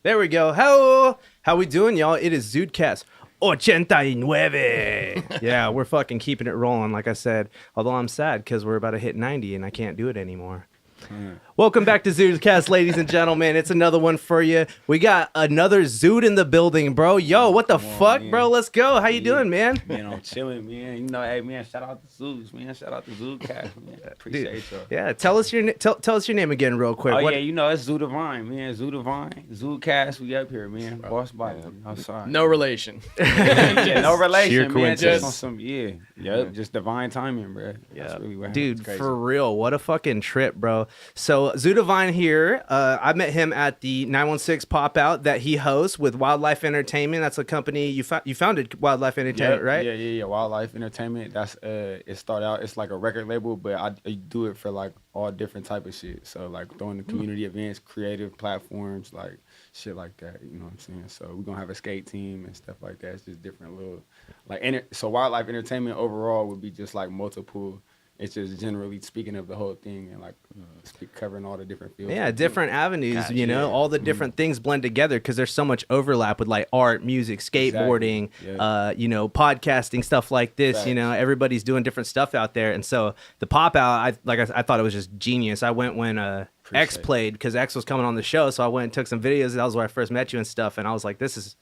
There we go. How we doing, y'all? It is ZUDECAST 89. Yeah, we're fucking keeping it rolling, like I said. Although I'm sad because we're about to hit 90 and I can't do it anymore. Welcome back to ZuDeCast, ladies and gentlemen. It's another one for you. We got another Zude in the building, bro. Yo, what the fuck, man. Bro? Let's go. How you doing, man? Man, I'm chilling, man. You know, hey, man, shout out to Zudes, man. Shout out to ZuDeCast, man. Appreciate y'all. Yeah, tell us your name again real quick. Yeah, you know, it's ZuDevine, man. ZuDevine, ZuDeCast, we up here, man. Boss body. I'm sorry. No relation. Yeah, no relation, Sheer man. coincidence. Just on some, just divine timing, bro. That's really what happened. Dude, for real, what a fucking trip, bro. So ZuDevine here, I met him at the 916 pop out that he hosts with Wildlife Entertainment. That's a company you founded, Wildlife Entertainment, right? Yeah. Wildlife Entertainment. That's it started out. It's like a record label, but I do it for like all different type of shit. So like throwing the community events, creative platforms, like shit like that. You know what I'm saying? So we're gonna have a skate team and stuff like that. It's just different little so Wildlife Entertainment overall would be just like multiple. It's just generally speaking of the whole thing and like covering all the different fields. Yeah, different avenues, you know, all the different things blend together because there's so much overlap with like art, music, skateboarding, you know, podcasting, stuff like this. You know, everybody's doing different stuff out there. And so the pop out, I thought it was just genius. I went when X played because X was coming on the show. So I went and took some videos. That was where I first met you and stuff. And I was like, this is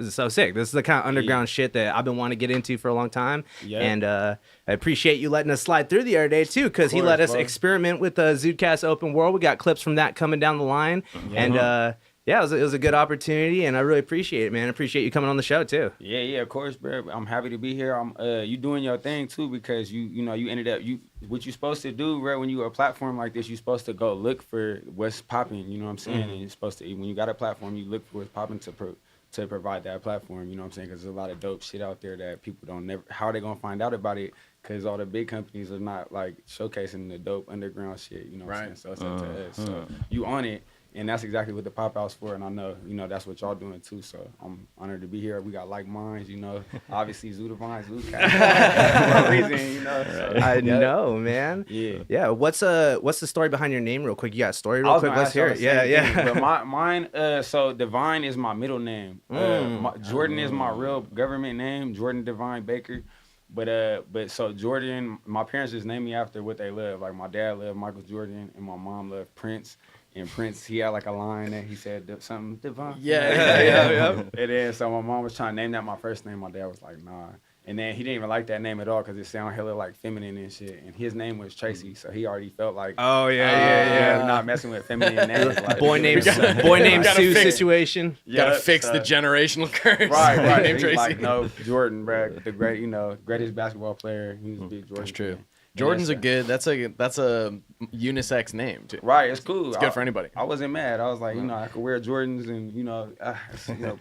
so sick. This is the kind of underground shit that I've been wanting to get into for a long time. Yeah. And I appreciate you letting us slide through the other day too, because he let us experiment with the ZuDeCast Open World. We got clips from that coming down the line. And yeah, it was a good opportunity, and I really appreciate it, man. I appreciate you coming on the show too. Yeah, of course, bro. I'm happy to be here. You doing your thing too, because you ended up what you're supposed to do, bro. When you're a platform like this, you're supposed to go look for what's popping. You know what I'm saying? And you're supposed to, when you got a platform, you look for what's popping to provide that platform. You know what I'm saying? Because there's a lot of dope shit out there that people don't never. How are they gonna find out about it? Because all the big companies are not like showcasing the dope underground shit. You know what I'm saying? So it's up to us. So you on it. And that's exactly what the pop out's for, and I know, you know, that's what y'all doing too. So I'm honored to be here. We got like minds, you know. Obviously, ZuDevine, ZuDeCast, for a reason, you know. So, I know, man. Yeah. What's the story behind your name, real quick? You got a story, real quick? Let's hear it. Yeah. But mine. So Devine is my middle name. Jordan is my real government name, Jordan Devine Baker. But so Jordan, my parents just named me after what they love. Like my dad loved Michael Jordan, and my mom loved Prince. And Prince, he had like a line that he said something Devine. Yeah. And then so my mom was trying to name that my first name. My dad was like, nah. And then he didn't even like that name at all because it sounded hella like feminine and shit. And his name was Tracy, so he already felt like, yeah. Not messing with feminine names. Like, boy named Sue situation. Gotta fix the generational curse. Right. Name Tracy. Like, no, Jordan, bro, the greatest basketball player. He was a big Jordan. That's true. Jordan's that's a unisex name too. Right, it's cool. It's good for anybody. I wasn't mad. I was like, you know, I could wear Jordans and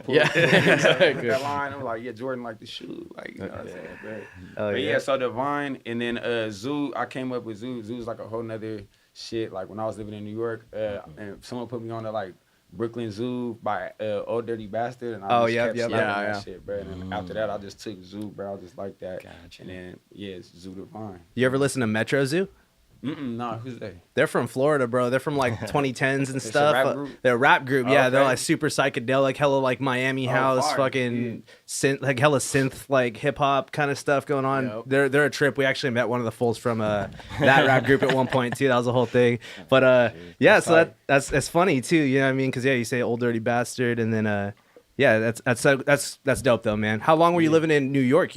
pull that line. I'm like, yeah, Jordan like the shoe, like you know what I'm saying. But yeah, so Devine and then Zude. I came up with Zude. Zude's like a whole nother shit. Like when I was living in New York, and someone put me on to like Brooklyn Zoo by Old Dirty Bastard, and I just kept slapping that shit, bro. And then after that, I just took Zoo, bro. I just like that. Gotcha. And then it's ZuDevine. You ever listen to Metro Zoo? No, who's they? They're from Florida, bro. They're from like 2010s and stuff. They're a rap group. Yeah, they're like super psychedelic, hella like Miami house, fucking synth, like hella synth, like hip hop kind of stuff going on. Yep. They're a trip. We actually met one of the fools from that rap group at one point too. That was the whole thing. But so that's funny too. You know what I mean? Because you say Old Dirty Bastard, and then that's dope though, man. How long were you living in New York?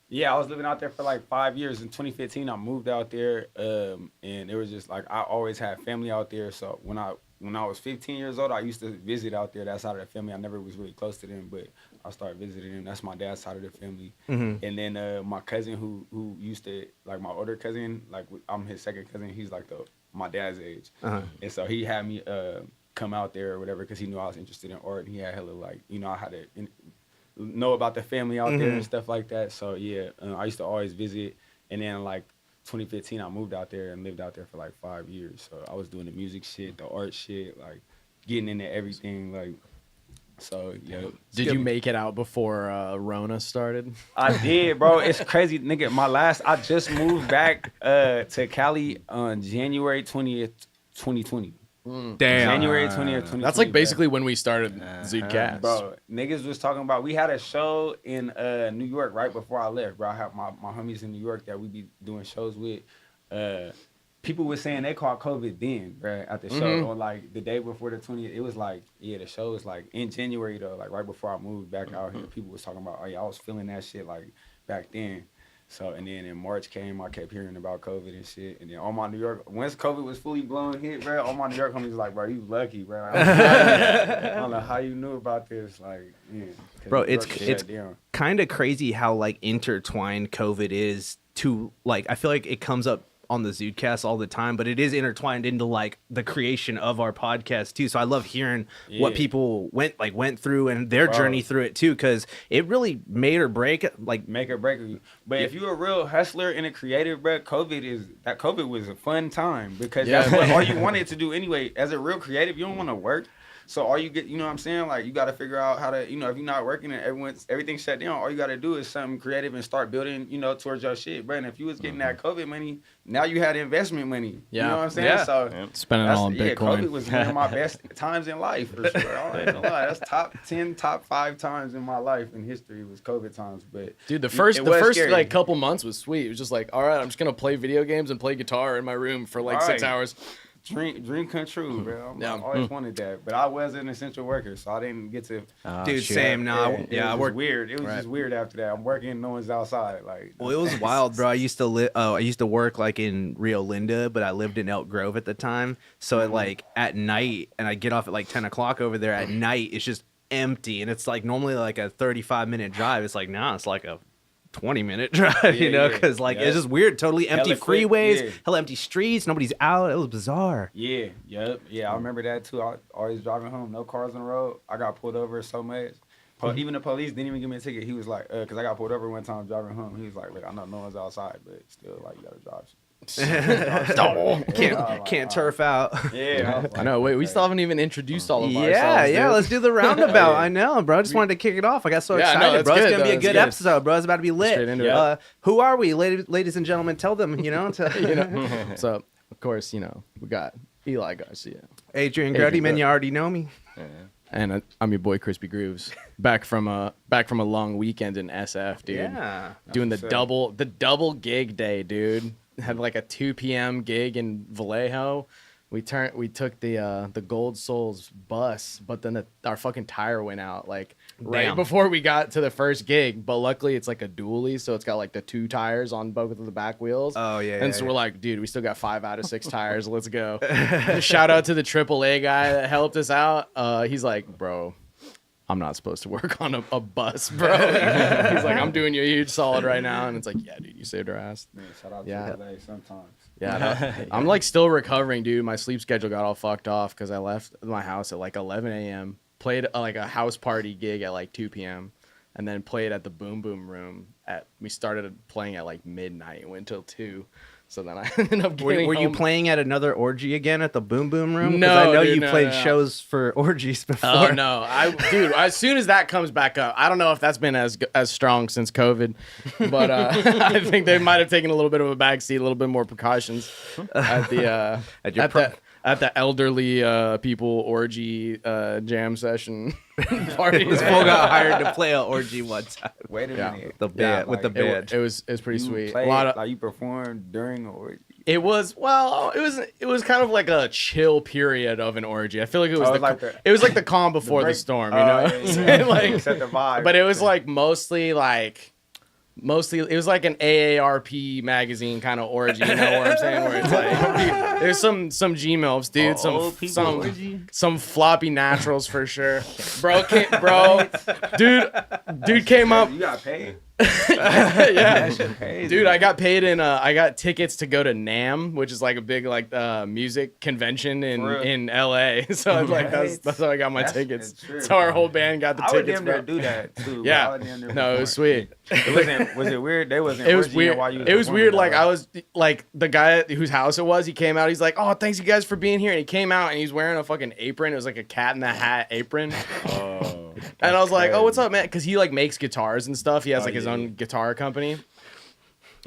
Yeah, I was living out there for like 5 years. In 2015, I moved out there, and it was just like I always had family out there. So when I was 15 years old, I used to visit out there. That side of the family, I never was really close to them, but I started visiting them. That's my dad's side of the family. And then my cousin who used to, like my older cousin, like I'm his second cousin. He's like my dad's age, and so he had me come out there or whatever because he knew I was interested in art, and he had hella like I had to know about the family out there and stuff like that. So yeah, I used to always visit, and then like 2015 I moved out there and lived out there for like 5 years. So I was doing the music shit, the art shit, like getting into everything, like so yeah. Did you make it out before Rona started? I did, bro. It's crazy, nigga. I just moved back to Cali on January 20th, 2020. Damn. January 20th, 2020. That's like basically when we started ZudeCast. Bro, niggas was talking about, we had a show in New York right before I left, bro. I have my homies in New York that we be doing shows with. People were saying they caught COVID then, bro, at the show. Or like the day before the 20th. It was like, the show was like in January though, like right before I moved back out here. People was talking about, oh yeah, I was feeling that shit like back then. So, and then in March came, I kept hearing about COVID and shit. And then all my New York, once COVID was fully blown hit, bro, all my New York homies was like, bro, you lucky, bro. I don't know how you knew about this. Like, yeah. Bro, it's kind of crazy how like intertwined COVID is to like, I feel like it comes up on the ZudeCast all the time, but it is intertwined into like the creation of our podcast too. So I love hearing what people went through and their journey through it too, because it really made or break you. But if you're a real hustler and a creative, bro, COVID was a fun time because that's what all you wanted to do anyway. As a real creative, you don't want to work. So all you get, you know what I'm saying? Like, you got to figure out how to, you know, if you're not working and everything's shut down, all you got to do is something creative and start building, you know, towards your shit, bro. And if you was getting that COVID money, now you had investment money. Yeah. You know what I'm saying? Yeah. So spending it all on Bitcoin. COVID was one of my best times in life, for sure. I ain't gonna lie. That's top 10, top 5 times in my life in history was COVID times. But dude, the first like couple months was sweet. It was just like, all right, I'm just gonna play video games and play guitar in my room for like 6 hours. Dream come true, bro. I always wanted that, but I was an essential worker, so I didn't get to. Dude, same. No, I worked weird. It was just weird after that. I'm working, no one's outside. Like, well, it was wild, bro. I used to work like in Rio Linda, but I lived in Elk Grove at the time. So at like at night, and I get off at like 10 o'clock over there. At night, it's just empty, and it's like normally like a 35-minute drive. It's like now it's like a 20-minute drive, you know, because like it's just weird. Totally empty freeways, hella empty streets, nobody's out. It was bizarre. Yeah, I remember that too. I always driving home, no cars on the road. I got pulled over so much. Even the police didn't even give me a ticket. He was like, because I got pulled over one time driving home. He was like, look, I know no one's outside, but still, like, you gotta drive. Can't turf out. Yeah, I know. Wait, we still haven't even introduced all of ourselves. Yeah. Let's do the roundabout. I know, bro. I just wanted to kick it off. I got so excited, bro. It's gonna be a good episode, bro. It's about to be lit. Who are we, ladies and gentlemen? Tell them, you know. So, of course, you know, we got Eli Garcia, Adrian Grody, man. You already know me. And I'm your boy Crispy Grooves, back from a long weekend in SF, dude. Yeah, doing the double gig day, dude. Had like a 2 p.m. gig in Vallejo. We took the Gold Souls bus, but then our fucking tire went out like right before we got to the first gig. But luckily it's like a dually, so it's got like the 2 tires on both of the back wheels. Oh yeah. And so we're like, dude, we still got 5 out of 6 tires. Let's go. Shout out to the AAA guy that helped us out. He's like, bro, I'm not supposed to work on a bus, bro. He's like, I'm doing you a huge solid right now. And it's like, yeah, dude, you saved our ass. Man, shout out to LA sometimes. Yeah, I'm like still recovering, dude. My sleep schedule got all fucked off because I left my house at like 11 a.m., played like a house party gig at like 2 p.m., and then played at the Boom Boom Room. We started playing at like midnight and went till 2. So then I ended up getting Were you playing at another orgy again at the Boom Boom Room? No, I know you played shows for orgies before. Oh no, dude! As soon as that comes back up, I don't know if that's been as strong since COVID, but I think they might have taken a little bit of a backseat, a little bit more precautions at the elderly people orgy jam session party. This fool got hired to play an orgy one time. Wait a minute. With the band. It was pretty sweet. Like you performed during the orgy. It was kind of like a chill period of an orgy. I feel like it was it was like the calm before the storm, you know? Like set the vibe. But it was like mostly it was like an AARP magazine kind of orgy, you know what I'm saying? Where it's like there's some Gmails, dude, some floppy naturals for sure. Dude came up. You got paid. Yeah, dude, I got paid I got tickets to go to NAMM, which is like a big like music convention in LA. So like that's how I got my tickets. So our whole band got the tickets. I would never do that too. Yeah, no, it was sweet. Was it weird? It was weird. It was weird. Like I was like the guy whose house it was. He came out. He's like, "Oh, thanks you guys for being here." And he came out and he's wearing a fucking apron. It was like a Cat in the Hat apron. Oh. And I was like, "Oh, what's up, man?" Because he like makes guitars and stuff. He has like his own guitar company.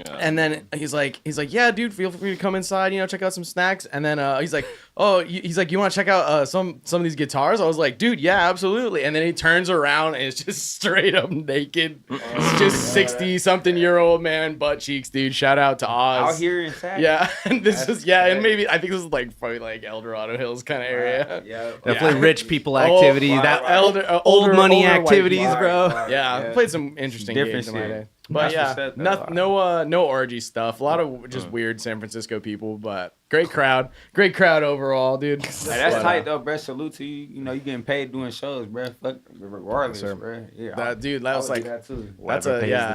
And then he's like, yeah, dude, feel free to come inside, check out some snacks. And then he's like, oh, he's like, you want to check out some of these guitars? I was like, dude, yeah, absolutely. And then he turns around and it's just straight up naked. It's just 60-something-year-old man, butt cheeks, dude. Shout out to Oz. Out here in Sac. Yeah, and this is and maybe I think this is like probably like El Dorado Hills kind of area. Yeah, definitely rich people activities. Old money activities, bro. I played some interesting games in my day. But no orgy stuff. A lot of just weird San Francisco people, but great crowd overall, dude. That's tight though, bro. Salute to you. You getting paid doing shows, bro. Fuck, regardless, bro. Yeah, that was like that too. That's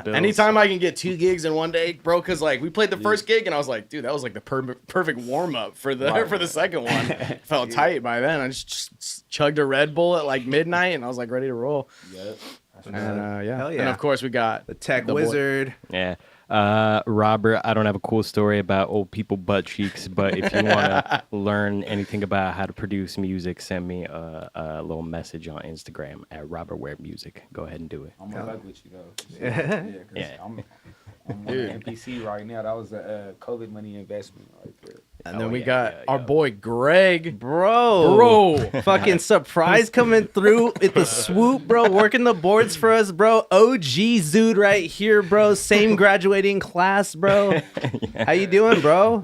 anytime I can get 2 gigs in one day, bro. Because like we played the first gig and I was like, dude, that was like the perfect warm up for the second one. Felt tight by then. I just chugged a Red Bull at like midnight and I was like ready to roll. Yep. And and of course we got the tech wizard. Yeah. Robert, I don't have a cool story about old people butt cheeks, but if you want to learn anything about how to produce music, send me a little message on Instagram at Robert Ware Music. Go ahead and do it. I'm gonna fuck with you though. Yeah. I'm on NPC right now. That was a COVID money investment right there. And then we got our boy Greg, bro, fucking surprise coming through with the swoop, bro, working the boards for us, bro. OG Zude right here, bro. Same graduating class, bro. How you doing, bro?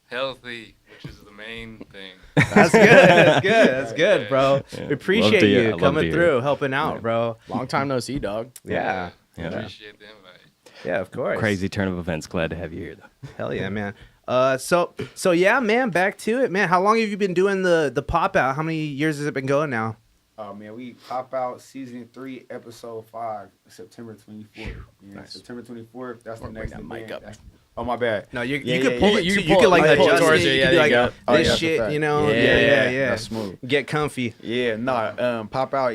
Healthy, which is the main thing. That's good, bro. We appreciate you coming through, helping out, bro. Long time no see, dog. Yeah. Appreciate the invite. Yeah, of course. Crazy turn of events. Glad to have you here, though. Hell yeah, man. So yeah, man, back to it, man. How long have you been doing the pop out? How many years has it been going now? Oh man, we pop out season 3, episode 5, September 24th. Nice. September 24th. That's the next mic up. Oh my bad. No, you can pull it. You can like adjust it. You can do like this shit, Yeah. That's smooth. Get comfy. Yeah, pop out.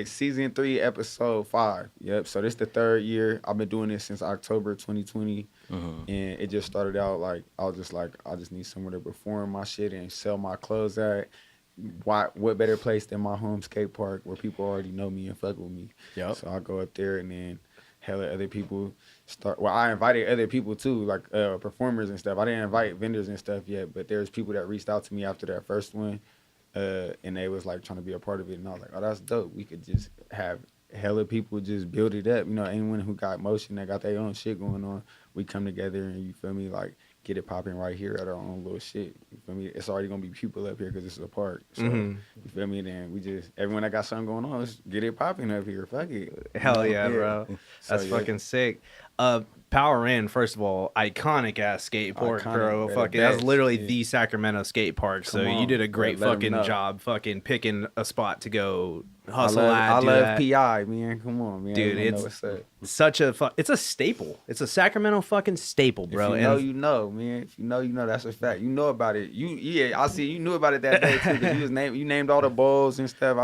Season 3, episode 5. Yep. So this is the 3rd year. I've been doing this since October 2020, and it just started out like I just need somewhere to perform my shit and sell my clothes at. What better place than my home skate park where people already know me and fuck with me? Yep. So I go up there and then hella other people start. Well, I invited other people too, like performers and stuff. I didn't invite vendors and stuff yet, but there's people that reached out to me after that first one, and they was like trying to be a part of it. And I was like, oh, that's dope. We could just have hella people just build it up. Anyone who got motion, that got their own shit going on, we come together and you feel me, like get it popping right here at our own little shit. You feel me? It's already gonna be people up here because it's a park. So you feel me? Then we just everyone that got something going on, let's get it popping up here. Fuck it. Hell yeah, bro. That's fucking sick. Power In, first of all, iconic ass skate park, bro. Fucking, that's literally the Sacramento skate park. So you did a great fucking job, fucking picking a spot to go hustle at. I love PI, man. Come on, man. Dude, it's such a it's a staple. It's a Sacramento fucking staple, bro. If you know, man. If you know, that's a fact. You know about it. I see you knew about it that day too. Cause you named all the bowls and stuff.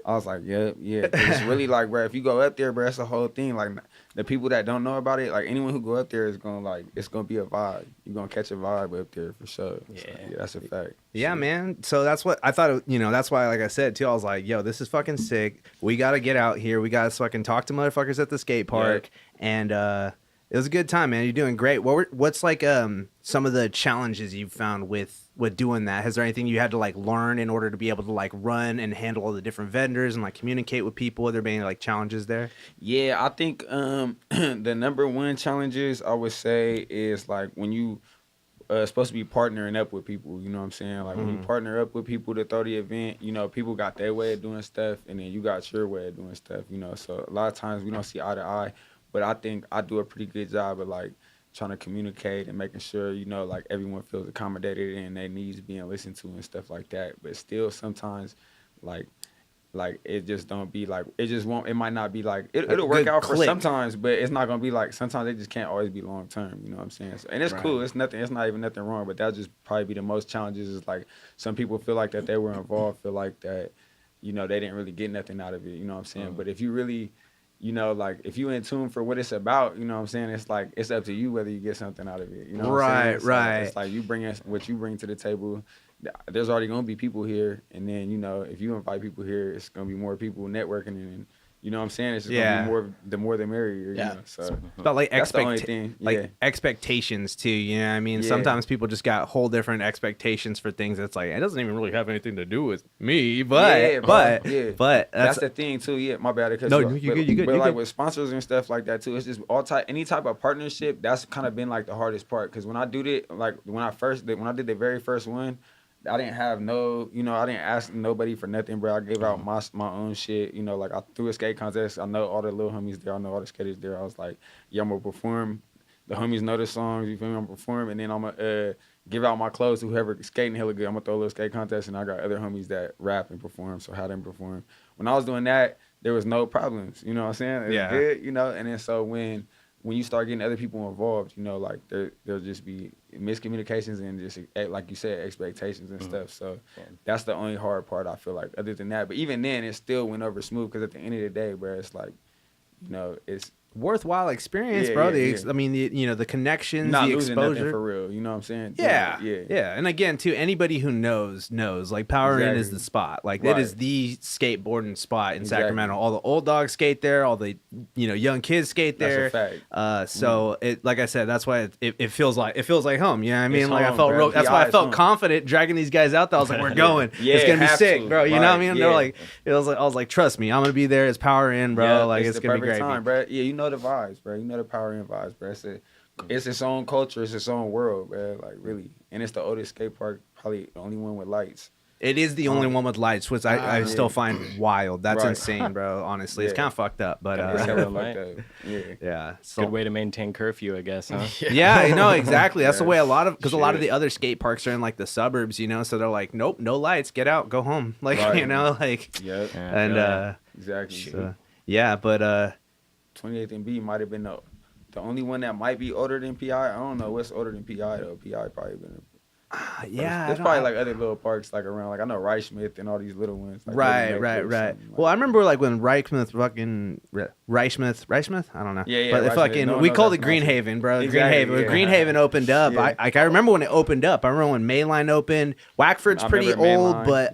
I was like, yeah. It's really like, bro, if you go up there, bro, it's a whole thing. Like, the people that don't know about it, like, anyone who go up there is going to, like, it's going to be a vibe. You're going to catch a vibe up there for sure. Yeah. So, that's a fact. Yeah, man. So that's what I thought, that's why, like I said, too, I was like, yo, this is fucking sick. We got to get out here. We got to fucking talk to motherfuckers at the skate park. Yeah. And it was a good time, man. You're doing great. What's like some of the challenges you've found with doing that? Has there anything you had to like learn in order to be able to like run and handle all the different vendors and like communicate with people? Are there been any like challenges there? Yeah, I think the number one challenges I would say is like when you supposed to be partnering up with people, you know what I'm saying? Like when you partner up with people to throw the event, people got their way of doing stuff and then you got your way of doing stuff, So a lot of times we don't see eye to eye, but I think I do a pretty good job of like trying to communicate and making sure, like everyone feels accommodated and their needs being listened to and stuff like that. But still sometimes like it just don't be like, it might not be like, it'll work out for sometimes, but it's not going to be like, sometimes it just can't always be long term, you know what I'm saying? So, and it's cool, it's not even nothing wrong, but that'll just probably be the most challenges is like, some people feel like that they were involved, feel like that, they didn't really get nothing out of it, you know what I'm saying? But if you really, like if you in tune for what it's about, you know what I'm saying? It's like, it's up to you whether you get something out of it, you know what I'm saying? Right. It's like you bring what you bring to the table. There's already going to be people here. And then, if you invite people here, it's going to be more people networking and, You know what I'm saying? It's just gonna be more, the more the merrier. Yeah. You know? So But like that's the only thing. like expectations too. You know what I mean? Sometimes people just got whole different expectations for things. That's like, it doesn't even really have anything to do with me. But that's the thing too. Yeah, my bad. No, you good. But like with sponsors and stuff like that too, it's just any type of partnership. That's kind of been like the hardest part. Because when I do it, like when I did the very first one, I didn't have I didn't ask nobody for nothing, bro. I gave out my own shit. You know, like I threw a skate contest. I know all the little homies there. I know all the skaters there. I was like, yeah, I'm gonna perform. The homies know the songs. You feel me? I'm gonna perform, and then I'm gonna give out my clothes to whoever skating hella good. I'm gonna throw a little skate contest, and I got other homies that rap and perform. So have them perform. When I was doing that, there was no problems. You know what I'm saying? It was good, you know. And then so when you start getting other people involved, you know, like there'll just be miscommunications and just, like you said, expectations and stuff. So that's the only hard part, I feel like, other than that. But even then, it still went over smooth because at the end of the day, bro, it's like, you know, it's worthwhile experience, bro. I mean, the connections, not the losing exposure nothing for real. You know what I'm saying? Yeah. And again, too, anybody who knows. Like Power Inn is the spot. Like it is the skateboarding spot in Sacramento. All the old dogs skate there. All the young kids skate there. That's a fact. So it, like I said, that's why it feels like home. You know what I mean? It's like home, I felt bro. that's why I felt confident dragging these guys out there. I was like, we're going. It's gonna be sick, bro. You know what I mean? They're like, I was like, trust me, I'm gonna be there. It's Power Inn, bro. Like it's gonna be great, bro. Yeah, you know the vibes, bro. You know the Power Inn vibes, bro. It's its own culture. It's its own world, bro. Like really, and it's the oldest skate park, probably the only one with lights. It is the only one with lights, which I still find wild. That's insane, bro. Honestly, it's kind of fucked up, but So good way to maintain curfew, I guess, huh? Yeah, no, exactly. That's the way a lot of the other skate parks are in like the suburbs, so they're like, nope, no lights, get out, go home, like exactly. So, but 28th and B might have been the only one that might be older than PI. I don't know what's older than PI though. PI probably been. There's probably like other little parks like around. Like I know Reichsmith and all these little ones. Like right. Well, I remember like when Reichsmith. I don't know. Yeah. But we called it Greenhaven, bro. Exactly, Greenhaven. When Greenhaven opened up, I remember when it opened up. I remember when Mainline opened. Wackford's pretty old, but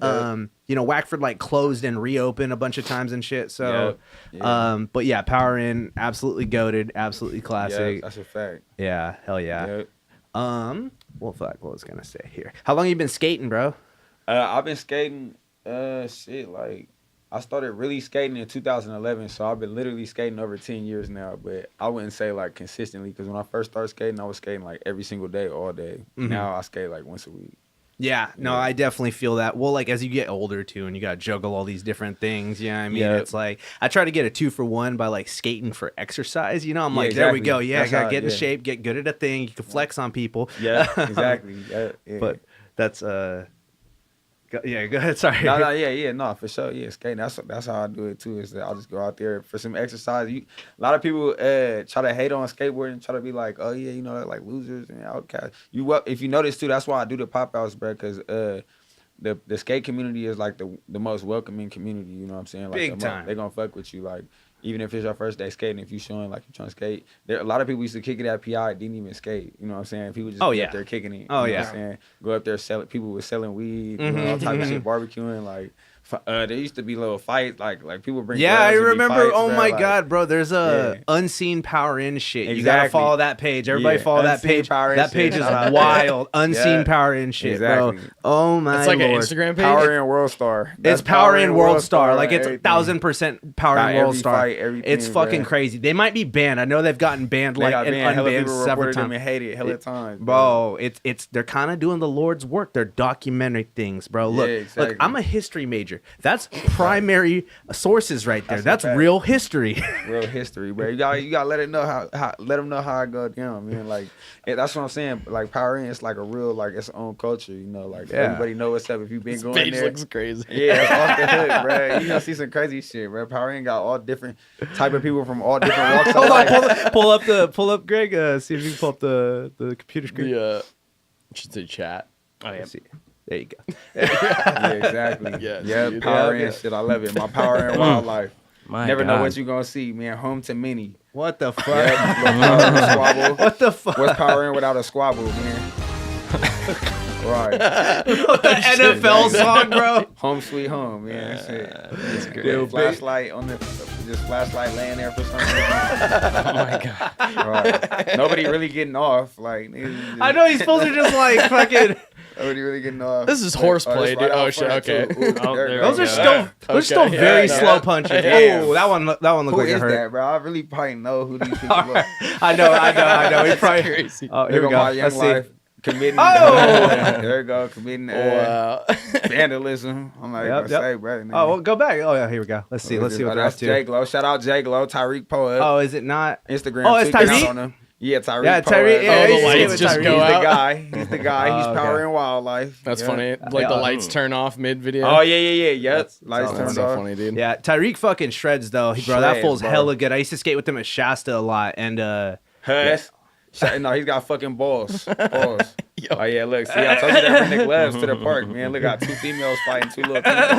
Wackford like closed and reopened a bunch of times and shit. So, but yeah, Power Inn, absolutely goated, absolutely classic. Yeah, that's a fact. Yeah, hell yeah. Well, fuck, what was I gonna say here? How long you been skating, bro? I've been skating, like I started really skating in 2011, so I've been literally skating over 10 years now. But I wouldn't say like consistently, because when I first started skating, I was skating like every single day, all day. Mm-hmm. Now I skate like once a week. Yeah, no, I definitely feel that. Well, like as you get older too, and you gotta juggle all these different things. Yeah, I mean, it's like I try to get a 2-for-1 by like skating for exercise. I'm like, there we go. Yeah, I gotta get in shape, get good at a thing. You can flex on people. Yeah, exactly. But that's go ahead. Sorry. No, for sure. Yeah, skating. That's how I do it too. Is that I'll just go out there for some exercise. A lot of people try to hate on skateboarding, try to be like, oh yeah, like losers and outcasts. If you notice too, that's why I do the pop outs, bro. Because the skate community is like the most welcoming community. You know what I'm saying? Like, big time. They gonna fuck with you, like. Even if it's your first day skating, if you showing like you're trying to skate, a lot of people used to kick it at PI, didn't even skate. You know what I'm saying? People just go up there kicking it. You know what I'm saying? Go up there selling. People were selling weed, all type of shit, barbecuing. Like there used to be little fights, like people bring. Yeah, I remember. Fights, oh my god, bro! There's a unseen Power Inn shit. Exactly. You gotta follow that page. Everybody follow that page. That page is wild. Unseen Power Inn shit, bro. Oh my It's like lord. an Instagram page. Power Inn World Star. It's Power Inn World Star. Like it's 1,000% Power Inn World Star. It's fucking crazy. They might be banned. I know they've gotten banned and unbanned several times. And hate it hella times, bro. It's they're kind of doing the Lord's work. They're documenting things, bro. Look, I'm a history major. That's primary sources right there. That's real history. Real history, bro. You gotta let them know how it go down, man. Like that's what I'm saying. Like Power Inn, it's like a real like its own culture. Like everybody know what's up. If you've been going page there, looks crazy. Yeah, it's off the hook, bro. You gonna see some crazy shit, bro. Power Inn got all different type of people from all different walks of life. Pull up, Greg. See if you can pull up the computer screen. Yeah, should say chat. Oh yeah. See. There you go. Yeah, exactly. Yeah, Power Inn shit. I love it. My Power Inn wildlife. Never know what you gonna see, man. Home to many. What the fuck? Yeah, squabble. What the fuck? What's Power Inn without a squabble, man? Right. The NFL song, bro. Home sweet home, man. Shit. That's great. Little flashlight on the just flashlight laying there for some reason. Oh my god. Right. Nobody really getting off. Like I know he's supposed to just like fucking. nobody really getting off. This is horseplay, it's dude. Oh, out shit, front, okay. too. Ooh, Oh, there there you Those go. are still they're still yeah, very no. slow punches. Yeah. Oh, that one looked Who like it is hurt. that, bro? I really probably know who these people All are. right. I know. He probably. Crazy. Oh, Here here we go. My young Let's see. life committing. Oh! There you go, committing Wow. vandalism. I'm like, Yep, I yep. say, brother. Oh, well, go back. Oh yeah, here we go. Let's see. Let's see what they're up that's to. J Glow. Shout out J Glow, Tyreek Poet. Oh, is it not? Instagram. Oh, it's tweaking Tyreek? out on him. Yeah, Tyreek. Yeah, Poet. Tyreek. Yeah, Oh, the he's lights with just Tyreek. go He's out. the guy. He's the guy. He's Oh, okay. powering wildlife. That's Yeah. funny. Like the Yeah. lights turn off mid video. Oh yeah. Yep. Lights That's turned so off. funny, dude. Yeah, Tyreek fucking shreds though. Bro, that Shreds, fool's bro. hella good. I used to skate with him at Shasta a lot, and Huss. No, he's got fucking balls. Balls. Yo. Oh yeah, look. See, I told you that bring Nick Loves to the park, man. Look, got 2 females fighting 2 little females.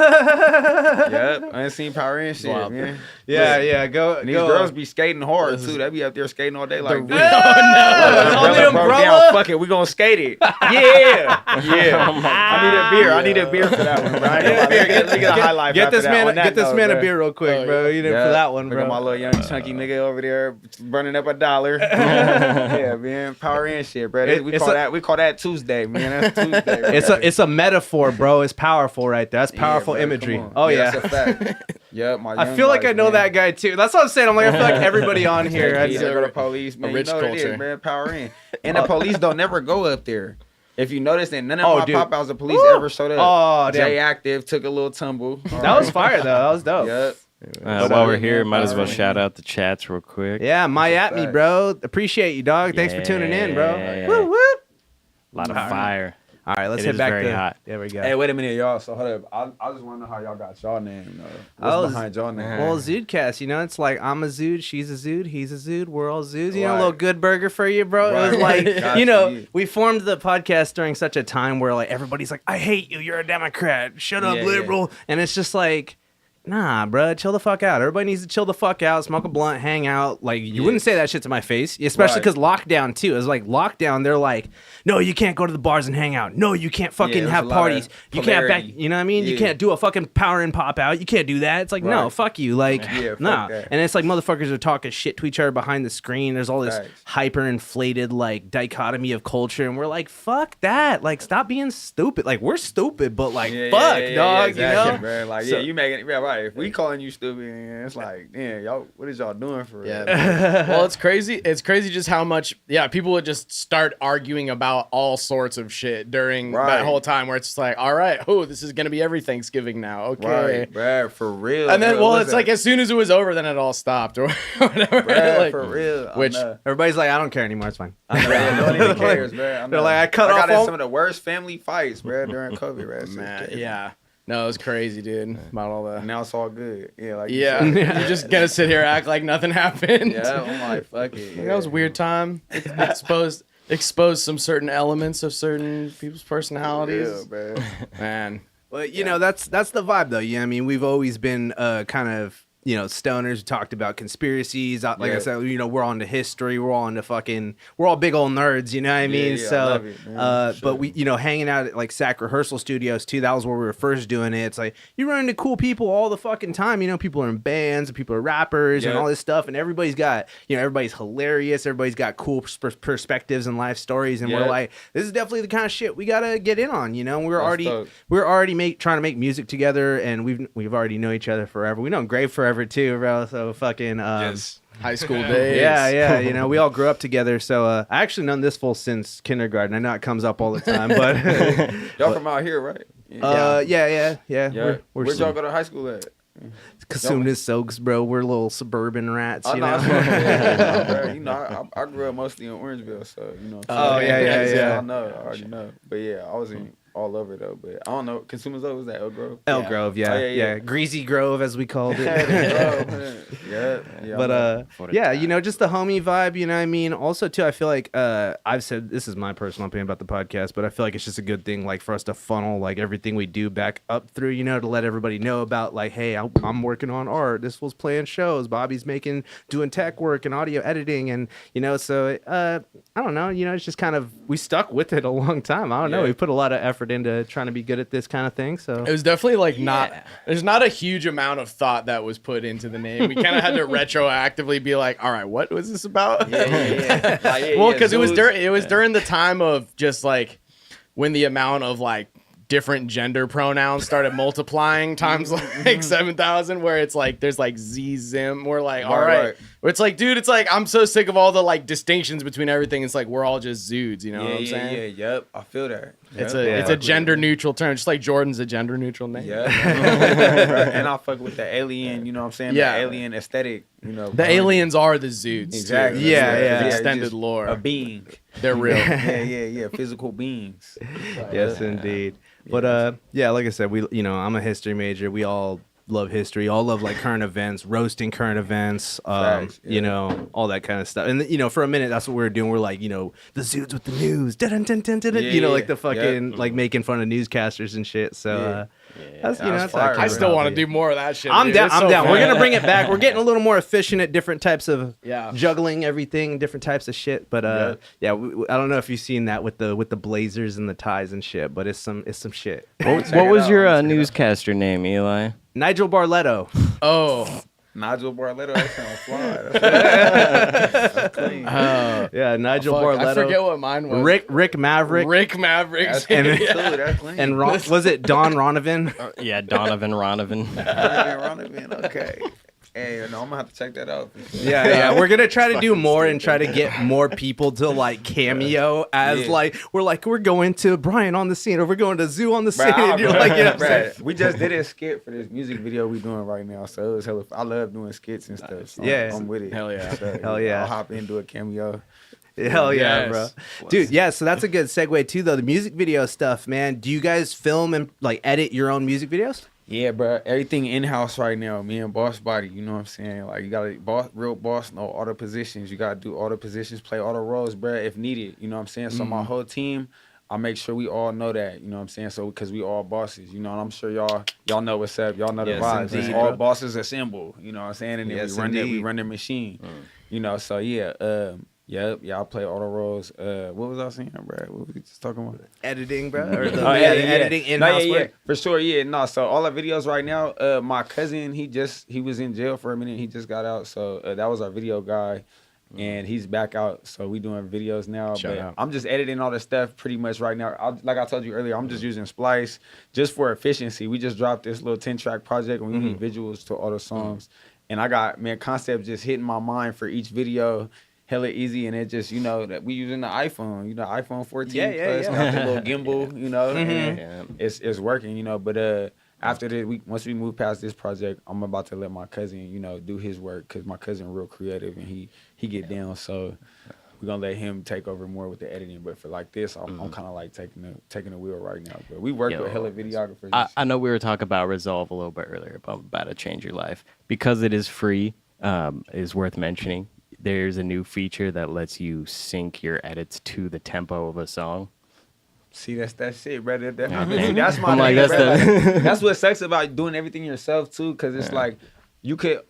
Yep. I ain't seen power and shit, Wild. man. yeah, go. And these go. girls be skating hard too. They be up there skating all day like, dude, Oh, no. On the broke umbrella. down. Fuck it, we gonna skate it. Yeah. I need a beer for that one, bro. I need a beer. Let me get a high life. Get after this that. man, On that get this note, man a bro. beer real quick, Oh, bro. You did Yeah. for that one, Look at my bro. little young chunky nigga over there burning up $1. Yeah, man, power and shit, bro. We call that Tuesday, man. That's Tuesday. Bro. It's a metaphor, bro. It's powerful right there. That's powerful bro, imagery. come on. Oh yeah. That's a fact. Yep, my I young feel like life, I know man. that guy too. That's what I'm saying. I'm like, I feel like everybody on here. Yeah, That's- they go to police, man. a rich you know what it culture. is, man. Power in. And the police don't never go up there. If you notice that none of Oh, my dude. pop outs, the police Woo! ever showed up. Oh, damn. Jay Active took a little tumble. That was fire though. That was dope. Yep. While we're here, man, might as well power in. shout out the chats real quick. Yeah, my at me, fact. bro. Appreciate you, dog. Thanks for tuning in, bro. Yeah. Woo, woo. A lot of fire. All right, let's It head is back very to. hot. There we go. Hey, wait a minute, y'all. So hold up. I just want to know how y'all got y'all name. What's Oh, behind y'all name? Well, ZuDECAST, you know, it's like I'm a Zude, she's a Zude, he's a Zude, we're all Zudes. You know, a Right. little good burger for you, bro. It was Right. like, Got you know, you. we formed the podcast during such a time where like everybody's like, I hate you, you're a Democrat, shut up, Yeah, liberal. And it's just like, nah, bro, chill the fuck out. Everybody needs to chill the fuck out, smoke a blunt, hang out. Like, you wouldn't say that shit to my face, especially Right. because lockdown, too. It was like, lockdown, they're like, no, you can't go to the bars and hang out. No, you can't fucking there's have a lot parties. of You can't back, polarity. you know what I mean? You Yeah. can't do a fucking power and pop out. You can't do that. It's like, no, Right. fuck you. Like, Yeah, fuck nah. that. And it's like motherfuckers are talking shit to each other behind the screen. There's all this Facts. hyper inflated like dichotomy of culture, and we're like, fuck that. Like, stop being stupid. Like, we're stupid, but like, fuck, dog. exactly, you know? bro. Like, So- you making it, yeah, right. If we calling you stupid, it's like, damn, y'all, what is y'all doing for real? Yeah. Well, it's crazy. It's crazy just how much, people would just start arguing about all sorts of shit during that Right. whole time where it's just like, all right, this is going to be every Thanksgiving now. Okay. Right, bro, for real. And then, bro, what's it's like that? as soon as it was over, then it all stopped or whatever. Bruh, Like, for real. which- Everybody's like, I don't care anymore. It's fine. I know, yeah, nobody even cares, bro. They're like, I cut off got in all- some of the worst family fights, bro, during COVID, bro. It's Man, crazy. yeah. No, it was crazy, dude. About all And the. now it's all good. Yeah, like you Yeah. said. You're just going to sit here and act like nothing happened. Yeah, I'm like, fuck it. Like, that was a weird time. Exposed some certain elements of certain people's personalities. Yeah, bro. Man. But you know, that's the vibe though. Yeah, I mean, we've always been kind of, you know, stoners. We talked about conspiracies. Like I Yeah. said, you know, we're on to history. We're all into fucking. We're all big old nerds. You know what I mean? yeah, I So, love it, man, for sure. but we, you know, hanging out at like Sac rehearsal studios too. That was where we were first doing it. It's like you run into cool people all the fucking time. You know, people are in bands and people are rappers and Yeah. all this stuff. And everybody's got, you know, everybody's hilarious. Everybody's got cool perspectives and life stories. And we're Yeah. like, this is definitely the kind of shit we gotta get in on. You know, we're That's already dope. trying to make music together, and we've already known each other forever. We known Grave forever too, bro. So fucking Yes. High school days. yeah. You know, we all grew up together. So I actually known this fool since kindergarten. I know it comes up all the time, but Y'all from out here, right? yeah. Yeah. We're Where'd y'all go to high school at? Casunas, Soaks, bro. We're little suburban rats, I you know. know. That's bro. You know, I grew up mostly in Orangeville, so you know. Oh, yeah. I know. I already know. But yeah, I was all over though. But I don't know. Consumers though, was that Elk Grove? Elk Grove, yeah. Oh, yeah. Greasy Grove, as we called it. Yeah. But yeah, you know, just the homie vibe, you know what I mean? Also, too, I feel like I've said, this is my personal opinion about the podcast, but I feel like it's just a good thing, like, for us to funnel, like, everything we do back up through, you know, to let everybody know about, like, hey, I'm working on art. This fool's playing shows. Bobby's doing tech work and audio editing. And, you know, so I don't know, you know, it's just kind of, we stuck with it a long time. I don't know. We put a lot of effort into trying to be good at this kind of thing. So it was definitely like there's not a huge amount of thought that was put into the name. We kind of had to retroactively be like, all right, what was this about? Well, because it was during the time of just like when the amount of like different gender pronouns started multiplying times like 7,000, where it's like there's like Zim. We're like, all right. Where it's like, dude, it's like I'm so sick of all the like distinctions between everything. It's like we're all just Zudes, you know what I'm saying? Yep. I feel that. It's a gender neutiral term, just like Jordan's a gender neutral name. Yeah. And I fuck with the alien, you know what I'm saying? Yeah. The alien aesthetic, you know. The aliens are the Zudes. Exactly. Too. Yeah. Extended lore. A being. They're real. Yeah. Physical beings. Yes, indeed. But yeah, like I said, I'm a history major. We all love history, all love like current events, roasting current events, you know, all that kind of stuff. And you know, for a minute, that's what we were doing. We're like, you know, the Zudes with the news, you know, like the fucking like making fun of newscasters and shit. So that's, you know, that's fire. I still want to do more of that shit. I'm dude. down. It's I'm so down. fun. We're gonna bring it back. We're getting a little more efficient at different types of juggling everything, different types of shit. But I don't know if you've seen that with the blazers and the ties and shit. But it's some shit. What was your newscaster name, Eli? Nigel Barletto. Oh. Nigel Barletto, that sounds fly. That's clean. Yeah, Nigel Barletto. I forget what mine was. Rick Maverick. Rick Maverick. That's clean. And was it Don Ronovan? Yeah, Donovan Ronovan. Ronovan, okay. Hey, no, I'm gonna have to check that out. Yeah. We're gonna try to do more and try to get more people to like cameo as like we're going to Brian on the scene or we're going to Zoo on the scene. And you're like, you know what I'm saying? We just did a skit for this music video we doing right now, so it was hella. I love doing skits and stuff. So I'm with it. Hell yeah. So, Hell yeah. I'll hop into a cameo. Hell yeah, bro. Dude, yeah, so that's a good segue too, though. The music video stuff, man. Do you guys film and like edit your own music videos? Yeah, bro. Everything in-house right now. Me and Boss Body, you know what I'm saying? Like, you got to, real boss, know all the positions. You got to do all the positions, play all the roles, bro, if needed. You know what I'm saying? So my whole team, I make sure we all know that. You know what I'm saying? So, because we all bosses, you know, and I'm sure y'all know what's up. Y'all know the vibes. Indeed, all bro. bosses assemble. You know what I'm saying? And then we run the machine. You know, so yeah. I play all the roles. What was I saying, bro? What were we just talking about? Editing, bro. Or the editing in-house work. For sure, yeah. No, so all the videos right now, my cousin, he was in jail for a minute. He just got out. So that was our video guy. And he's back out. So we doing videos now. Shout out. I'm just editing all the stuff pretty much right now. Like I told you earlier, I'm just using Splice just for efficiency. We just dropped this little 10-track project and we need visuals to all the songs. And I got, concept just hitting my mind for each video. Hella easy, and it just, you know, that we using the iPhone, you know, iPhone 14 plus, got the little gimbal, you know, and it's working, you know. But after this, once we move past this project, I'm about to let my cousin, you know, do his work because my cousin real creative and he get down, so we're gonna let him take over more with the editing. But for like this, I'm kind of like taking the wheel right now. But we work with hella videographers. I know we were talking about Resolve a little bit earlier about to change your life because it is free. Is worth mentioning. There's a new feature that lets you sync your edits to the tempo of a song. See, that's that shit, brother. That's my like, thing, that's what sucks about doing everything yourself too, because it's like you could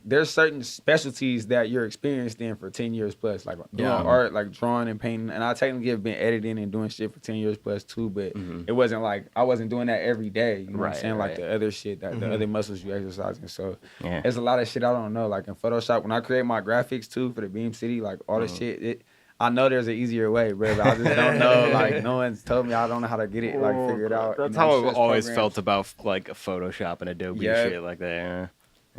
there's certain specialties that you're experienced in for 10 years plus, like doing art, like drawing and painting. And I technically have been editing and doing shit for 10 years plus too, but it wasn't like I wasn't doing that every day. You know what I'm saying? Like the other shit, that the other muscles you exercising. So there's a lot of shit I don't know. Like in Photoshop, when I create my graphics too for the Beam City, like all the shit, I know there's an easier way, bro, but I just don't know. Like no one's told me. I don't know how to get it, like figure it out. That's how I've always felt about like Photoshop and Adobe shit like that.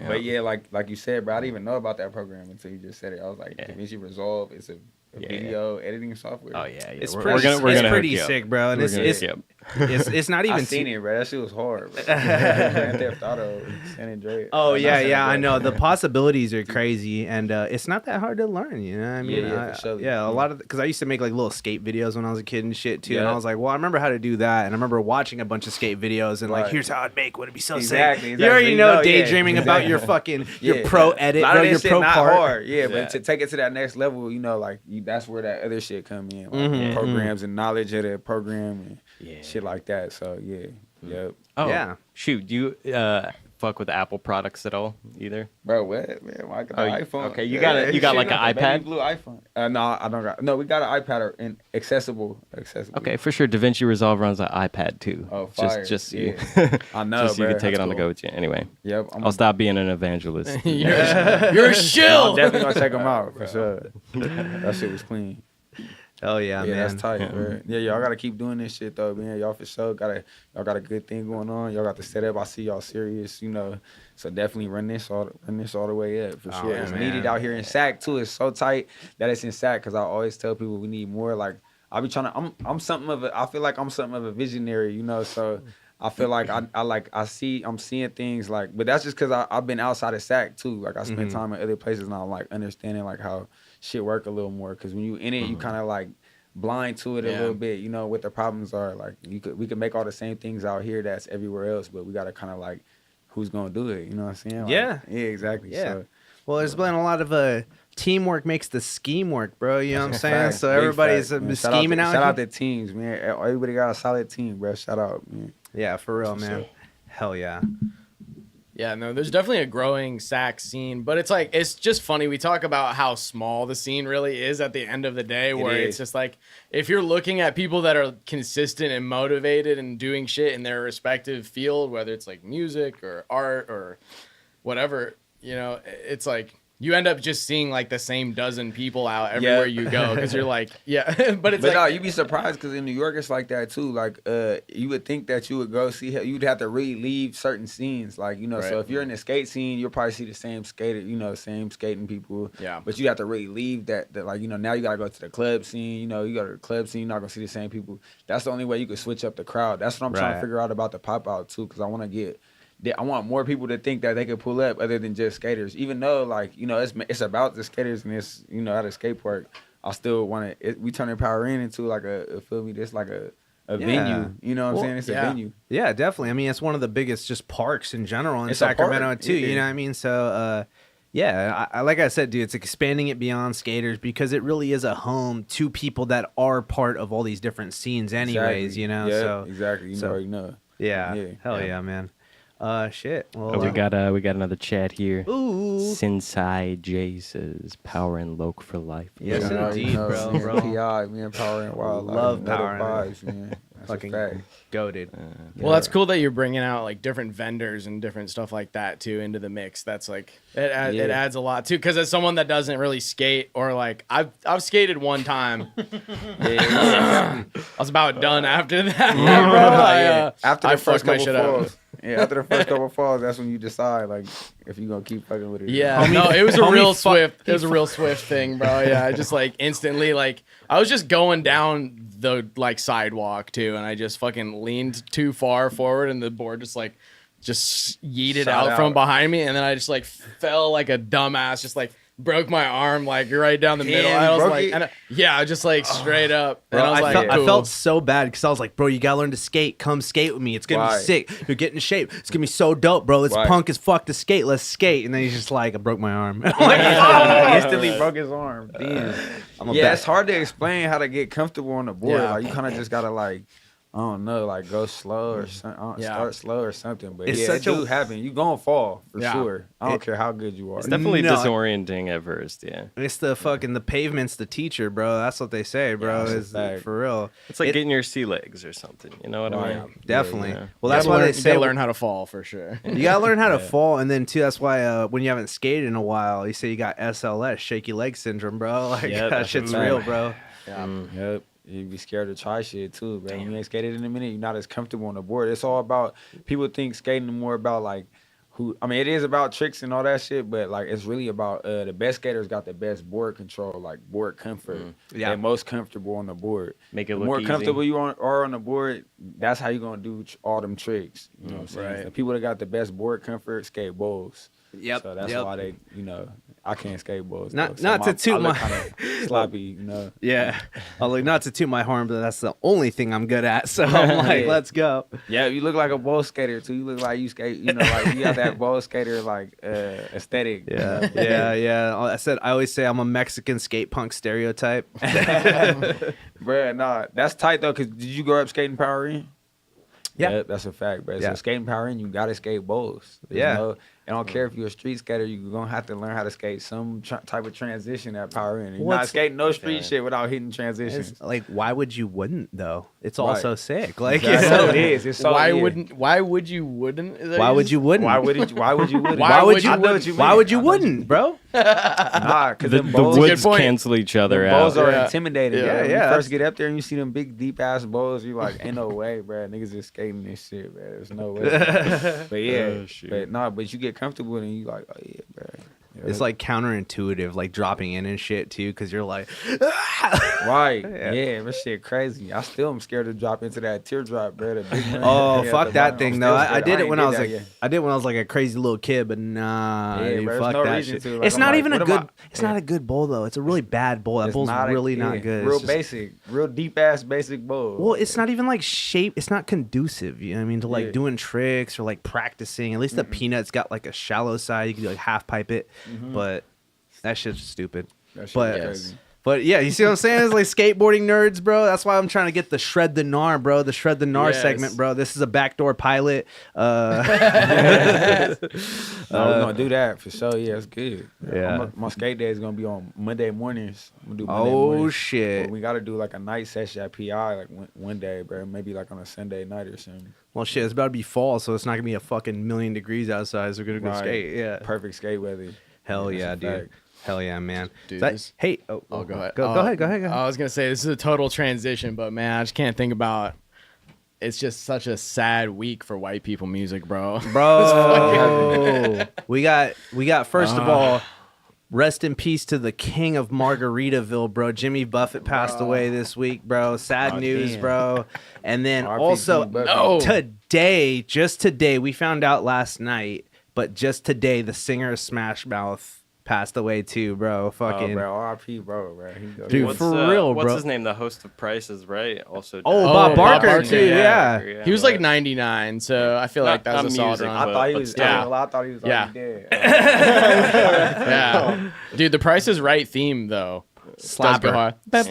But yeah, like you said, bro, I didn't even know about that program until you just said it. I was like, DaVinci Resolve is a video editing software. Oh yeah, It's We're pretty, gonna it's hook pretty you up. sick, bro. And We're it's gonna it's, hook you up. it's not even I seen it, bro. That shit was hard. Bro. Grand Theft Auto, San Andreas. Oh Not yeah, San yeah, I know. Andreas. The possibilities are crazy, and it's not that hard to learn. You know what I mean? Yeah, for sure. Yeah, a lot of because I used to make like little skate videos when I was a kid and shit too, and Yeah. I was like, well, I remember how to do that, and I remember watching a bunch of skate videos and like, Right. here's how I'd make. Would it be so Exactly, sick? exactly. You already know, No, yeah, daydreaming about your fucking your pro edit, A lot bro, of your that shit pro not part. hard. Yeah, Yeah. but to take it to that next level, you know, like that's where that other shit come in, like Mhm. programs and knowledge of the program and Yeah. shit like that. So yeah, yep. Oh Yeah. shoot, do you fuck with Apple products at all either? Bro, what man? I got Oh, an you- iPhone. okay, you got Yeah, like shit, an the baby iPad? blue iPhone. No, I don't got. No, we got an iPad and accessible. Okay, for sure. DaVinci Resolve runs on iPad too. Oh, fire. Just so Yeah. you, I know, just so you bro. can take it That's on the cool. go with you. Anyway, Yep. I'll stop being an evangelist. You're a shill. I'm definitely gonna check them out for sure. That shit was clean. Oh yeah, Yeah, man. that's tight, bro. Yeah, y'all gotta keep doing this shit though, man. Y'all for sure y'all got a good thing going on. Y'all got the setup. I see y'all serious, you know. So definitely run this all the way up for Oh, sure. It's man. needed out here in SAC too. It's so tight that it's in SAC because I always tell people we need more. Like I be trying to. I feel like I'm something of a visionary, you know. So I feel like I'm seeing things like, but that's just because I've been outside of SAC too. Like I spent time in other places and I'm like understanding like how shit work a little more. Because when you in it, you kind of like blind to it a little bit, you know, what the problems are. Like we could make all the same things out here that's everywhere else, but we gotta kind of like, who's gonna do it? You know what I'm saying? Like, Yeah. Yeah, exactly. Yeah. So, Well, there's been a lot of teamwork makes the scheme work, bro. You know what I'm saying? facts, So big everybody's facts, man. scheming out. Shout out here. the teams, man. Everybody got a solid team, bro. Shout out, man. Yeah, for real, That's man. what's up. Hell yeah. Yeah, no, there's definitely a growing sax scene, but it's like it's just funny. We talk about how small the scene really is at the end of the day, where it's just like if you're looking at people that are consistent and motivated and doing shit in their respective field, whether it's like music or art or whatever, you know, it's like you end up just seeing like the same dozen people out everywhere you go because you're like, yeah, but it's But no, like you'd be surprised because in New York it's like that too. Like, you would think that you would go see, you'd have to really leave certain scenes. Like, you know, so if you're in the skate scene, you'll probably see the same skater, you know, same skating people. Yeah. But you have to really leave that like, you know, now you gotta go to the club scene. You know, you go to the club scene, you're not gonna see the same people. That's the only way you could switch up the crowd. That's what I'm trying to figure out about the pop out too, because I want more people to think that they could pull up other than just skaters. Even though, like, you know, it's about the skaters and it's, you know, at a skate park. I still want to. We turning Power Inn into like feel me? This like a venue. You know what I'm saying? It's a venue. Yeah, definitely. I mean, it's one of the biggest just parks in general in It's a park, Sacramento too. yeah. You know what I mean? So, yeah, I like I said, dude, it's expanding it beyond skaters because it really is a home to people that are part of all these different scenes, anyways. Exactly. You know? Yeah, so exactly. You already know. Yeah, hell yeah, man. Shit. Well, we got another chat here. Ooh. Sinsai J says Power and Loke for life. Yes, You indeed, know, bro. me and Bro. PI, me and Power and Wildlife. Love another Power and- vibes, man. That's Fucking a fact. goated. well, that's cool that you're bringing out like different vendors and different stuff like that too into the mix. That's like it adds a lot too. Because as someone that doesn't really skate or like I've skated one time, I was about done after that, bro. After I the first fucked my couple shit up. falls. Yeah, after the first couple falls, that's when you decide like if you gonna keep fucking with it. Yeah, no, it was a real swift. It was a real swift thing, bro. Yeah, I just like instantly like I was just going down the like sidewalk too, and I just fucking leaned too far forward, and the board just yeeted out from behind me, and then I just like fell like a dumbass, just like broke my arm like right down the middle. I was like, yeah, just like straight up. Bro, and I was like, I cool. felt so bad because I was like, bro, you gotta learn to skate. Come skate with me. It's gonna be sick. You're getting in shape. It's gonna be so dope, bro. It's punk as fuck to skate. Let's skate. And then he's just like, I broke my arm. I'm like, Instantly broke his arm. Damn. It's hard to explain how to get comfortable on the board. Yeah. Like you kind of just gotta like, I don't know, like go slow or something. Start slow or something. But It's yeah, such it a- do happen. You gonna fall for Yeah. sure. I don't care how good you are. It's definitely No. disorienting at first. Yeah, It's the pavement's the teacher, bro. That's what they say, bro. Yeah, is that's a fact. for real. it's like It- getting your sea legs or something. You know what I mean? Definitely. Yeah. Well, that's You why gotta they learn- you say gotta learn how to fall for sure. you gotta learn how to fall, and then too, that's why when you haven't skated in a while, you say you got SLS, shaky leg syndrome, bro. Like Yeah, that shit's right. real, bro. Yep. You be scared to try shit too, bro. When you ain't skated in a minute, you're not as comfortable on the board. It's all about people think skating more about like I mean, it is about tricks and all that shit, but like it's really about the best skaters got the best board control, like board comfort. Yeah. They're most comfortable on the board. Make it The look more easy. comfortable you are on the board, that's how you're gonna do all them tricks. You know what I'm saying? Right. The people that got the best board comfort skate bowls. Yep. So that's why they, I can't skate bowls. Not- though. not to toot I look my- kinda sloppy, Yeah. I was like, not to toot my horn, but that's the only thing I'm good at. So I'm like, Yeah. let's go. Yeah, you look like a bowl skater too. You look like you skate, like you got that bowl skater like aesthetic. Yeah. Yeah. I always say I'm a Mexican skate punk stereotype. Bruh, nah, that's tight though. Cause did you grow up skating Power In? Yeah. That's a fact, bro. Yeah. So skating Power In, you gotta skate bowls. I don't care if you're a street skater, you're gonna have to learn how to skate some type of transition at Power In. You're not skating no street shit without hitting transitions. It's like, why would you wouldn't though? It's all Right. so sick. Like, That's so it is. It's so Why it is. wouldn't? Why would you wouldn't? Is that why what would you wouldn't? Why would you? Why would you? Wouldn't? Why would you? I know what you Why mean. would you I know what wouldn't, bro? Nah, because The them bowls, woods point. cancel each other bowls out. are Yeah. intimidating. Yeah, Yeah, When yeah, you first get up there and you see them big, deep ass bowls, you're like, ain't no way, bro. Niggas is skating this shit, bro. There's no way. But yeah, but you get comfortable and you like, oh yeah, bro. Yeah, It's like counterintuitive, like dropping in and shit too, because you're like, right. Yeah. Yeah, that shit crazy. I still am scared to drop into that teardrop, bro. The big one. oh Yeah, fuck the that bottom. thing I'm though. still I scared. did it ain't when did I was that like, yet. I did when I was like a crazy little kid, but nah, Yeah, dude, bro, there's fuck no that reason shit. to. Like, It's I'm not like, even a what am good. I- It's not a good bowl though. It's a really bad bowl. That It's bowl's really not yeah, good. Real It's just- basic, real deep ass basic bowl. Well, it's not even like shape. It's not conducive. You know what I mean? To like Yeah. doing tricks or like practicing. At least the peanut's got like a shallow side. You can do like half pipe it, but that shit's stupid. That shit But is crazy. But yeah, you see what I'm saying? It's like skateboarding nerds, bro. That's why I'm trying to get the Shred the Gnar, bro. The Shred the Gnar Yes. segment, bro. This is a backdoor pilot. No, we're gonna do that for sure. Yeah, it's good. Yeah. My skate day is gonna be on Monday mornings. I'm gonna do Monday Oh mornings. shit. But we gotta do like a night session at PI, like one day, bro. Maybe like on a Sunday night or something. Well, shit, it's about to be fall, so it's not gonna be a fucking million degrees outside. So we're gonna go Right. skate. Yeah. Perfect skate weather. Hell That's yeah, a dude. fact. Hell yeah, man. Dude, That- this- hey, Oh, go ahead. Go ahead. Go ahead. I was gonna say this is a total transition, but man, I just can't think about. It's just such a sad week for white people music, bro. Bro, we got first of all, rest in peace to the king of Margaritaville, bro. Jimmy Buffett passed away this week, bro. Sad Oh, news, damn. bro. And then RP also Jimmy Buffett. No. today, just today, we found out last night, but just today, the singer of Smash Mouth passed away too, bro. Fucking Oh, bro, RP, bro. He goes, Dude, for real, what's bro. his name? The host of Prices, right? Also. Oh, died. Bob Barker, Barker, too, yeah. Yeah, He was like but- 99, so I feel like that Not was a solid music, run. I thought he but was. still. I thought he was Yeah. already dead. Yeah, dude, the Price is Right theme though. Does go slapper. hard. That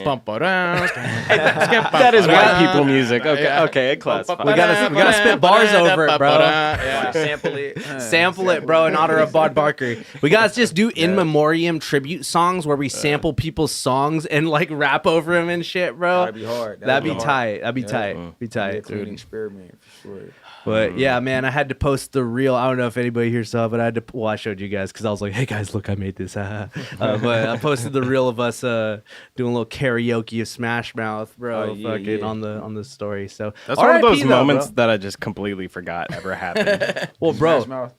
is white people music. Okay, Yeah. okay, it classifies. We gotta spit bars over it, bro. Yeah. Sample it. Sample it, bro, in honor of Bob Barker. We gotta just do in memoriam tribute songs where we sample people's songs and like rap over them and shit, bro. That'd be hard. That'd be hard. tight. That'd be Yeah. tight. Be Be a tight, clean dude. experiment for sure. But yeah, man, I had to post the reel. I don't know if anybody here saw, it, but I had to. Well, I showed you guys because I was like, "Hey guys, look, I made this." But I posted the reel of us doing a little karaoke of Smash Mouth, bro, Oh, yeah, fucking yeah. on the story. So That's one of RIP those though, moments bro. that I just completely forgot ever happened. Well, bro, Smash Mouth.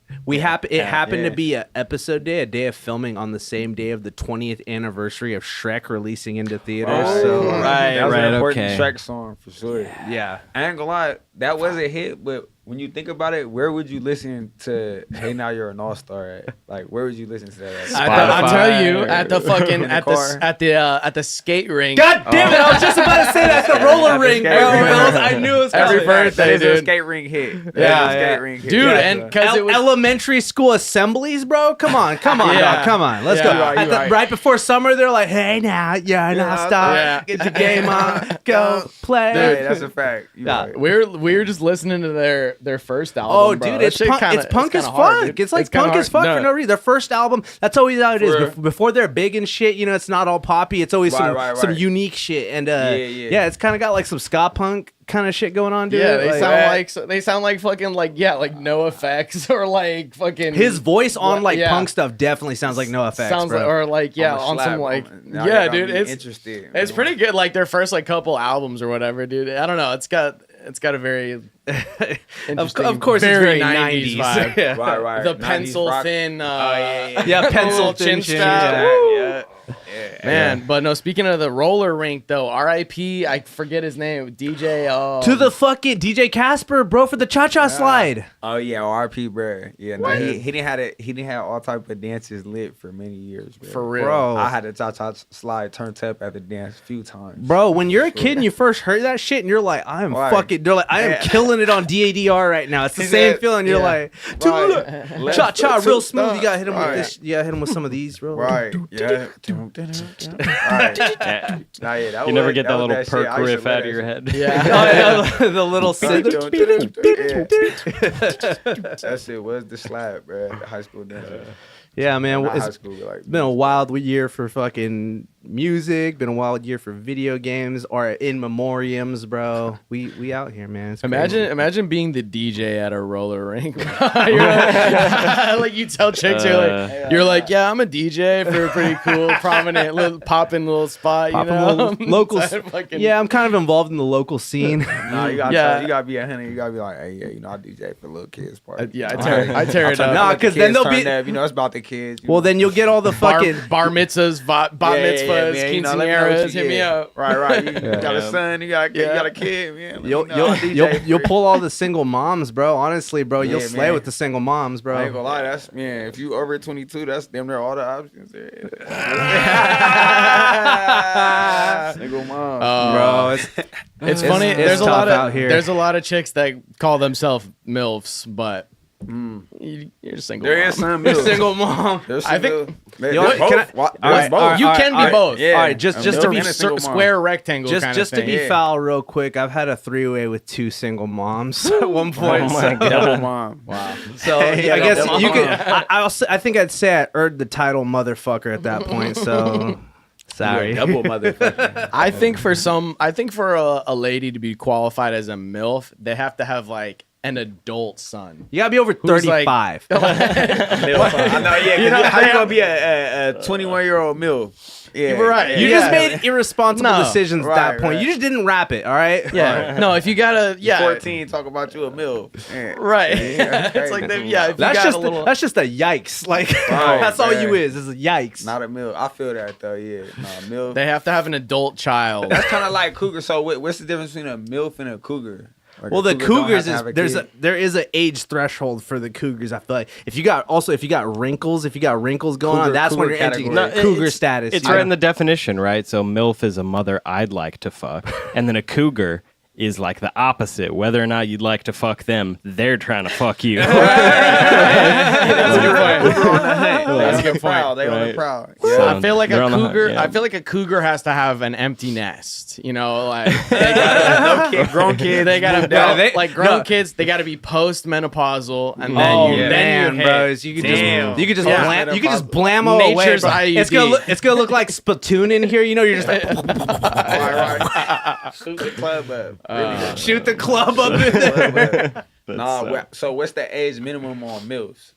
It happened yeah. to be a episode day, a day of filming on the same day of the 20th anniversary of Shrek releasing into theaters. So Right, that was right, an important okay. track song for sure. yeah. I ain't gonna lie, that was a hit, but when you think about it, where would you listen to "Hey Now You're an All Star" at? Like, where would you listen to that at? I'll tell you Spotify at the or fucking in the at car? at the skate rink. God damn it! I was just about to say that the roller ring, bro. skate ring. I knew it was Every coming. birthday, That is a dude. skate ring hit. That is a Yeah, skate yeah. ring hit. Dude, Yeah, and so- because it was Elementary school assemblies, bro. Come on, Yeah. dog. Come on, let's Yeah, go. you're right, At the- you're right. right before summer, they're like, "Hey, now you're not stop. Yeah. Get your game on, go play." Hey, that's a fact. You Yeah. right. we were just listening to their first album. Oh, bro. dude, That it's shit punk, kinda- it's punk as kinda hard, fuck. dude. It's like kinda punk as hard. fuck for no reason. Their first album, that's always how it is. For- Before they're big and shit, you know, it's not all poppy. It's always Right, some right. unique shit. And Yeah. it's kind of got like some ska punk kind of shit going on, dude. Yeah, they Like, sound like fucking like no effects or like fucking his voice on like Yeah. punk stuff definitely sounds like no effects, sounds bro. like or like On the on slap, some like now that got dude, me it's interested. it's pretty good. Like their first like couple albums or whatever, dude. I don't know. It's got it's got a very of course, very it's very 90s 90s. vibe. Yeah. Right. The 90s pencil rock. thin. Yeah, pencil little thin chin chin, strap. yeah. Woo! Man, but no. Speaking of the roller rink, though, R.I.P. I forget his name. DJ. To the fucking DJ Casper, bro, for the cha-cha slide. Oh yeah, RP, bro. Yeah, no, he didn't have it. He didn't have all type of dances lit for many years, bro. For real. Bro. I had a cha-cha slide turned up at the dance a few times. Bro, when you're a kid and you first heard that shit and you're like, I am Right. fucking, they're like, I am killing it on DADR right now. It's the same feeling. You're like, Right. cha-cha, Let's real put smooth. some You gotta hit him stuff. with this. Yeah, hit him with some of these, bro. Right. Yeah. Right. Yeah. Nah, yeah, that You never was- get that was little shit. perk I used to riff love out of that your shit. head. Yeah. Oh, yeah, the little synth. That shit was the slap, bro. The high school dancer. Yeah, man. Not high It's school, but like been a wild year for fucking music. Been a wild year for video games or in memoriams, bro. We out here, man. It's crazy. Imagine being the DJ at a roller rink. Like you tell chicks, you're like, yeah, I'm a DJ for a pretty cool, prominent, little popping little spot. Popping you know, little local. Fucking- Yeah, I'm kind of involved in the local scene. Nah, you gotta Yeah. you gotta be a honey. You gotta be like, hey, yeah, you know, I DJ for little kids party. yeah, I tear it up. Nah, 'cause then they'll be- you know, it's about the kids. Well, then you'll get all the fucking. bar mitzvahs, bat mitzvahs, man, you know, let me know what quinceañeras. you Hit me get. up. Right. You got a Yeah. son, you got a kid, man. Let You'll me know. I DJ you'll for- pull all the single moms, bro. Honestly, bro, you'll Yeah, slay man. with the single moms, bro. I ain't gonna lie, that's man. If you over 22, that's damn near all the options there. Single mom, Bro, It's funny. it's There's a tough lot of out here. there's a lot of chicks that call themselves milfs, but you're just single. there mom. is some you're milk. single mom. There's I some think- milk. There- Yo, there's can both. I- What? all There's right, both. all right, You all can right, be both. Yeah. All right, just A to milk be and a single mom. Square rectangle just kind just of to thing. be Yeah. foul real quick. I've had a three-way with two single moms at one point. Oh my so- God. Double mom. Wow. So Hey, I guess double you could. mom. I think I'd say I earned the title motherfucker at that point. So sorry. Double motherfucker. I think for a lady to be qualified as a milf, they have to have like an adult son. You gotta be over Who's like- 35. I know, yeah. You know, How you they- gonna be a 21-year-old milf? Yeah, You're right. You Yeah. just made irresponsible No. decisions at Right, that point. right. You just didn't rap it. All right. Yeah. No, if you gotta, yeah. 14, talk about you a milf. Yeah. Right. Yeah, It's like, crazy. yeah. If That's you got just a little. that's just a yikes. Like Right, that's all you man. is a yikes. Not a milf. I feel that though. Yeah, no milf. They have to have an adult child. That's kind of like cougar. So what's the difference between a milf and a cougar? Like Well, a the cougar don't cougars have to is have a kid. there is an age threshold for the cougars. I feel like if you got wrinkles, going on, Cougar- that's when cougar you're entering category. cougar it's- status. It's you right know? in the definition, right? So MILF is a mother I'd like to fuck, and then a cougar is like the opposite. Whether or not you'd like to fuck them, they're trying to fuck you. That's a good point. Cougar on the hunt. That's a They good proud. point. They on the Right. proud. So I feel like they're a on the hunt, cougar. yeah. I feel like a cougar has to have an empty nest. You know, like they gotta, Grown kids. they gotta moved out. like grown kids. They gotta be post-menopausal, and then Oh you man, then you bros, you could Damn. just Yeah. blammo away. Nature's Bro. It's IUD. gonna look like Splatoon in here. You know, you're just like Right. Shoot the club up. Really. shoot the club up in there. Nah, so what's the age minimum on milfs?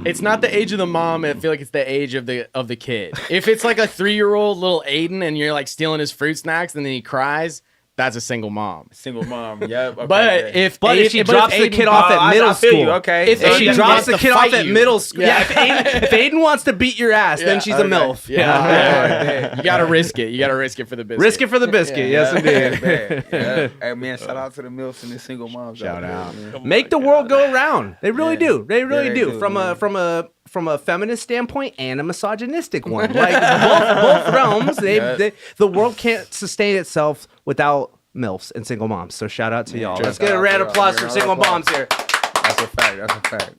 It's not the age of the mom. I feel like it's the age of the kid. If it's like a 3-year-old little Aiden and you're like stealing his fruit snacks and then he cries, that's a single mom. Single mom. Yep. Okay, But yeah. if she Aiden- drops the Aiden- kid off at middle I feel school, you. Okay. If if she Aiden drops wants the to kid off fight at you. middle school, Yeah. if Aiden wants to beat your ass, then she's a Okay. milf. Yeah. You gotta risk it. You gotta risk it for the business. Risk it for the biscuit. Yes, indeed. Bad. Yeah. Hey man, shout out to the milfs and the single moms. Shout out. Make the world go around. They really do. They really they do. do, From man. from a feminist standpoint and a misogynistic one. Like both realms, the world can't sustain itself without MILFs and single moms. So shout out to y'all. Shout Let's get a out round to of applause y'all. for single moms here. That's a fact. That's a fact.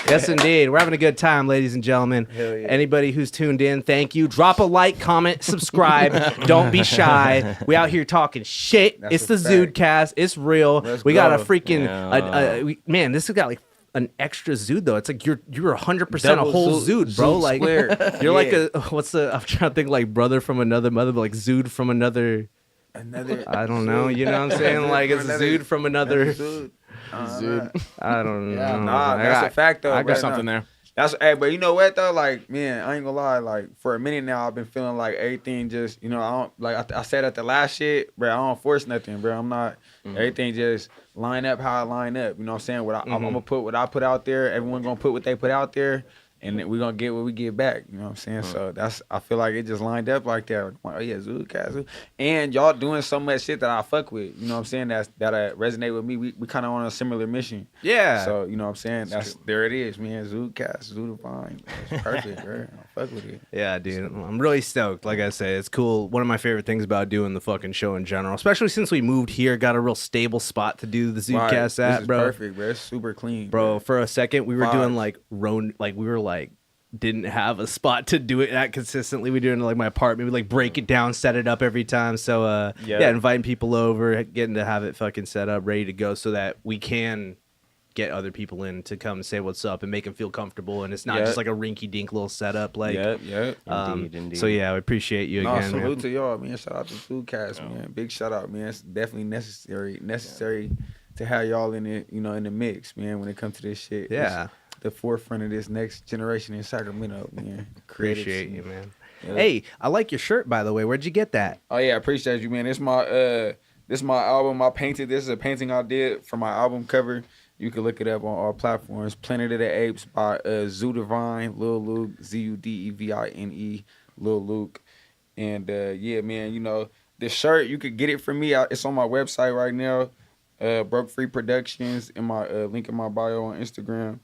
Yes, indeed. We're having a good time, ladies and gentlemen. Hell yeah. Anybody who's tuned in, thank you. Drop a like, comment, subscribe. Don't be shy. We out here talking shit. That's It's a the fact. ZuDeCast. It's real. Let's we got a go. freaking Yeah. man. This has got like an extra Zude though. It's like you're 100% a Double whole Zude- Zude, bro. Zude Like squared. you're like Yeah. a what's the? I'm trying to think like brother from another mother, but like Zude from another. Another. I don't know. You know what I'm saying? Like it's Another- Zude from another. Dude. Zude. I don't know. Yeah. Nah, that's a fact though. There's bro. something there. That's but you know what though? Like, man, I ain't gonna lie. Like, for a minute now, I've been feeling like everything just, I don't like. I said at the last shit, bro. I don't force nothing, bro. I'm not. Everything just line up how I line up. You know what I'm saying? I'm gonna put what I put out there. Everyone gonna put what they put out there. And then we're gonna get what we get back. You know what I'm saying? So I feel like it just lined up like that. Like, oh yeah, ZuDeCAST. And y'all doing so much shit that I fuck with. You know what I'm saying? That resonate with me. We kind of on a similar mission. Yeah. So, you know what I'm saying? There it is, man. ZuDeCAST, ZuDevine. It's perfect, bro. I fuck with it. Yeah, dude. I'm really stoked. Like I said, it's cool. One of my favorite things about doing the fucking show in general, especially since we moved here, got a real stable spot to do the ZuDeCast at, bro. Perfect, bro. It's super clean. Bro, for a second, we were doing didn't have a spot to do it at consistently. We do it in like my apartment. We like break it down, set it up every time. So inviting people over, getting to have it fucking set up, ready to go, so that we can get other people in to come and say what's up and make them feel comfortable. And it's not just like a rinky dink little setup. Like, Indeed. So yeah, I appreciate you again. Salute to y'all, man. Shout out to ZuDeCAST, man. Big shout out, man. It's definitely necessary to have y'all in it, in the mix, man. When it comes to this shit, Yeah. The forefront of this next generation in Sacramento, man. Appreciate you, man. Yeah. Hey, I like your shirt, by the way. Where'd you get that? Oh yeah, I appreciate you, man. This my album. I painted. This is a painting I did for my album cover. You can look it up on all platforms. Planet of the Apes by ZuDevine, Lil Luke, ZUDEVINE, Lil Luke. And yeah, man, the shirt, you could get it from me. It's on my website right now. BreakFree Productions, in my link in my bio on Instagram.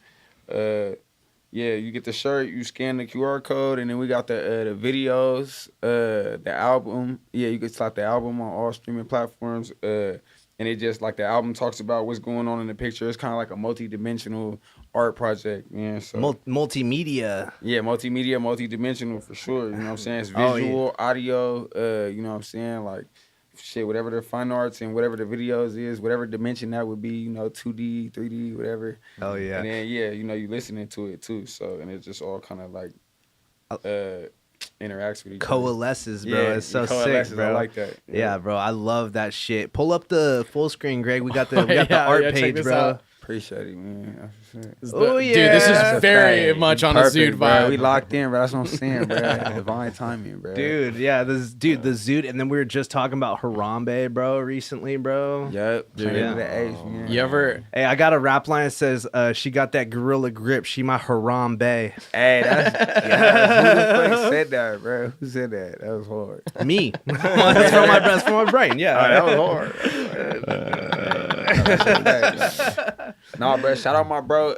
Yeah, you get the shirt, you scan the QR code, and then we got the videos, the album. Yeah, you can slap the album on all streaming platforms. And it just like the album talks about what's going on in the picture. It's kind of like a multi-dimensional art project, man. So Multimedia. Yeah, multimedia, multi-dimensional for sure. You know what I'm saying? It's visual, audio. You know what I'm saying? Like, shit, whatever the fine arts and whatever the videos is, whatever dimension that would be, 2D, 3D, whatever. Oh yeah. And then you listening to it too. So, and it just all kind of like interacts with each other. Coalesces, bro. Yeah, it's so sick, bro. I like that. Yeah, bro. I love that shit. Pull up the full screen, Greg. We got the art page, bro. Out. Appreciate it, man. Oh yeah, dude, this is very much on a Zude vibe. We locked in, bro. That's what I'm saying, bro. Divine timing, bro. Dude, yeah, the Zude, and then we were just talking about Harambe, bro, recently, bro. Yep, dude. Man. You ever? Hey, I got a rap line that says, "She got that gorilla grip. She my Harambe." Hey, who the fuck said that, bro? Who said that? That was hard. Me. That's from my brain. Yeah, that was hard. Nah, bro. Shout out my bro,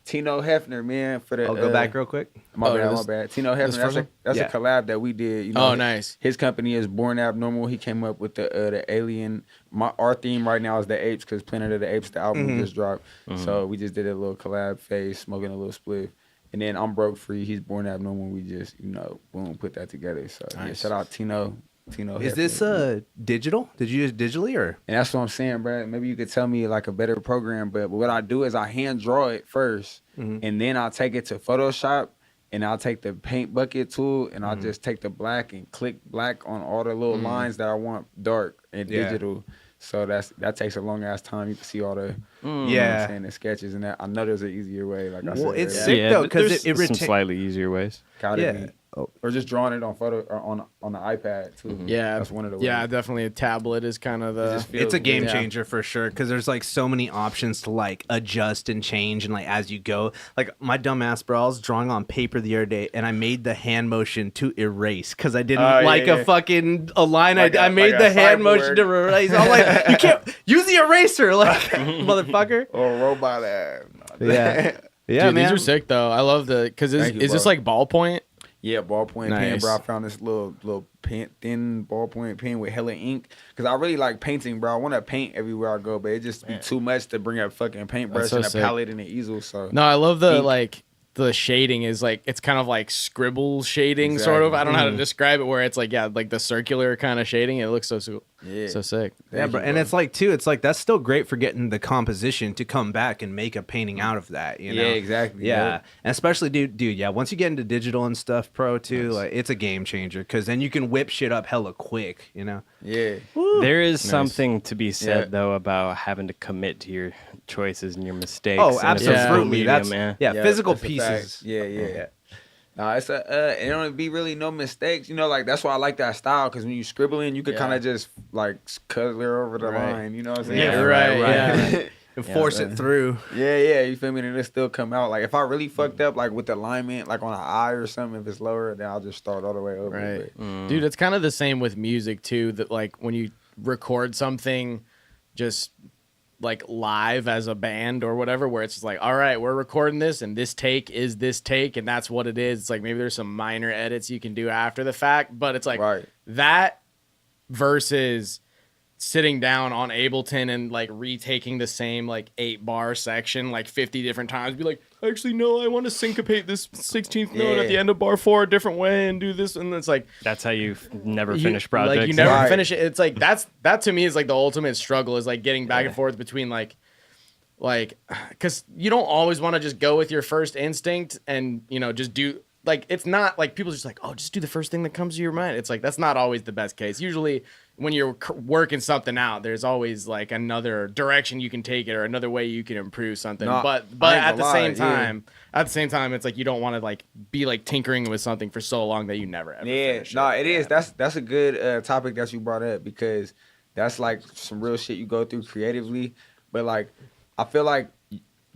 Tino Hefner, man. For the. I'll go back real quick. My bad. Tino Hefner. That's a collab that we did. Nice. His company is Born Abnormal. He came up with the alien. Our theme right now is the apes, because Planet of the Apes, the album just dropped. So we just did a little collab phase, smoking a little spliff. And then I'm BreakFree. He's Born Abnormal. We just, boom, put that together. So nice. Yeah, shout out Tino. Is this digital? Did you use digitally or? And that's what I'm saying, bro. Maybe you could tell me like a better program, but what I do is I hand draw it first, and then I'll take it to Photoshop, and I'll take the paint bucket tool, and I'll just take the black and click black on all the little lines that I want dark and digital. So that takes a long ass time. You can see all the the sketches and that. I know there's an easier way. Like I said, it's sick though, because it some slightly easier ways. Gotta be. Or just drawing it on photo or on the iPad too. Yeah, that's one of the ways. Yeah, definitely a tablet is kind of the. It's a game changer for sure, because there's like so many options to like adjust and change and like as you go. Like my dumb ass, bro, I was drawing on paper the other day and I made the hand motion to erase because I didn't a line. I made the hand motion to erase. I'm like, you can't use the eraser, like motherfucker. Or robot ass. Yeah, dude, man. These are sick though. I love because is this like ballpoint? Yeah, ballpoint pen, bro. I found this little pen, thin ballpoint pen with hella ink. Because I really like painting, bro. I want to paint everywhere I go, but it just be too much to bring a fucking paintbrush and a palette and an easel. So no, I love the shading is like, it's kind of like scribble shading, sort of. I don't know how to describe it, where it's like, like the circular kind of shading. It looks so Yeah. So sick. Yeah, Thank bro. you, And bro. it's like that's still great for getting the composition to come back and make a painting out of that. You know? Yeah, exactly. Yeah, and especially, dude. Yeah, once you get into digital and stuff, pro too, like it's a game changer because then you can whip shit up hella quick. You know? Yeah. There is something to be said Yeah. though about having to commit to your choices and your mistakes. Oh, in a physical absolutely. medium, That's man. yeah, physical that's a pieces. fact. Yeah. Nah, it's it don't be really no mistakes, you know. Like that's why I like that style because when you scribbling, you could kind of just like color over the line. You know what I'm saying? Yeah, right. Yeah. And force it through. Yeah, you feel me? And it still come out. Like if I really fucked up, like with the alignment, like on an eye or something, if it's lower, then I'll just start all the way over. Right. But, Dude, it's kind of the same with music too, that like when you record something just like live as a band or whatever, where it's just like, all right, we're recording this and this take is this take and that's what it is. It's like maybe there's some minor edits you can do after the fact, but it's like Right. that versus sitting down on Ableton and like retaking the same like 8-bar section like 50 different times, be like, actually no, I want to syncopate this 16th note at the end of bar 4 a different way and do this, and it's like That's how you never you- finish projects. Like you never Right. finish it. It's like that to me is like the ultimate struggle, is like getting back and forth between like because you don't always want to just go with your first instinct and just do. Like, it's not like people just like, oh, just do the first thing that comes to your mind. It's like, that's not always the best case. Usually when you're working something out, there's always like another direction you can take it or another way you can improve something. No, but I ain't at the gonna same lie, time, it's like you don't want to like be like tinkering with something for so long that you never ever finish it is. That's a good topic that you brought up because that's like some real shit you go through creatively. But like, I feel like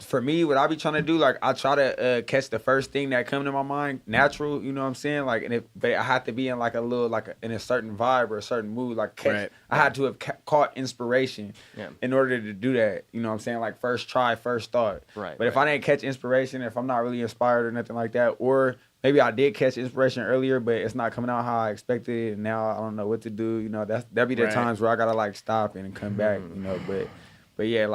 for me, what I be trying to do, like I try to catch the first thing that come to my mind, natural. You know what I'm saying? Like, but I have to be in like a little in a certain vibe or a certain mood. Like, Right. I had to have caught inspiration in order to do that. You know what I'm saying? Like first try, first thought. Right, But if I didn't catch inspiration, if I'm not really inspired or nothing like that, or maybe I did catch inspiration earlier, but it's not coming out how I expected it, and now I don't know what to do. You know, that'd be the Right. times where I gotta like stop and come back. You know, but yeah,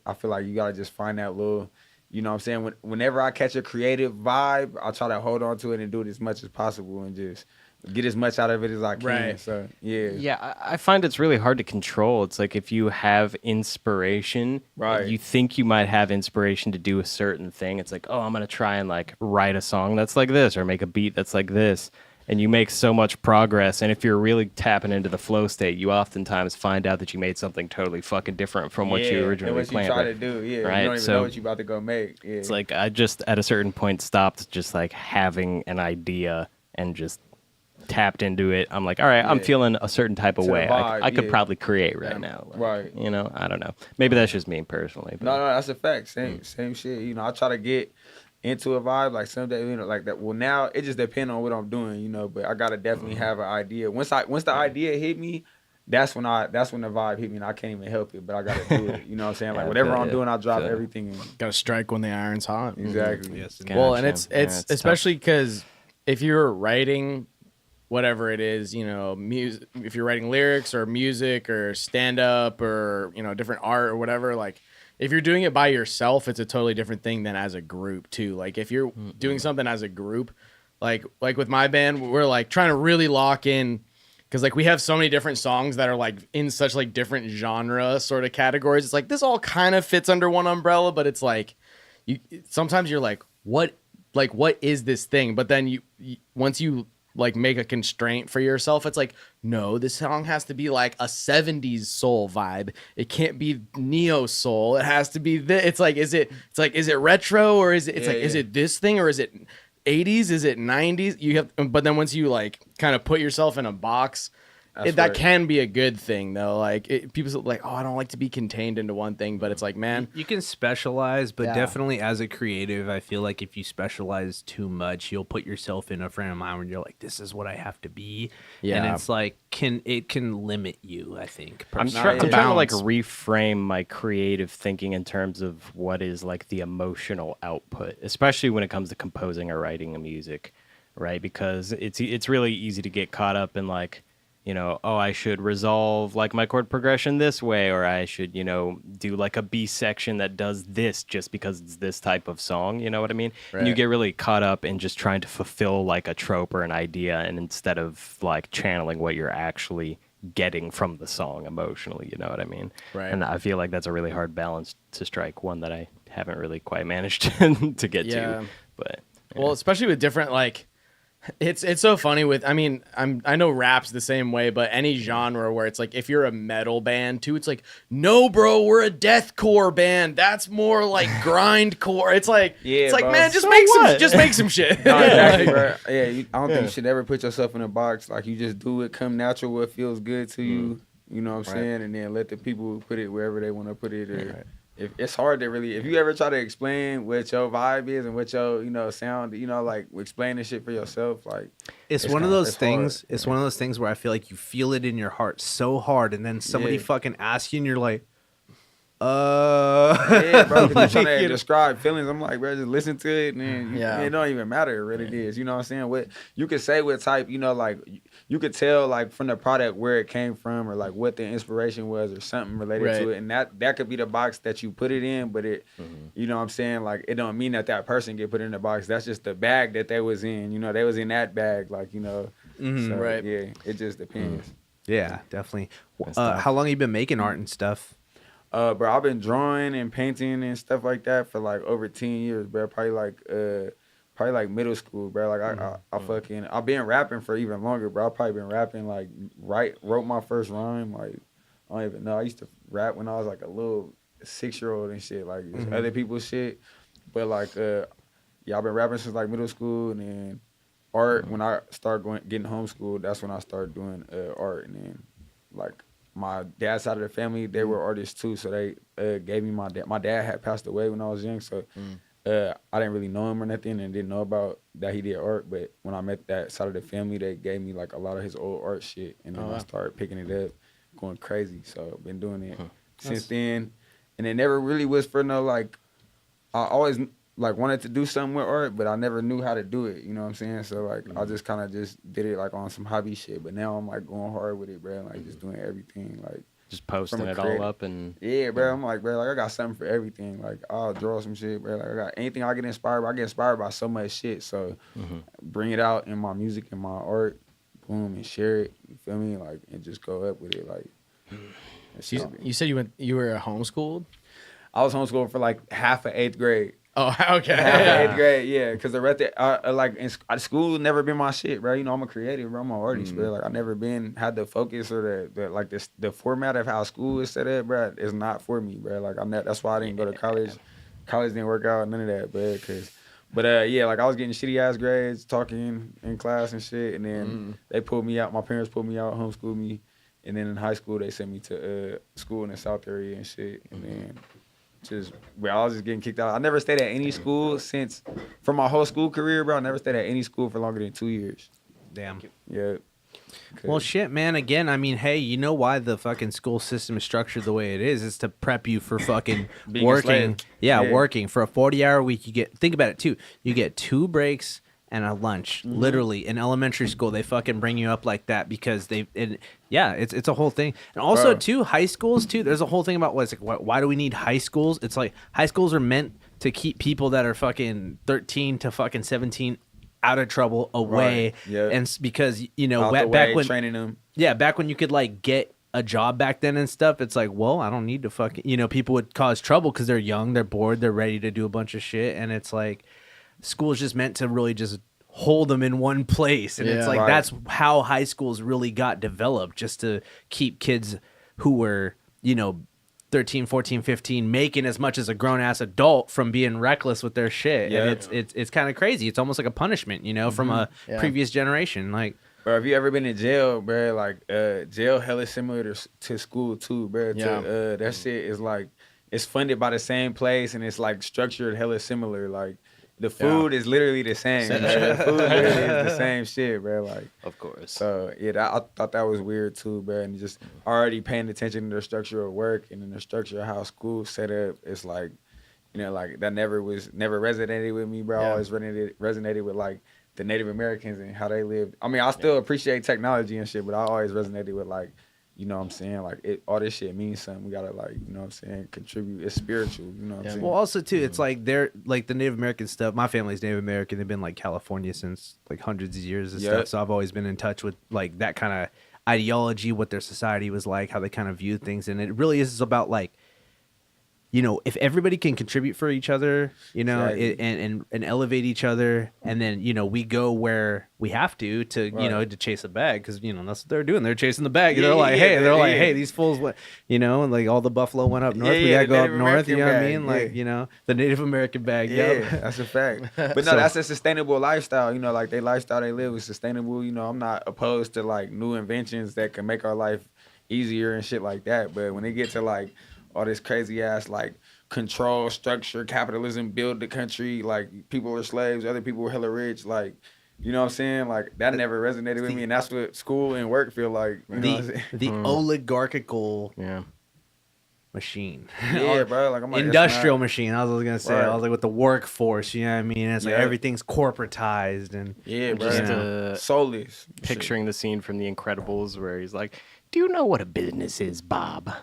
I feel like you gotta just find that little, you know what I'm saying? Whenever I catch a creative vibe, I try to hold on to it and do it as much as possible and just get as much out of it as I can. Right. So yeah. Yeah, I find it's really hard to control. It's like if you have inspiration, Right. you think you might have inspiration to do a certain thing. It's like, oh, I'm going to try and like write a song that's like this or make a beat that's like this. And you make so much progress. And if you're really tapping into the flow state, you oftentimes find out that you made something totally fucking different from what you originally and what you planned. try to do, yeah. Right? You don't even So know what you about to go make. Yeah. it's like I just at a certain point stopped just like having an idea and just tapped into it. I'm like, all right, I'm Yeah. feeling a certain type of To the way. vibe, I could yeah. probably create right now. Like, Right. You know, I don't know. Maybe that's just me personally. But No, that's a fact. Same shit. You know, I try to get into a vibe like someday, like that. Well, now it just depends on what I'm doing, you know. But I gotta definitely have an idea. Once the idea hit me, that's when the vibe hit me, and I can't even help it. But I gotta do it. You know what I'm saying? Like Yeah, whatever feel I'm ya. doing, I drop Feel ya. everything in. gotta strike when the iron's hot. Exactly. Yes. Well, and Gotcha. it's Yeah, tough. especially because if you're writing whatever it is, music, if you're writing lyrics or music or stand up or different art or whatever, like if you're doing it by yourself, it's a totally different thing than as a group too. Like if you're doing something as a group, like with my band, we're like trying to really lock in. Because like we have so many different songs that are like in such like different genre sort of categories. It's like this all kind of fits under one umbrella, but it's like sometimes you're like, what is this thing? But then you once you like make a constraint for yourself, it's like, no, this song has to be like a 70s soul vibe. It can't be neo soul. It has to be this. It's like, is it retro or is it? It's is it this thing or is it 80s? Is it 90s? But then once you like kind of put yourself in a box, that can be a good thing though. Like people are like, oh, I don't like to be contained into one thing, but it's like, man, You can specialize, but Yeah. definitely as a creative, I feel like if you specialize too much, you'll put yourself in a frame of mind where you're like, this is what I have to be. Yeah. And it's like, it can limit you, I think. I'm, personally. I'm trying to like Balance. reframe my creative thinking in terms of what is like the emotional output, especially when it comes to composing or writing a music, right? Because it's really easy to get caught up in like, oh, I should resolve like my chord progression this way, or I should, do like a B section that does this just because it's this type of song. You know what I mean? And you Right. get really caught up in just trying to fulfill like a trope or an idea, and instead of like channeling what you're actually getting from the song emotionally. You know what I mean? Right. And I feel like that's a really hard balance to strike. One that I haven't really quite managed to get to. But well, especially with different like. It's so funny with I know rap's the same way, but any genre where it's like if you're a metal band too, it's like no bro, we're a deathcore band. That's more like grindcore. It's like bro. man, just make some shit. No, exactly, bro. Yeah, I don't think you should ever put yourself in a box. Like you just do it, come natural, what feels good to you. You know what I'm saying, and then let the people put it wherever they want to put it. Or, if it's hard to really, if you ever try to explain what your vibe is and what your sound, like explain this shit for yourself, like it's one of those things. It's one of those things where I feel like you feel it in your heart so hard, and then somebody fucking asks you, and you're like, yeah, bro, because you're trying to describe feelings. I'm like, bro, just listen to it, and then it don't even matter what it is. You know what I'm saying? What you could say what type, like you could tell like from the product where it came from or like what the inspiration was or something related to it, and that could be the box that you put it in. But it, you know what I'm saying? Like it don't mean that person get put in the box. That's just the bag that they was in. They was in that bag, like so, yeah, it just depends. Yeah, definitely. How long have you been making art and stuff? Bro, I've been drawing and painting and stuff like that for like over 10 years, bro. Probably like middle school, bro. Like I've been rapping for even longer, bro. I've probably been rapping like wrote my first rhyme. Like I don't even know. I used to rap when I was like a little 6-year-old and shit, like other people's shit. But like I've been rapping since like middle school, and then art when I started getting homeschooled, that's when I started doing art, and then like. My dad's side of the family, they were artists too, so they gave me my dad. My dad had passed away when I was young, so I didn't really know him or nothing, and didn't know about that he did art. But when I met that side of the family, they gave me like a lot of his old art shit, and then I started picking it up, going crazy. So I've been doing it since then, and it never really was for no like. I always like wanted to do something with art, but I never knew how to do it. You know what I'm saying? So like I just kind of just did it like on some hobby shit. But now I'm like going hard with it, bro. Like just doing everything, like just posting it all up and bro. I'm like, bro, like I got something for everything. Like I'll draw some shit, bro. Like I got anything I get inspired by. I get inspired by so much shit. So bring it out in my music and my art, boom, and share it. You feel me? Like and just go up with it. Like you said you were homeschooled. I was homeschooled for like half of 8th grade. Oh, okay. Half of 8th grade, yeah. Because the rest of like in school never been my shit, bro. I'm a creative, bro. I'm an artist, bro. Like I never had the focus or the format of how school is set up, bro. It's not for me, bro. Like that's why I didn't go to college. College didn't work out, none of that, bro. But like I was getting shitty ass grades, talking in class and shit, and then they pulled me out. My parents pulled me out, homeschooled me, and then in high school they sent me to school in the South area and shit, and then. I was just getting kicked out. I never stayed at any school from my whole school career, bro. I never stayed at any school for longer than 2 years. Damn. Yeah. Well, shit, man. Again, I mean, hey, you know why the fucking school system is structured the way it is? It's to prep you for fucking working. Yeah, working. For a 40-hour week, think about it, too. You get 2 breaks and a lunch. Literally, in elementary school, they fucking bring you up like that because it's a whole thing. And also, too, high schools, too, there's a whole thing about why do we need high schools? It's like high schools are meant to keep people that are fucking 13 to fucking 17 out of trouble away. Right. Yeah. And because, back when training them. Yeah, back when you could like get a job back then and stuff, it's like, well, I don't need to fucking, people would cause trouble because they're young, they're bored, they're ready to do a bunch of shit. And it's like, school is just meant to really just hold them in one place. And it's like, that's how high schools really got developed, just to keep kids who were, 13, 14, 15 making as much as a grown-ass adult from being reckless with their shit. Yeah. And it's kind of crazy. It's almost like a punishment, from a previous generation. Like, bro, have you ever been in jail, bro? Like, jail hella similar to school too, bro. Yeah. That shit is like, it's funded by the same place and it's like structured hella similar. Like, the food is literally the same. The food literally is the same shit, bro. Like, of course. So I thought that was weird too, bro. And just already paying attention to the structure of work and then the structure of how school's set up. It's like, like that never resonated with me, bro. I always resonated with like the Native Americans and how they lived. I mean, I still appreciate technology and shit, but I always resonated with like, you know what I'm saying? Like, all this shit means something. We gotta, like, you know what I'm saying, contribute. It's spiritual, you know what I'm saying? Well, also, too, it's like they're, like, the Native American stuff. My family's Native American. They've been, like, California since, like, hundreds of years and stuff. So I've always been in touch with, like, that kind of ideology, what their society was like, how they kind of viewed things. And it really is about like, you know, if everybody can contribute for each other, you know, and elevate each other, and then, you know, we go where we have to you know, to chase a bag, because, you know, that's what they're doing. They're chasing the bag. They're like, hey, these fools, you know, and like all the buffalo went up north. We gotta go up north. You know what I mean? Like, you know, the Native American bag. Yeah, that's a fact. But no, that's a sustainable lifestyle. You know, like they lifestyle they live is sustainable. You know, I'm not opposed to like new inventions that can make our life easier and shit like that. But when they get to like all this crazy ass like control structure, capitalism, build the country, like people are slaves, other people are hella rich, like, you know what I'm saying? Like that never resonated with me, and that's what school and work feel like. You know the oligarchical machine. Yeah, bro. Like I'm like industrial machine. I was gonna say, I was like with the workforce, you know what I mean? It's like everything's corporatized and just soulless. Picturing the scene from The Incredibles where he's like, "Do you know what a business is, Bob?"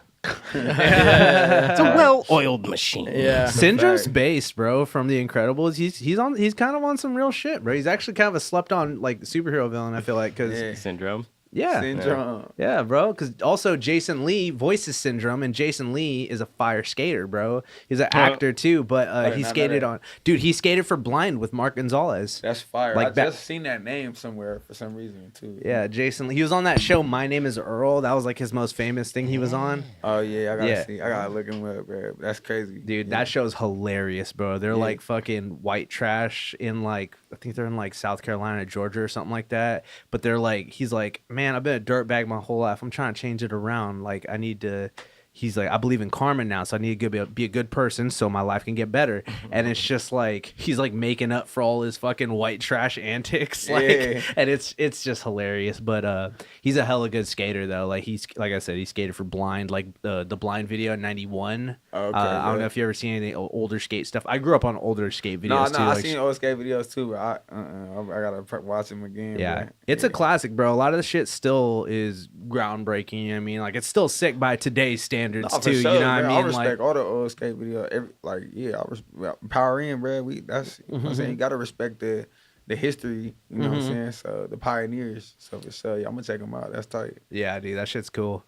It's a well-oiled machine. Yeah, Syndrome's based, bro, from The Incredibles. He's kind of on some real shit, bro. He's actually kind of a slept-on like superhero villain. I feel like because Syndrome. Yeah. Syndrome. Yeah, bro. Because also Jason Lee voices Syndrome, and Jason Lee is a fire skater, bro. He's an actor too, but he skated on. Dude, he skated for Blind with Mark Gonzalez. That's fire. Like I just seen that name somewhere for some reason too. Yeah, Jason Lee. He was on that show My Name Is Earl. That was like his most famous thing he was on. Oh yeah, I gotta see. I gotta look him up, bro. That's crazy. Dude, that show's hilarious, bro. They're like fucking white trash in like, I think they're in like South Carolina, Georgia or something like that. But they're like, he's like, man, I've been a dirtbag my whole life. I'm trying to change it around. Like, I need to. He's like, I believe in karma now, so I need to be a good person so my life can get better. And it's just like he's like making up for all his fucking white trash antics, like, and it's just hilarious. But he's a hella good skater though. Like he's like I said, he skated for Blind, like the Blind video in '91. Okay, I don't know if you ever seen any older skate stuff. I grew up on older skate videos too. No, I like, seen old skate videos too, but I gotta watch them again. Yeah, bro. it's a classic, bro. A lot of the shit still is groundbreaking. You know what I mean? Like it's still sick by today's standards too. Sure, you know what I mean? I respect all the old skate videos. Power In, bro. That's you know what I'm saying. You gotta respect the history. You know what I'm saying? So the pioneers. So for sure, I'm gonna check them out. That's tight. Yeah, dude, that shit's cool.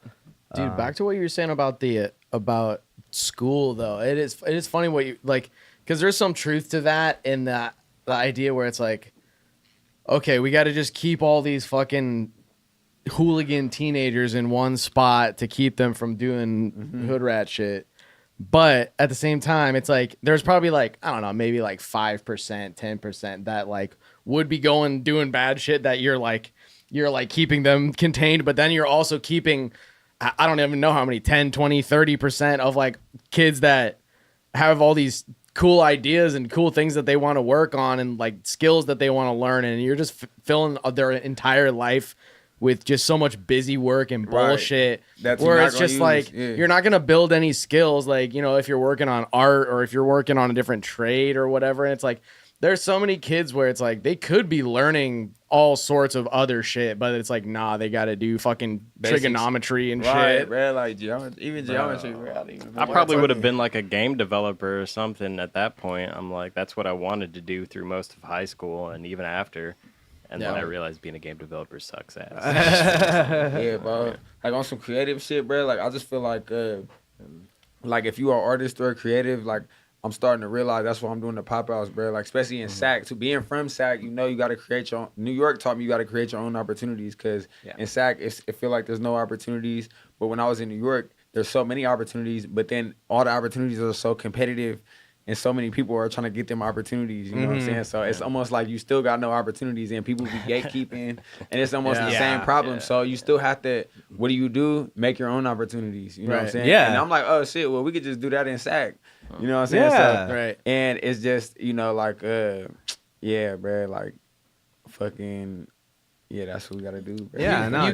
Dude, back to what you were saying about about school though. It is funny what you like, because there's some truth to that in the idea where it's like, okay, we got to just keep all these fucking hooligan teenagers in one spot to keep them from doing hood rat shit. But at the same time, it's like there's probably like, I don't know, maybe like 5%, 10% that like would be doing bad shit that you're like keeping them contained, but then you're also keeping, I don't even know how many, 10, 20, 30% of like kids that have all these cool ideas and cool things that they want to work on and like skills that they want to learn, and you're just filling their entire life with just so much busy work and bullshit. That's where it's just like you're not gonna build any skills, like, you know, if you're working on art or if you're working on a different trade or whatever. And it's like there's so many kids where it's like they could be learning all sorts of other shit, but it's like, nah, they got to do fucking trigonometry and shit. Bro, like geometry, bro. I probably would have been like a game developer or something at that point. I'm like, that's what I wanted to do through most of high school and even after. And then I realized being a game developer sucks ass. Yeah, bro. Like on some creative shit, bro. Like I just feel like if you are an artist or a creative, like I'm starting to realize that's what I'm doing the pop outs, bro. Like especially in SAC, to being from SAC, you know, you got to create your own. New York taught me you got to create your own opportunities, because in SAC it feel like there's no opportunities. But when I was in New York, there's so many opportunities. But then all the opportunities are so competitive. And so many people are trying to get them opportunities, you know what I'm saying? So it's almost like you still got no opportunities and people be gatekeeping, and it's almost the same problem. Yeah. So you still have to, what do? Make your own opportunities, you know what I'm saying? Yeah. And I'm like, oh shit, well we could just do that in SAC, you know what I'm saying? Yeah. So, right. And it's just, you know, like, yeah, bro, like, fucking... Yeah, that's what we gotta do, bro. Yeah, no,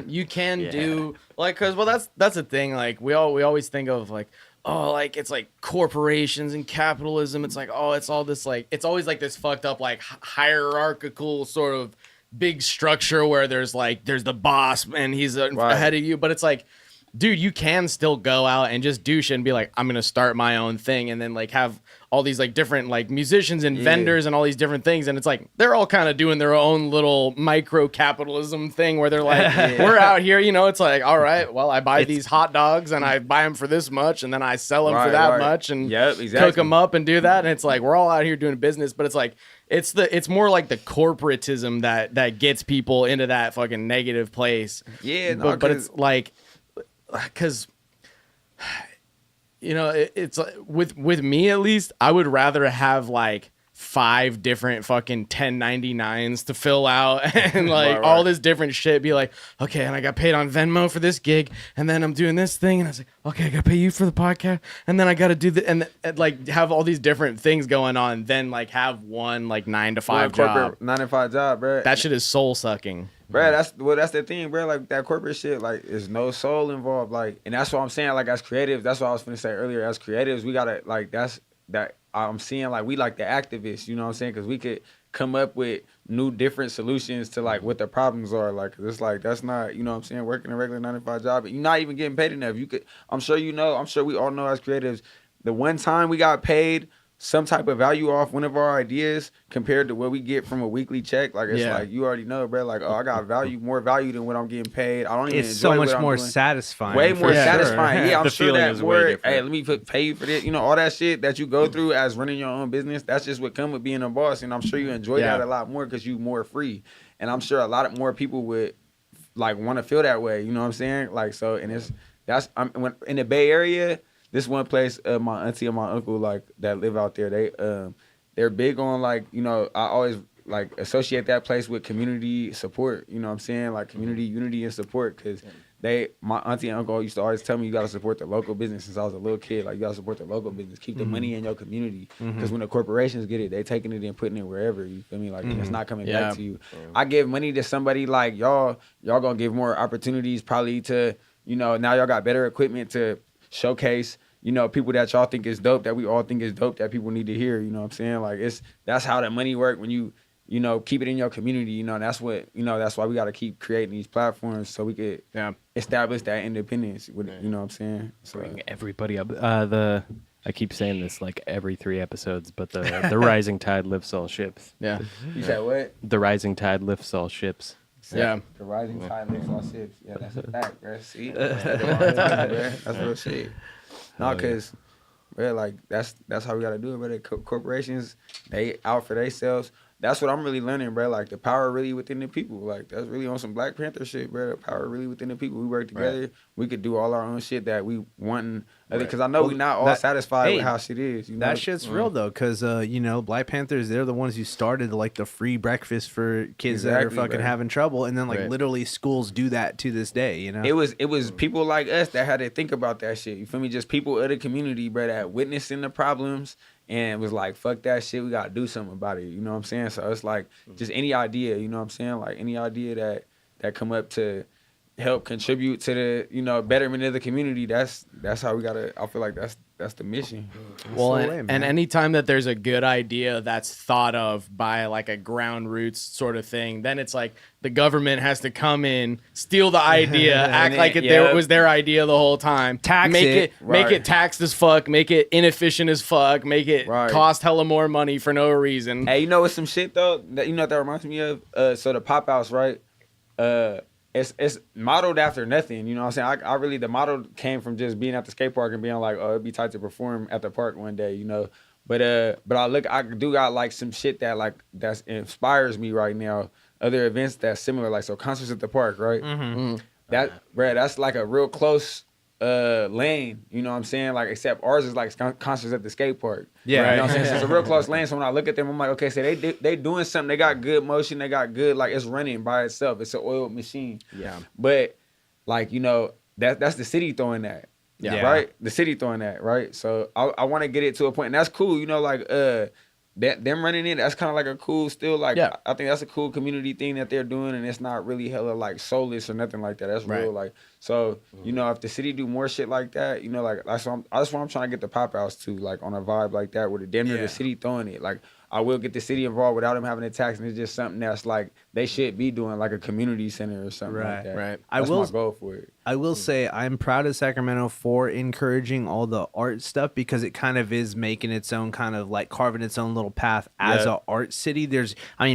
you can do, like, cause that's the thing. Like we always think of like, oh, like it's like corporations and capitalism. It's like, oh, it's all this like, it's always like this fucked up like hierarchical sort of big structure where there's the boss and he's ahead of you. But it's like dude, you can still go out and just do shit and be like, I'm gonna start my own thing, and then like have all these like different like musicians and vendors and all these different things, and it's like they're all kind of doing their own little micro capitalism thing where they're like, we're out here, you know, it's like, all right, well, I buy these hot dogs and I buy them for this much, and then I sell them for that much, and cook them up and do that, and it's like we're all out here doing business, but it's like it's more like the corporatism that gets people into that fucking negative place. Yeah, but it's like, because you know, it's with me at least, I would rather have like 5 different fucking 1099s to fill out and like all this different shit. Be like, okay, and I got paid on Venmo for this gig, and then I'm doing this thing, and I was like, okay, I gotta pay you for the podcast, and then I gotta do the and like have all these different things going on. Then like have one like 9 to 5 job. 9 to 5 job, bro. That shit is soul sucking. Bro, that's the thing, bro. Like that corporate shit, like there's no soul involved. Like, and that's what I'm saying. Like as creatives, that's what I was gonna say earlier. As creatives, we gotta like that I'm seeing like we like the activists. You know what I'm saying? Because we could come up with new different solutions to like what the problems are. Like it's like that's not, you know what I'm saying, working a regular 9 to 5 job, you're not even getting paid enough. You could, I'm sure we all know as creatives, the one time we got paid some type of value off one of our ideas compared to what we get from a weekly check, like it's like you already know, bro. Like, oh, I got more value than what I'm getting paid. I don't even. It's so much more satisfying. Way more satisfying. Sure. Yeah, I'm the sure feeling that is more. way different. Hey, let me pay you for this. You know, all that shit that you go through as running your own business. That's just what come with being a boss, and I'm sure you enjoy that a lot more because you more free. And I'm sure a lot of more people would like want to feel that way. You know what I'm saying? Like so, and when in the Bay Area. This one place, my auntie and my uncle like that live out there. They're big on like, you know, I always like associate that place with community support. You know what I'm saying? Like community unity and support, because my auntie and uncle used to always tell me you gotta support the local business since I was a little kid. Like you gotta support the local business, keep the money in your community, because when the corporations get it, they taking it and putting it wherever. You feel me? Like it's not coming back to you. I give money to somebody like y'all gonna give more opportunities probably to, you know, now y'all got better equipment to showcase, you know, people that y'all think is dope, that we all think is dope, that people need to hear. You know what I'm saying? Like that's how that money work when you know, keep it in your community. You know, and that's what, you know, that's why we got to keep creating these platforms so we could establish that independence. With, you know what I'm saying? So, bring everybody up. I keep saying this like every 3 episodes, but the rising tide lifts all ships. Yeah. You said what? The rising tide lifts all ships. Yeah. The rising tide lifts all ships. Yeah, that's a fact, bro. See? That's real shit. No, because, bro, like, that's how we got to do it, bro. The corporations, they out for themselves. That's what I'm really learning, bro. Like, the power really within the people. Like, that's really on some Black Panther shit, bro. The power really within the people. We work together. Right. We could do all our own shit that we want. Because I know we're not all satisfied with how shit is. You know? That shit's real, though, because, you know, Black Panthers, they're the ones who started, like, the free breakfast for kids that are fucking having trouble. And then, like, literally schools do that to this day, you know? It was people like us that had to think about that shit. You feel me? Just people of the community, bro, that witnessing the problems and was like, fuck that shit, we gotta do something about it. You know what I'm saying? So it's like just any idea, you know what I'm saying? Like any idea that come up to help contribute to the, you know, betterment of the community, that's how we gotta, I feel like that's the mission. Well, and anytime that there's a good idea that's thought of by like a ground roots sort of thing, then it's like the government has to come in, steal the idea, act like it was their idea the whole time, make it taxed as fuck, make it inefficient as fuck, make it cost hella more money for no reason. Hey, you know what's some shit though? You know what that reminds me of? So the Pop House, right? It's modeled after nothing, you know what I'm saying? I really, the model came from just being at the skate park and being like, oh, it'd be tight to perform at the park one day, you know? But I do got like some shit that inspires me right now. Other events that's similar, like so concerts at the park, right? That's like a real close lane, you know what I'm saying? Like, except ours is like concerts at the skate park. Yeah, right? You know what I'm saying? So it's a real close lane. So when I look at them, I'm like, okay, so they doing something. They got good motion. They got good, like, it's running by itself. It's an oiled machine. Yeah. But like, you know, that's the city throwing that. Yeah. Right. The city throwing that. Right. So I want to get it to a point, and that's cool. You know, like them running it. That's kind of like a cool still. Like I think that's a cool community thing that they're doing, and it's not really hella like soulless or nothing like that. That's real like So, you know, if the city do more shit like that, you know, like that's why I'm trying to get the pop outs to, like on a vibe like that where the damn near the city throwing it. Like I will get the city involved without them having a tax, and it's just something that's like they should be doing, like a community center or something like that. Right. That's my goal for it. I will say I'm proud of Sacramento for encouraging all the art stuff, because it kind of is making its own kind of like carving its own little path as a art city.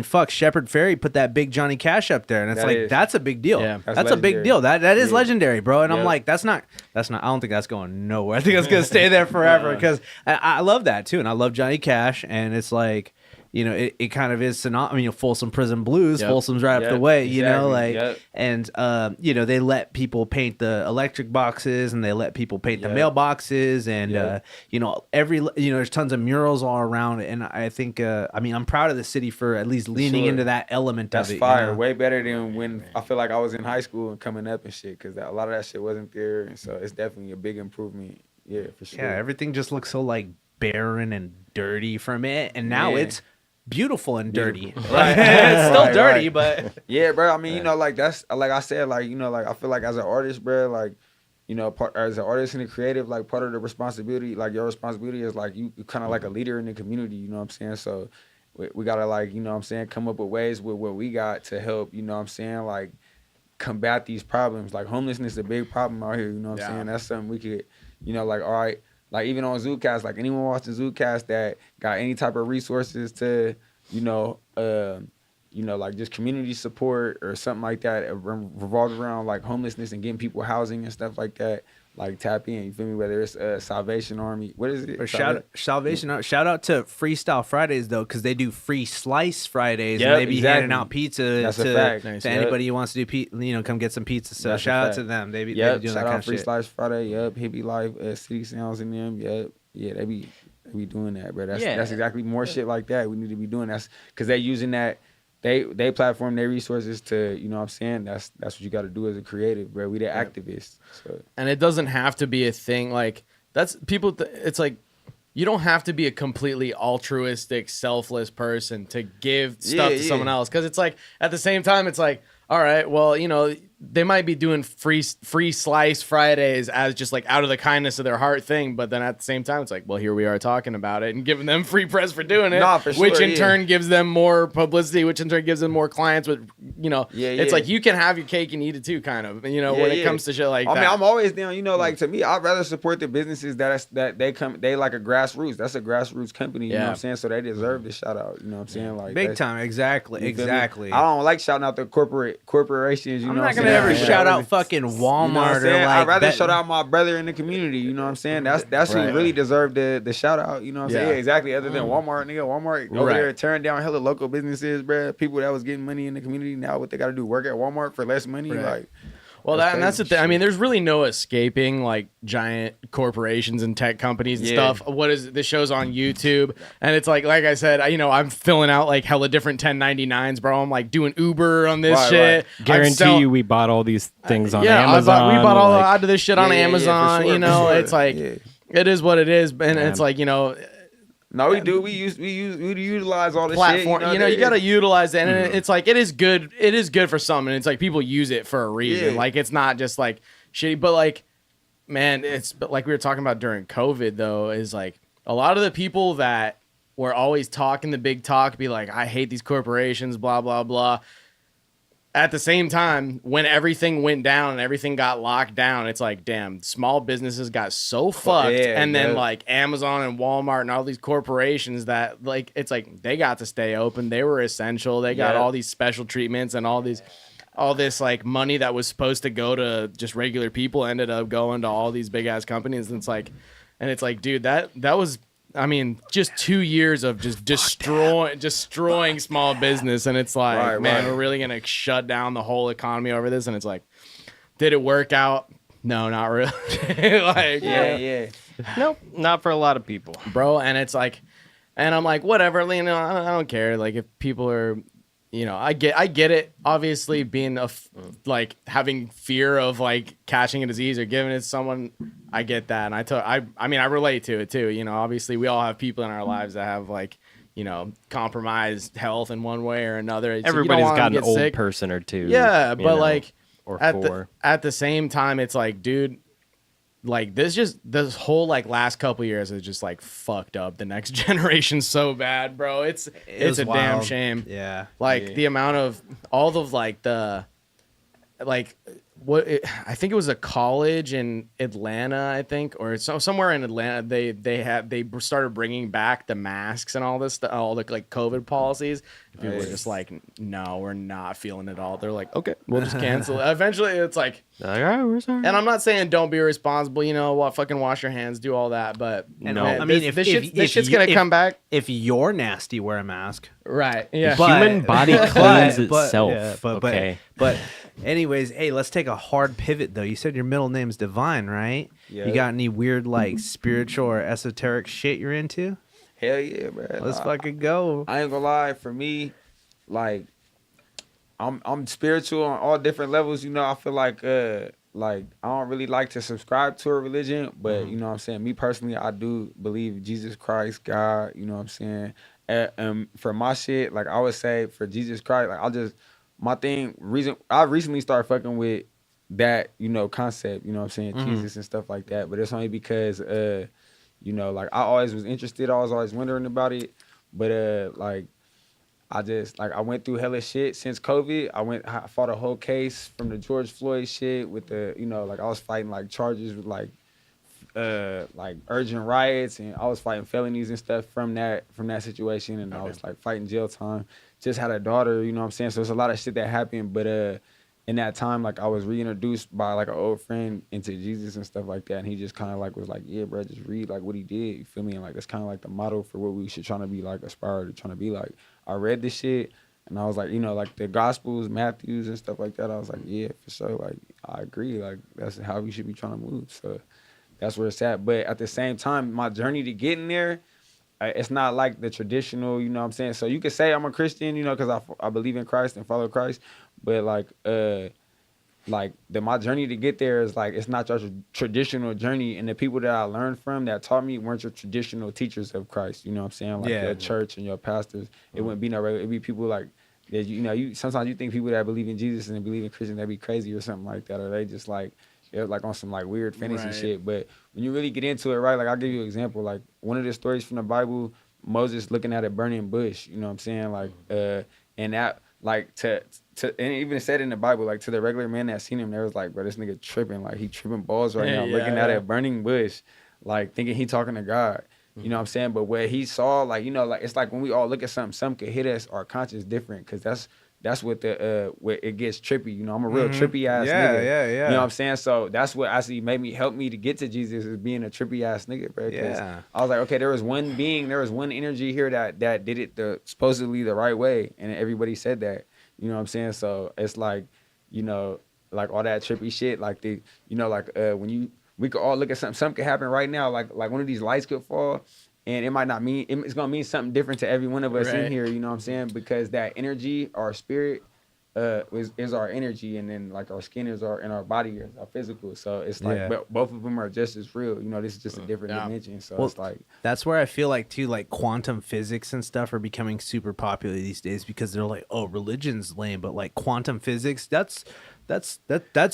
Fuck, Shepherd Ferry put that big Johnny Cash up there, and it's that's a big deal. Yeah, that's a big deal. That is legendary, bro. And I'm like, that's not. I don't think that's going nowhere. I think it's gonna stay there forever, because I love that too, and I love Johnny Cash, and it's like, you know, it kind of is synonymous. I mean, Folsom Prison Blues, Folsom's right up the way, you know, like, and, you know, they let people paint the electric boxes, and they let people paint the mailboxes, and, you know, there's tons of murals all around. And I think, I'm proud of the city for at least leaning into that element of it. That's fire. You know? Way better than when I feel like I was in high school and coming up and shit, because a lot of that shit wasn't there. And so it's definitely a big improvement. Yeah, for sure. Yeah, everything just looks so like barren and dirty from it. And now it's beautiful and dirty. Right. It's still dirty, but yeah, bro. I mean, you know, like that's like I said, like, you know, like I feel like as an artist, bro, like, you know, as an artist and a creative, like part of the responsibility, like your responsibility is like you kind of like a leader in the community, you know what I'm saying? So we gotta, like, you know what I'm saying, come up with ways with what we got to help, you know what I'm saying, like combat these problems. Like homelessness is a big problem out here, you know what I'm saying? That's something we could, you know, like, all right, like even on ZuDeCAST, like anyone watching ZuDeCAST that got any type of resources to, you know, like just community support or something like that revolved around like homelessness and getting people housing and stuff like that, like tap in, you feel me? Whether it's Salvation Army, what is it? Or Salvation. Shout out to Freestyle Fridays though, because they do free slice Fridays, and they be handing out pizza to anybody who wants to do come get some pizza. So shout out to them. They be doing that kind of shit. Free Slice Friday. Hippie Life, City Sounds in them. They be doing that, bro. That's exactly more shit like that we need to be doing. That's because they using that. They platform their resources to, you know what I'm saying? That's what you got to do as a creative, bro. We the activists. So. And it doesn't have to be a thing. Like, that's people, it's like, you don't have to be a completely altruistic, selfless person to give stuff to someone else. Because it's like, at the same time, it's like, all right, well, you know, they might be doing free slice Fridays as just like out of the kindness of their heart thing, but then at the same time it's like, well, here we are talking about it and giving them free press for doing it, which in turn gives them more publicity, which in turn gives them more clients. With, you know, it's like you can have your cake and eat it too, kind of, you know, when it comes to shit like that. I mean, I'm always down, you know, like to me, I'd rather support the businesses that they like a grassroots. That's a grassroots company, you know what I'm saying? So they deserve the shout out, you know what I'm saying? Like big time, exactly. I don't like shouting out the corporations, you know what I'm saying? Ever shout out fucking Walmart, you know, or like I'd rather shout out my brother in the community, you know what I'm saying? That's who really deserved the shout out, you know what I'm saying? Yeah, exactly. Other than Walmart, nigga, Walmart over there tearing down hella local businesses, bro. People that was getting money in the community, now what they got to do, work at Walmart for less money, like. Well, that's the thing. I mean, there's really no escaping like giant corporations and tech companies and stuff. What is it? This show's on YouTube, and it's like I said, I'm filling out like hella different 1099s, bro. I'm like doing Uber on this shit. Guarantee you, we bought all these things on Amazon. We bought all of this shit on Amazon. Sure, you know, it's like it is what it is, and it's like, you know. No, we do. We utilize all the platform. Shit, you got to utilize it, and it's like it is good. It is good for some, and it's like people use it for a reason. Like it's not just like shitty, but like, man, but like we were talking about during COVID though, is like a lot of the people that were always talking the big talk, be like, I hate these corporations, blah blah blah. At the same time, when everything went down and everything got locked down, it's like, damn, small businesses got so fucked. And then like Amazon and Walmart and all these corporations that like, it's like they got to stay open. They were essential. They got all these special treatments and all this like money that was supposed to go to just regular people ended up going to all these big ass companies. And it's like, dude, that was, I mean, just 2 years of just destroying small business, and it's like, we're really gonna shut down the whole economy over this. And it's like, did it work out? No, not really. Like, nope, not for a lot of people, bro. And it's like, and I'm like, whatever, you know, I don't care. Like, if people are, you know, I get it. Obviously, being like having fear of like catching a disease or giving it to someone, I get that, and I mean, I relate to it too. You know, obviously, we all have people in our lives that have like, you know, compromised health in one way or another. Everybody's got an old person or two. Yeah, but like, or at 4. At the same time, it's like, dude, like this whole like last couple years is just like fucked up the next generation so bad, bro. It's a wild. damn shame. Yeah. Like the amount of all of like the like I think it was a college in Atlanta, I think, or somewhere in Atlanta. They started bringing back the masks and all this, all the like COVID policies. People were just like, no, we're not feeling it all. They're like, okay, we'll just cancel it. Eventually, it's like, All right, we're sorry. and I'm not saying don't be irresponsible. You know what? Fucking wash your hands, do all that. But No. man, I mean, this shit's gonna come back. If you're nasty, wear a mask. Right? Yeah. The human body cleans itself. Yeah, okay. but anyways, hey, let's take a hard pivot though. You said your middle name's Divine, right? Yeah. You got any weird like spiritual or esoteric shit you're into? Hell yeah, man. Let's fucking go. I ain't gonna lie, for me, like I'm spiritual on all different levels. You know, I feel like I don't really like to subscribe to a religion, but you know what I'm saying. Me personally, I do believe Jesus Christ, God. You know what I'm saying. For my shit, like I would say, for Jesus Christ, like I recently started fucking with that, you know, concept. You know what I'm saying, Jesus and stuff like that. But it's only because you know, like I always was interested. I was always wondering about it, but like. I went through hella shit since COVID. I fought a whole case from the George Floyd shit with the, you know, like I was fighting like charges with like urgent riots, and I was fighting felonies and stuff from that situation, and I was like fighting jail time. Just had a daughter, you know what I'm saying? So there's a lot of shit that happened, but in that time, like I was reintroduced by like an old friend into Jesus and stuff like that, and he just kind of like was like, yeah, bro, just read like what he did, you feel me? And like that's kind of like the motto for what we should try to be like, aspire to trying to be like. I read this shit, and I was like, you know, like the Gospels, Matthews and stuff like that. I was like, yeah, for sure. Like I agree. Like that's how we should be trying to move. So that's where it's at. But at the same time, my journey to getting there, it's not like the traditional, you know what I'm saying? So you could say I'm a Christian, you know, because I believe in Christ and follow Christ. But my journey to get there is like, it's not your traditional journey. And the people that I learned from that taught me weren't your traditional teachers of Christ. You know what I'm saying? Like your church and your pastors. It wouldn't be no regular. It'd be people like that. You know, sometimes you think people that believe in Jesus and believe in Christian, they be crazy or something like that, or they just like, they're like on some like weird fantasy shit. But when you really get into it, right? Like I'll give you an example. Like one of the stories from the Bible, Moses looking at a burning bush. You know what I'm saying? Like and that like to and even said in the Bible, like to the regular man that seen him, they was like, bro, this nigga tripping. Like he tripping balls right now, looking at a burning bush, like thinking he talking to God. You know what I'm saying? But what he saw, like, you know, like it's like when we all look at something could hit us, our conscience different, because that's what what it gets trippy. You know, I'm a real trippy ass nigga. Yeah. You know what I'm saying? So that's what actually help me to get to Jesus, is being a trippy ass nigga, bro. Yeah. I was like, okay, there was one energy here that did it supposedly the right way, and everybody said that. You know what I'm saying? So it's like, you know, like all that trippy shit, like you know, like when we could all look at something could happen right now, like one of these lights could fall, and it might not mean, it's gonna mean something different to every one of us in here. You know what I'm saying? Because that energy, our spirit, is our energy, and then like our skin and our body is our physical. So it's like, but both of them are just as real. You know, this is just a different dimension. So it's like, that's where I feel like too, like quantum physics and stuff are becoming super popular these days, because they're like, oh, religion's lame, but like quantum physics, that's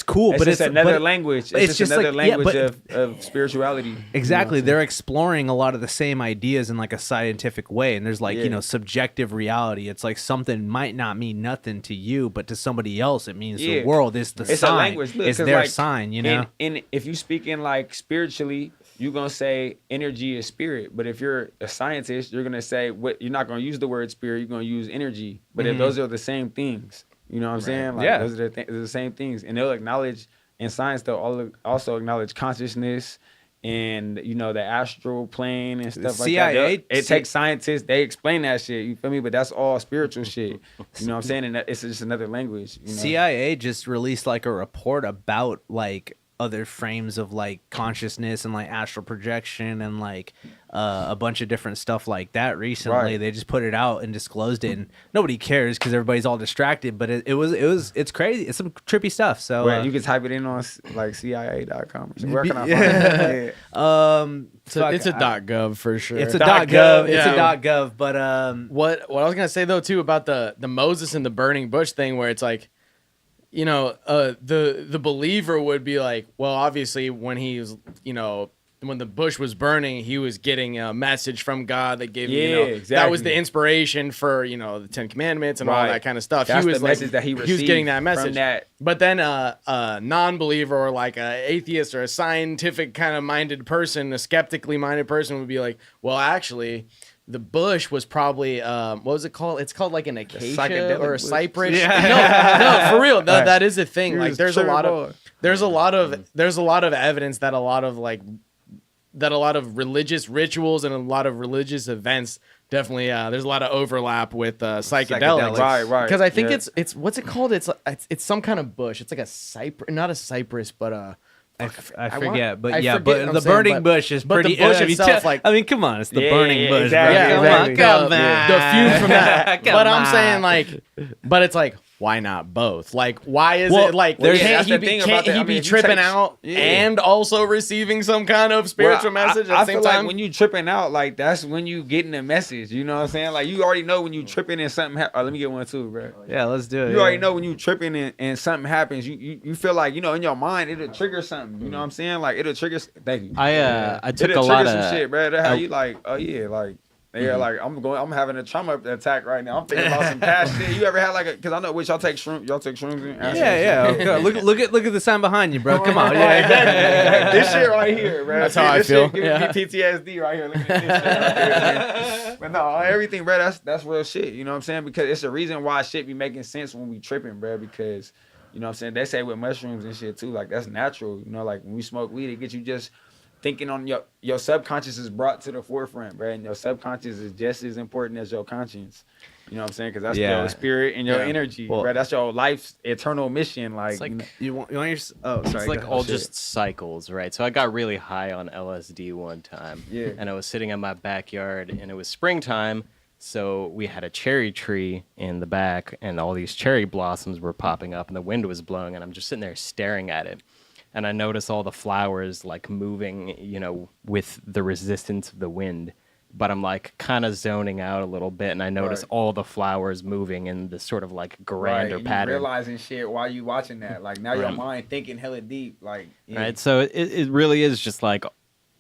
cool. It's but it's another language. It's just another language of spirituality. Exactly. You know, they're exploring a lot of the same ideas in like a scientific way. And there's like, you know, subjective reality. It's like something might not mean nothing to you, but to somebody else, it means the world. It's sign. A language. Look, it's their like, sign, you know? And if you speak in like spiritually, you're going to say energy is spirit. But if you're a scientist, you're going to say, you're not going to use the word spirit. You're going to use energy. But if those are the same things. You know what I'm saying? Like, those are the same things. And they'll acknowledge, in science, they'll also acknowledge consciousness and, you know, the astral plane and stuff like that. It takes scientists, they explain that shit, you feel me? But that's all spiritual shit. You know what I'm saying? And it's just another language. You know? CIA just released like a report about like other frames of like consciousness and like astral projection and like a bunch of different stuff like that recently. They just put it out and disclosed it, and nobody cares because everybody's all distracted, but it's crazy. It's some trippy stuff. So you can type it in on like CIA.com or something. Where can I find it? It's a .gov for sure. It's a .gov. It's a .gov. But what I was gonna say though too about the Moses and the burning bush thing, where it's like, you know, the believer would be like, well, obviously when he was, you know, when the bush was burning, he was getting a message from God that gave you know, exactly. that was the inspiration for, you know, the 10 Commandments and all that kind of stuff. That's he was the like, message that he was getting that received message. from that. But then a non-believer or like a atheist or a scientific kind of minded person, a skeptically minded person would be like, well, actually, the bush was probably what was it called? It's called like an acacia or a cypress. No, for real. That is a thing. Like there's a lot of evidence that a lot of religious rituals and a lot of religious events definitely there's a lot of overlap with psychedelics. Right. Because I think it's what's it called? It's some kind of bush. It's like a cypress, not a cypress, but I forget, but I forget but what the I'm saying, burning bush is but pretty. the bush itself, like, I mean, come on, it's the burning bush. exactly, bro. exactly. Come on. the fume from that. Come But I'm on. saying like, but it's like, why not both? Like, why is Well, it like well, yeah, can't that's he the be, thing can't about that. he I be mean, if you tripping take- out and also receiving some kind of spiritual message at I the same feel time? like when you tripping out, like that's when you getting the message. You know what I'm saying? Like you already know when you tripping and something. Let me get one too, bro. Yeah, let's do it. You already know when you tripping and something happens. You feel like, you know, in your mind it'll trigger something. You know what I'm saying? Like it'll trigger. Thank you. I took It'll a lot trigger of some shit, bro. That's how you like. Oh yeah, like. Yeah, like I'm having a trauma attack right now. I'm thinking about some past shit. You ever had like because I know which y'all take shrooms. Y'all take shrooms. Yeah. Okay. Look at the sign behind you, bro. Come on. Yeah, Yeah. exactly. This shit right here, bro. That's how I this feel. Shit giving me PTSD right here. Look at this shit right here, man. But no, everything, bro. That's real shit. You know what I'm saying? Because it's the reason why shit be making sense when we tripping, bro. Because you know what I'm saying? They say with mushrooms and shit too. Like that's natural. You know, like when we smoke weed, it gets you just thinking on your subconscious is brought to the forefront, bro. And your subconscious is just as important as your conscience. You know what I'm saying? Because that's your spirit and your energy, bro. That's your life's eternal mission. Like, It's like You want your? Oh, sorry. it's go like ahead. all just cycles, right? So I got really high on LSD one time. Yeah. And I was sitting in my backyard and it was springtime. So we had a cherry tree in the back and all these cherry blossoms were popping up and the wind was blowing and I'm just sitting there staring at it. And I noticed all the flowers like moving, you know, with the resistance of the wind. But I'm like kind of zoning out a little bit, and I notice all the flowers moving in this sort of like grander you pattern. realizing shit while you watching that. Like now your mind thinking hella deep. Like Right. So it really is just like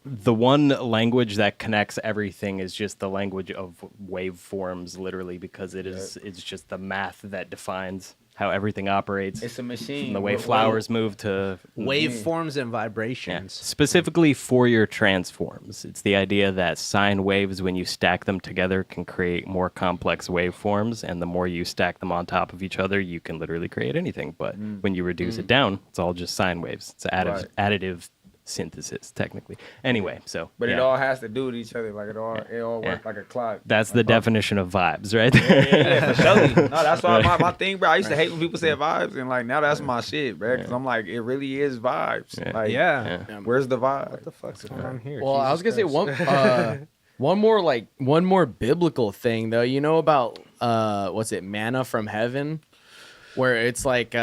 the one language that connects everything is just the language of waveforms, literally, because it's just the math that defines how everything operates. It's a machine. From the way flowers move to waveforms and vibrations. specifically Fourier transforms. It's the idea that sine waves, when you stack them together, can create more complex waveforms, and the more you stack them on top of each other, you can literally create anything. But when you reduce it down, it's all just sine waves. It's additive synthesis, technically. Anyway, so But it all has to do with each other. Like it all works like a clock. that's the definition of vibes, right there. Yeah, for sure. No, that's why my thing, bro. I used to hate when people said vibes, and like now that's my shit, bro. Because I'm like, it really is vibes. Like, Yeah. where's the vibe? What the fuck's going on here? Well, I was gonna say one more biblical thing though. You know about what's it, manna from heaven, where it's like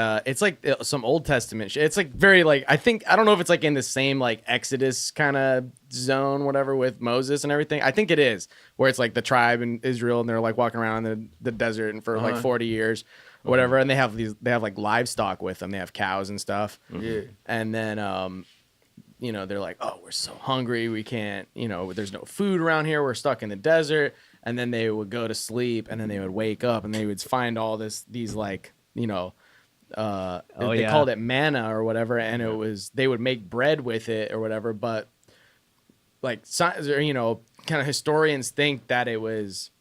some Old Testament shit. It's like very like I don't know if it's like in the same like Exodus kind of zone, whatever, with Moses and everything. I think it is, where it's like the tribe in Israel and they're like walking around in the desert and for like 40 years. Whatever, and they have like livestock with them. They have cows and stuff. Yeah. And then you know, they're like, oh, we're so hungry, we can't, you know, there's no food around here, we're stuck in the desert. And then they would go to sleep, and then they would wake up, and they would find all these like, you know, they called it manna or whatever, and they would make bread with it or whatever. But like, you know, kind of historians think that it was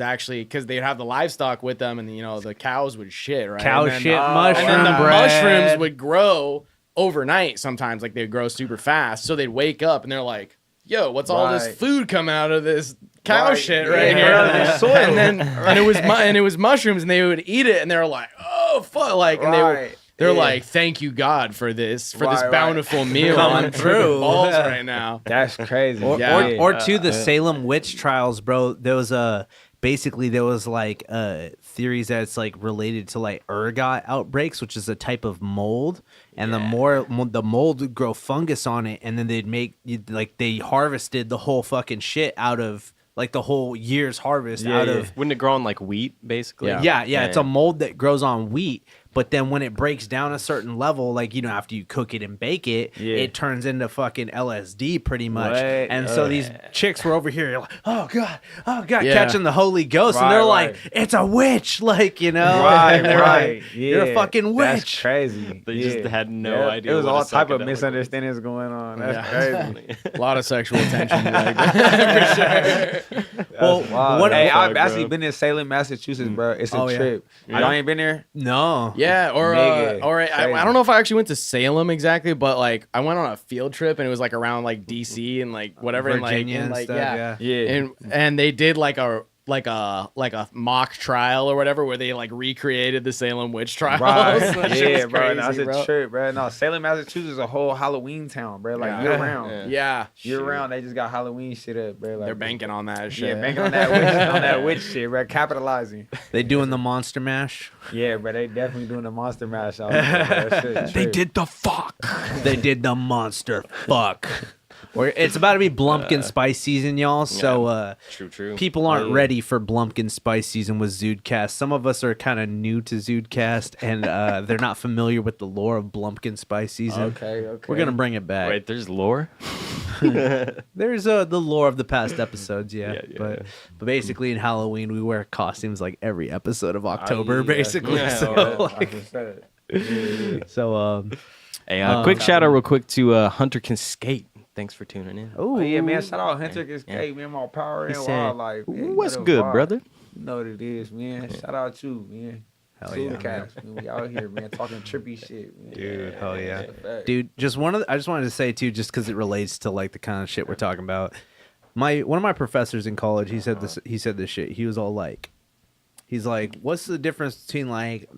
actually because they'd have the livestock with them, and you know the cows would shit, right? Cow shit, mushroom and then the bread. mushrooms would grow overnight. Sometimes, like they'd grow super fast, so they'd wake up and they're like, "Yo, what's all this food coming out of this cow shit right here?" And it was mushrooms, and they would eat it, and they were like, "Oh fuck!" Like, and they're like, "Thank you, God, for this bountiful meal Coming through balls right now." That's crazy. Or to the Salem witch trials, bro. There was basically there was like theories that it's like related to like ergot outbreaks, which is a type of mold, and the mold would grow fungus on it, and then they harvested the whole fucking shit out of like the whole year's harvest out of. Wouldn't it grow on like wheat, basically? Yeah. It's a mold that grows on wheat, But then when it breaks down a certain level, like, you know, after you cook it and bake it, it turns into fucking LSD pretty much. And so these chicks were over here like, oh God, catching the Holy Ghost. And they're like, it's a witch. Like, you know, right. You're a fucking witch. That's crazy. They just had no idea. It was what all a type of psychedelic misunderstandings going on. That's crazy. A lot of sexual tension. For sure. Well, hey, I've actually been in Salem, Massachusetts, bro. It's a trip. I ain't been there. No. Yeah, or I don't know if I actually went to Salem exactly, but like I went on a field trip and it was like around like DC and like whatever, Virginia and like stuff, and they did like a mock trial or whatever where they like recreated the Salem witch trials. Right. Yeah, bro. Crazy, That's bro. a trip, bro. No, Salem, Massachusetts is a whole Halloween town, bro. Like year round. Year round, they just got Halloween shit up, bro. Like, they're banking on that shit. Yeah, banking on that witch shit, bro. Capitalizing. They doing the monster mash. Yeah, but they definitely doing the monster mash out there, bro. That shit They trip. did the fuck. They did the monster fuck. It's about to be Blumpkin Spice season, y'all. So True. people aren't ready for Blumpkin Spice season with ZuDecast. Some of us are kind of new to ZuDecast, and they're not familiar with the lore of Blumpkin Spice season. Okay. We're gonna bring it back. Wait, there's lore? There's the lore of the past episodes, but basically in Halloween we wear costumes like every episode of October, basically. Hey, quick shout out real quick to Hunter Can Skate. Thanks for tuning in. Oh yeah, man! Shout out Hunter Can Skate, man. More power and wildlife. Man. What's good, brother? You know what it is, man. Shout out you, man. Hell yeah, ZuDeCast, man. We out here, man, talking trippy shit, man. Dude, hell yeah. Dude, I just wanted to say too, just because it relates to like the kind of shit we're talking about. One of my professors in college, he said this shit. He was all like, he's like, what's the difference between like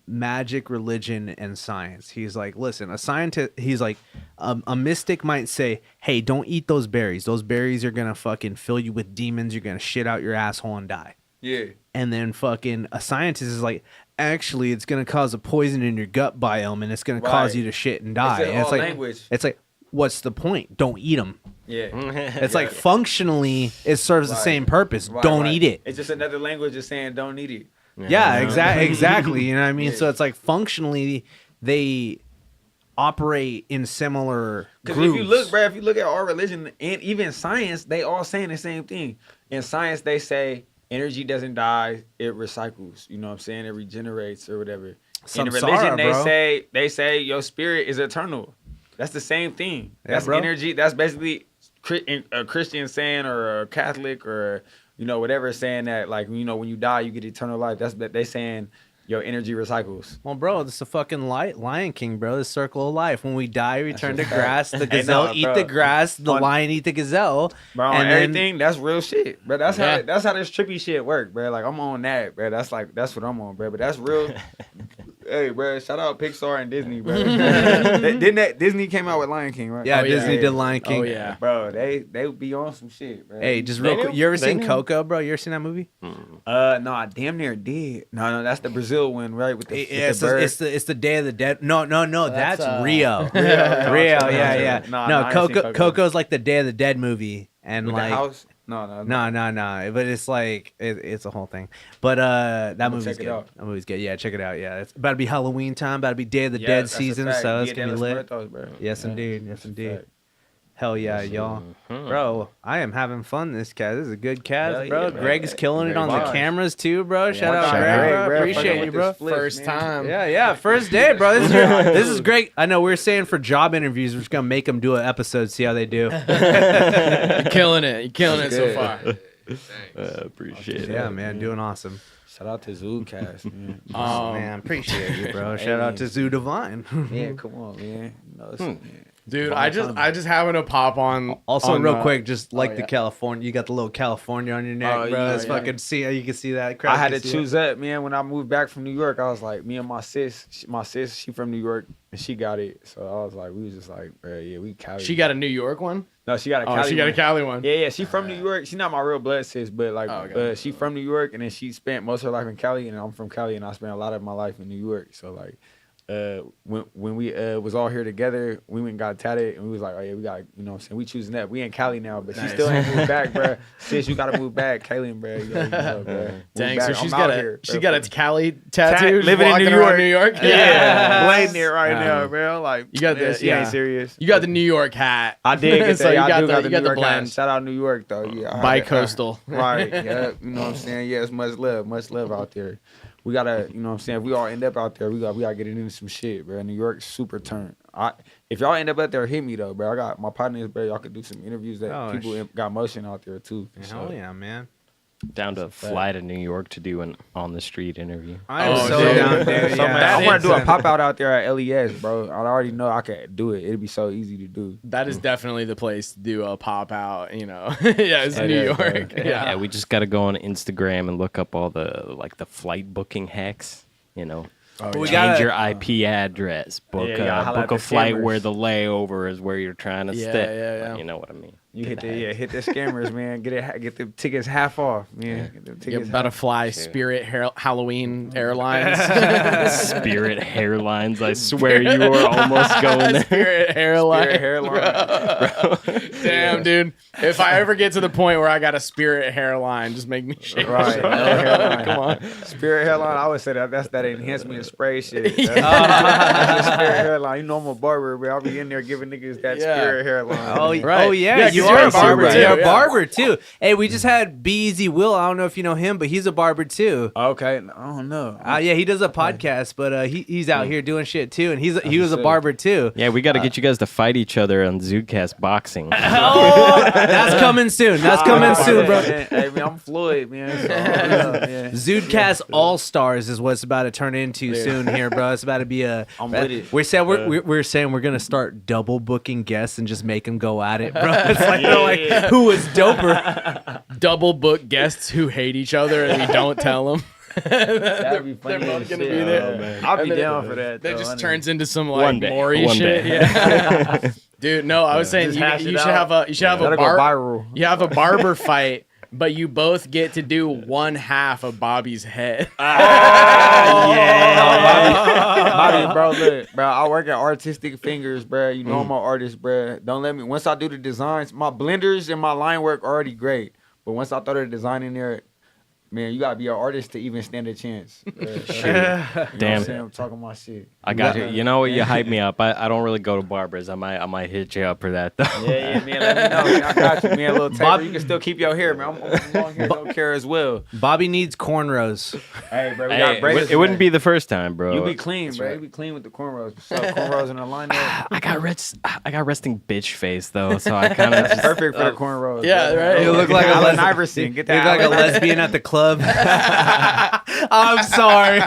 magic, religion, and science? He's like, listen, a scientist, he's like, a mystic might say, hey, don't eat those berries. Those berries are gonna fucking fill you with demons. You're gonna shit out your asshole and die. Yeah. And then fucking a scientist is like, actually, it's gonna cause a poison in your gut biome, and it's gonna cause you to shit and die. It's and it's like, language. it's like, what's the point? Don't eat them. Yeah. It's like functionally, it serves the same purpose. Don't eat it. It's just another language of saying don't eat it. Yeah, exactly. You know what I mean? So it's like functionally they operate in similar Because groups. if you look, bro, if you look at our religion and even science, they all saying the same thing. In science, they say energy doesn't die, it recycles. You know what I'm saying? It regenerates or whatever. In religion, they say your spirit is eternal. That's the same thing. That's energy. That's basically a Christian saying, or a Catholic, or whatever, saying that, like, when you die, you get eternal life. That's they saying your energy recycles. Well, bro, this is a fucking Lion King, bro. The circle of life. When we die, we turn to grass. The gazelle eat the grass. The lion eat the gazelle. Bro, and everything, that's real shit. Bro, that's how this trippy shit work, bro. Like, I'm on that, bro. That's what I'm on, bro. But that's real. Hey, bro, shout out Pixar and Disney, bro. Disney came out with Lion King, right? Yeah, Disney did Lion King. Oh, yeah. Bro, they be on some shit, bro. Hey, just real quick. You ever seen Coco, bro? You ever seen that movie? No, I damn near did. No, that's the Brazil one, right? With the bird. It's the Day of the Dead. No, that's Rio. Rio, yeah. No, Coco's like the Day of the Dead movie, and with like the house. No. But it's like it's a whole thing. But that movie's good. Out. That movie's good. Yeah, check it out. Yeah, it's about to be Halloween time. About to be Day of the Dead season. So it's gonna be lit. Yes, indeed. Yes, indeed. Hell yeah, y'all. Bro, I am having fun this cast. This is a good cast, bro. Greg's killing it on the cameras too, bro. Shout out Greg, bro. Appreciate you, bro. First time. Yeah. First day, bro. This is great. I know we were saying for job interviews, we're just going to make them do an episode, see how they do. You're killing it. You're killing it so far. Appreciate it. Yeah, man. Doing awesome. Shout out to ZuDecast, man. Man, appreciate you, bro. Shout out to ZuDevine. Yeah, come on, man. Dude, I just happened to pop on. Also, real quick, just like the California, you got the little California on your neck, bro. It's fucking see, you can see that. I had to choose up, man. When I moved back from New York, I was like, me and my sis, she from New York, and she got it. So I was like, we was just like, bro, yeah, we Cali. She got a New York one? No, she got a Cali one. She got a Cali one. Yeah, she from New York. She's not my real blood sis, but like, she from New York, and then she spent most of her life in Cali, and I'm from Cali, and I spent a lot of my life in New York. So like, when we was all here together, we went and got tatted, and we was like, oh yeah, we got, you know what I'm saying, we choosing that. We in Cali now, but she still ain't moved back, bro. Sis, you gotta move back, Kaylin, bro. You know, bro. Dang, back. so she's got a bro. Cali tattoo, living in walking New around York. New York. Yeah, blading it right now, bro. Like, you got the she ain't serious. You got the New York hat. I did get that. So you I got do the got the New York blend. hat. Shout out New York though. Yeah, Bi-coastal. Right. Yeah. You know what I'm saying? Yes, much love out there. We gotta, you know what I'm saying? If we all end up out there, we gotta get into some shit, bro. New York's super turn. If y'all end up out there, hit me though, bro. I got my partners, bro. Y'all could do some interviews that people got motion out there too. Hell yeah, man. Down to fly to New York to do an on the street interview. I'm so down there. So, Yeah. man, I want to do a pop out out there at LES, bro. I already know I could do it. It'd be so easy to do. That is definitely the place to do a pop out. You know, yeah, it's New York. Yeah, we just got to go on Instagram and look up all the flight booking hacks. You know, change your IP address, book a flight where the layover is where you're trying to stay. Yeah. You know what I mean. You hit the scammers, man. Get the tickets half off, man. Get the You're tickets about to fly Spirit Halloween Airlines. Spirit Hairlines. I swear you were almost going there. Spirit Hairlines. Spirit hairline. Damn, dude. If I ever get to the point where I got a Spirit hairline, just make me shake. Right. Come on. Spirit hairline. I would say that's that enhancement spray shit. That's Spirit hairline. You know I'm a barber, but I'll be in there giving niggas that Spirit hairline. Oh, Right. oh yeah, Yeah, you are a barber. too, You're a yeah. barber too. Hey, we just had B-Easy Will. I don't know if you know him, but he's a barber too. Okay, I don't know. Yeah, he does a podcast, but he's out here doing shit too, and he was a barber too. Yeah, we got to get you guys to fight each other on ZudeCast boxing. Oh, that's coming soon. That's coming soon, bro. Hey, man, I'm Floyd, man. So, ZudeCast All Stars is what it's about to turn into soon here, bro. It's about to be a. I'm with it. We're saying we're gonna start double booking guests and just make them go at it, bro. It's like they're like, who was doper? Double book guests who hate each other and we don't tell them. That'd be funny. They're both as gonna shit. be there. Oh, man. I'll be down for that. That though, just I turns into some One like day. Maury One shit. day. Yeah. Dude, no, I was saying Just you hash should it have out. a That'll go viral. You have a barber fight, but you both get to do one half of Bobby's head. Bobby, bro, look, bro. I work at Artistic Fingers, bro. You know I'm an artist, bro. Don't let me. Once I do the designs, my blenders and my line work already great. But once I throw the design in there, man, you gotta be an artist to even stand a chance. Damn. I'm talking my shit. I got you. You know what? You hype me up. I don't really go to barbers. I might hit you up for that though. Yeah, man. Let me know. Man. I got you, man. A little taper. You can still keep your hair, man. I'm long hair, don't care as well. Bobby needs cornrows. Hey, bro, we got braids. It wouldn't be the first time, bro. You be clean, bro. You be clean with the cornrows. So cornrows in the line there. I got resting bitch face though, so I kind of Perfect for the cornrows. Yeah, bro. right. You look like Allen a Iverson. Get You that. look like a lesbian at the club. I'm sorry.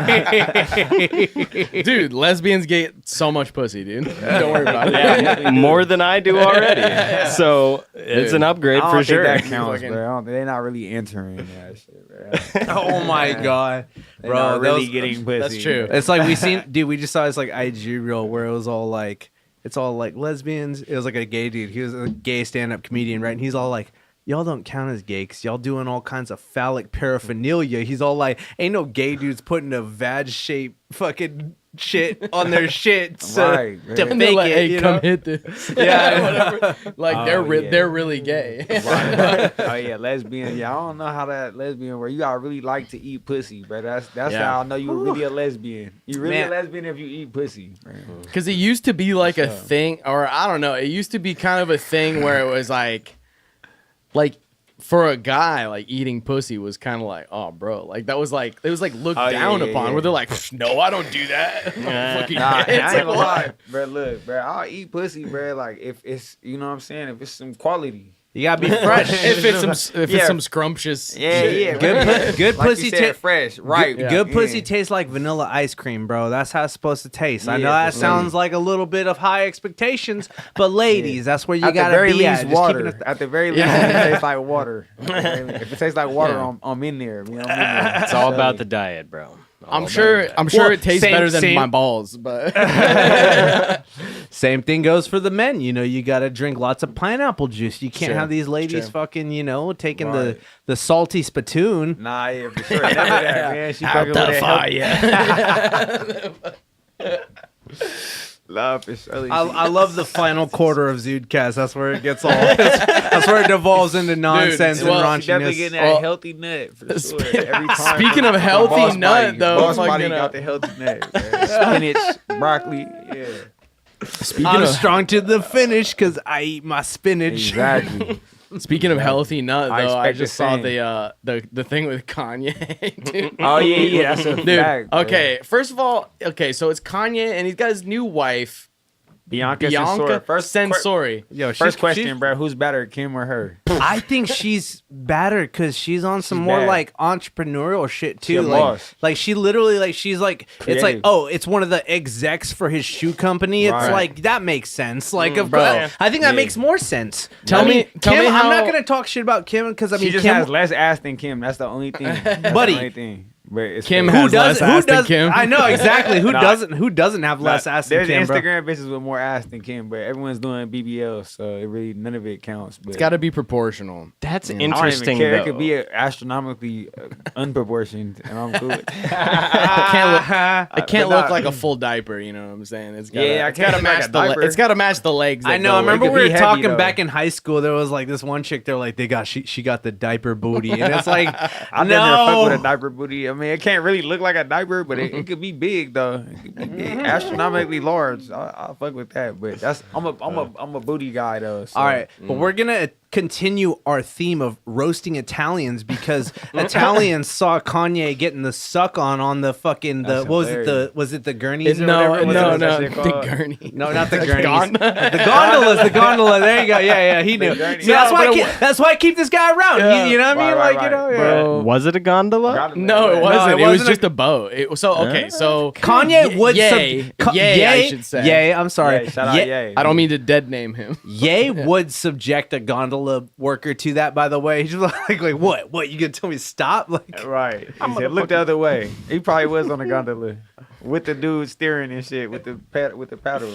Dude, lesbians get so much pussy, dude. Don't worry about it. Yeah, more than I do already. So it's an upgrade I don't for think sure. that counts, bro. They're not really entering that shit, bro. Oh my god, They're bro, not really those- getting pussy. That's true. It's like we just saw this like IG reel where it was all like, it's all like lesbians. It was like a gay dude. He was a gay stand-up comedian, right? And he's all like, y'all don't count as gay 'cause y'all doing all kinds of phallic paraphernalia. He's all like, ain't no gay dudes putting a vag-shaped fucking shit on their shit Right, to man. And they're fake like, it, hey, you come know? hit this. Yeah. Whatever. Like they're really gay. Right. Oh yeah, lesbian. Yeah, I don't know how that lesbian where you gotta really like to eat pussy, bro. That's Yeah. how I know you really a lesbian. You really Man. a lesbian if you eat pussy. Because it used to be like a thing, or I don't know, it used to be kind of a thing where it was like for a guy, like eating pussy was kind of like, oh, bro, like that was like it was like looked Oh, down yeah, upon. yeah. Where they're like, no, I don't do that. Fucking Nah, it's I ain't like, gonna what? lie, bro. Look, bro, I'll eat pussy, bro. Like if it's, you know what I'm saying, if it's some quality. You gotta be fresh. If it's some scrumptious, Yeah, yeah. Good Like pussy you said, tastes fresh, right? Good Yeah. pussy tastes like vanilla ice cream, bro. That's how it's supposed to taste. I know Yeah, that for sounds like a little bit of high expectations, but ladies, that's where you At the gotta very be least, at. Just water. keeping it- At the very least, it tastes like water. If it tastes like water, I'm in there. You know, I'm in there. It's all about the diet, bro. I'm sure Well, it tastes same- better than same- my balls, but Same thing goes for the men. You know, you gotta drink lots of pineapple juice. You can't Sure, have these ladies sure. fucking, you know, taking Right. the salty spittoon. Nah, yeah, for sure. Never that, man. She fucking with that healthy- Love is surely. I love the final quarter of ZuDecast. That's where it gets all. That's where it devolves into nonsense and Definitely raunchiness. getting that healthy nut for sure. Every time. Speaking of healthy nut, though, Boss fucking, Body got the healthy nut. Man. Spinach, broccoli, yeah. I'm strong to the finish because I eat my spinach. Exactly. Speaking of healthy nut, I though, I expect just the saw same. the thing with Kanye, dude. Oh yeah, that's a Dude, fact. bro. okay, first of all, so it's Kanye and he's got his new wife, Bianca Bianca Censori. Sensori. Yo, First question, bro. Who's better, Kim or her? I think she's better because she's on some She's more bad. like entrepreneurial shit She too. a Like, boss. like she literally like she's like it's like Creative. it's one of the execs for his shoe company. It's Right. like that makes sense. Like of bro. course, I think that Yeah. makes more sense. Tell I me- mean, tell Kim, me I'm how- not gonna talk shit about Kim because I She mean just Kim. has less ass than Kim. That's the only thing. That's Buddy. the only thing. But it's Kim fair. has less ass than Kim. I know exactly who Nah. doesn't. Who doesn't have less ass than There's Kim, bro? Instagram bitches with more ass than Kim, but everyone's doing BBL, so it really none of it counts. But It's got to be proportional. That's I don't even interesting, care. though. It could be astronomically unproportioned, and I'm good. It can't but look not- like a full diaper. You know what I'm saying? It's gotta, Yeah, I it's can't gotta look like match a the. diaper. It's got to match the legs. I that know. go I with remember could we be were heavy, talking though. back in high school. There was like this one chick. They're like, they got she got the diaper booty, and it's like, I never fuck no. with a diaper booty. I mean, it can't really look like a diaper, but it could be big though. It could be big. Astronomically large. I'll fuck with that. But that's I'm a booty guy though. So. All right, but we're gonna continue our theme of roasting Italians because Italians saw Kanye getting the suck on the fucking the That's what was it hilarious. was it the gurneys or No, whatever? no, Was it- that no. shit The called? gurney. No, not the gurneys. Gondola. The gondolas, the gondola. There you go. Yeah, he knew. gurney. See, that's No, why but that's why I keep this guy around. Yeah. You know what I mean? Right, Like you know, right. yeah. Bro. Was it a gondola? No, it it wasn't. It was wasn't a- just a boat. So Kanye would Yay, I should say. Yay, I'm sorry. Yay, shout out Yay. I don't mean to dead name him. Ye would subject a gondola worker to that, by the way. He's just like what? What? You gonna tell me to stop? Like, Right. He said, look the other way. He probably was on the gondola with the dude steering and shit with the paddle.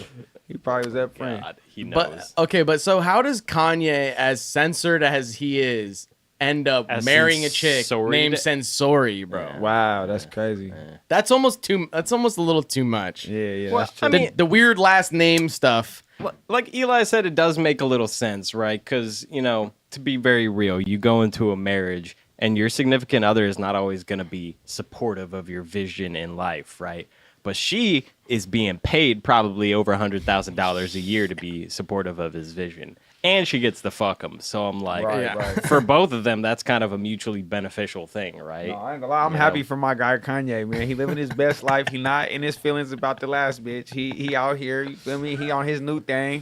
He probably was up front. God, he knows. But okay, but so how does Kanye, as censored as he is, end up As marrying a chick sensoried? named Sensori, bro? Wow, that's crazy. That's almost a little too much. Yeah, Well, that's true. I mean- The weird last name stuff. Like Eli said, it does make a little sense, right? Because, to be very real, you go into a marriage and your significant other is not always going to be supportive of your vision in life, right? But she is being paid probably over $100,000 a year to be supportive of his vision. And she gets to fuck him. So I'm like, Right. for both of them, that's kind of a mutually beneficial thing, right? No, I ain't gonna lie. I'm happy for my guy Kanye, man. He living his best life. He not in his feelings about the last bitch. He out here, you feel me? He on his new thing,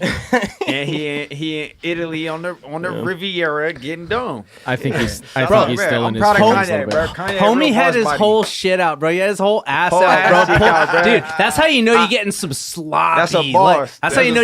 and he in Italy on the Riviera getting dumb. I think he's Bro, still I'm in his proud of feelings a Kanye, little bro. bit. Kanye homie real had boss his body. whole shit out, bro. He had his whole ass Whole out, ass bro. cheek out, bro. Dude, that's how you know you're getting some sloppy. That's a like, boss. that's how you know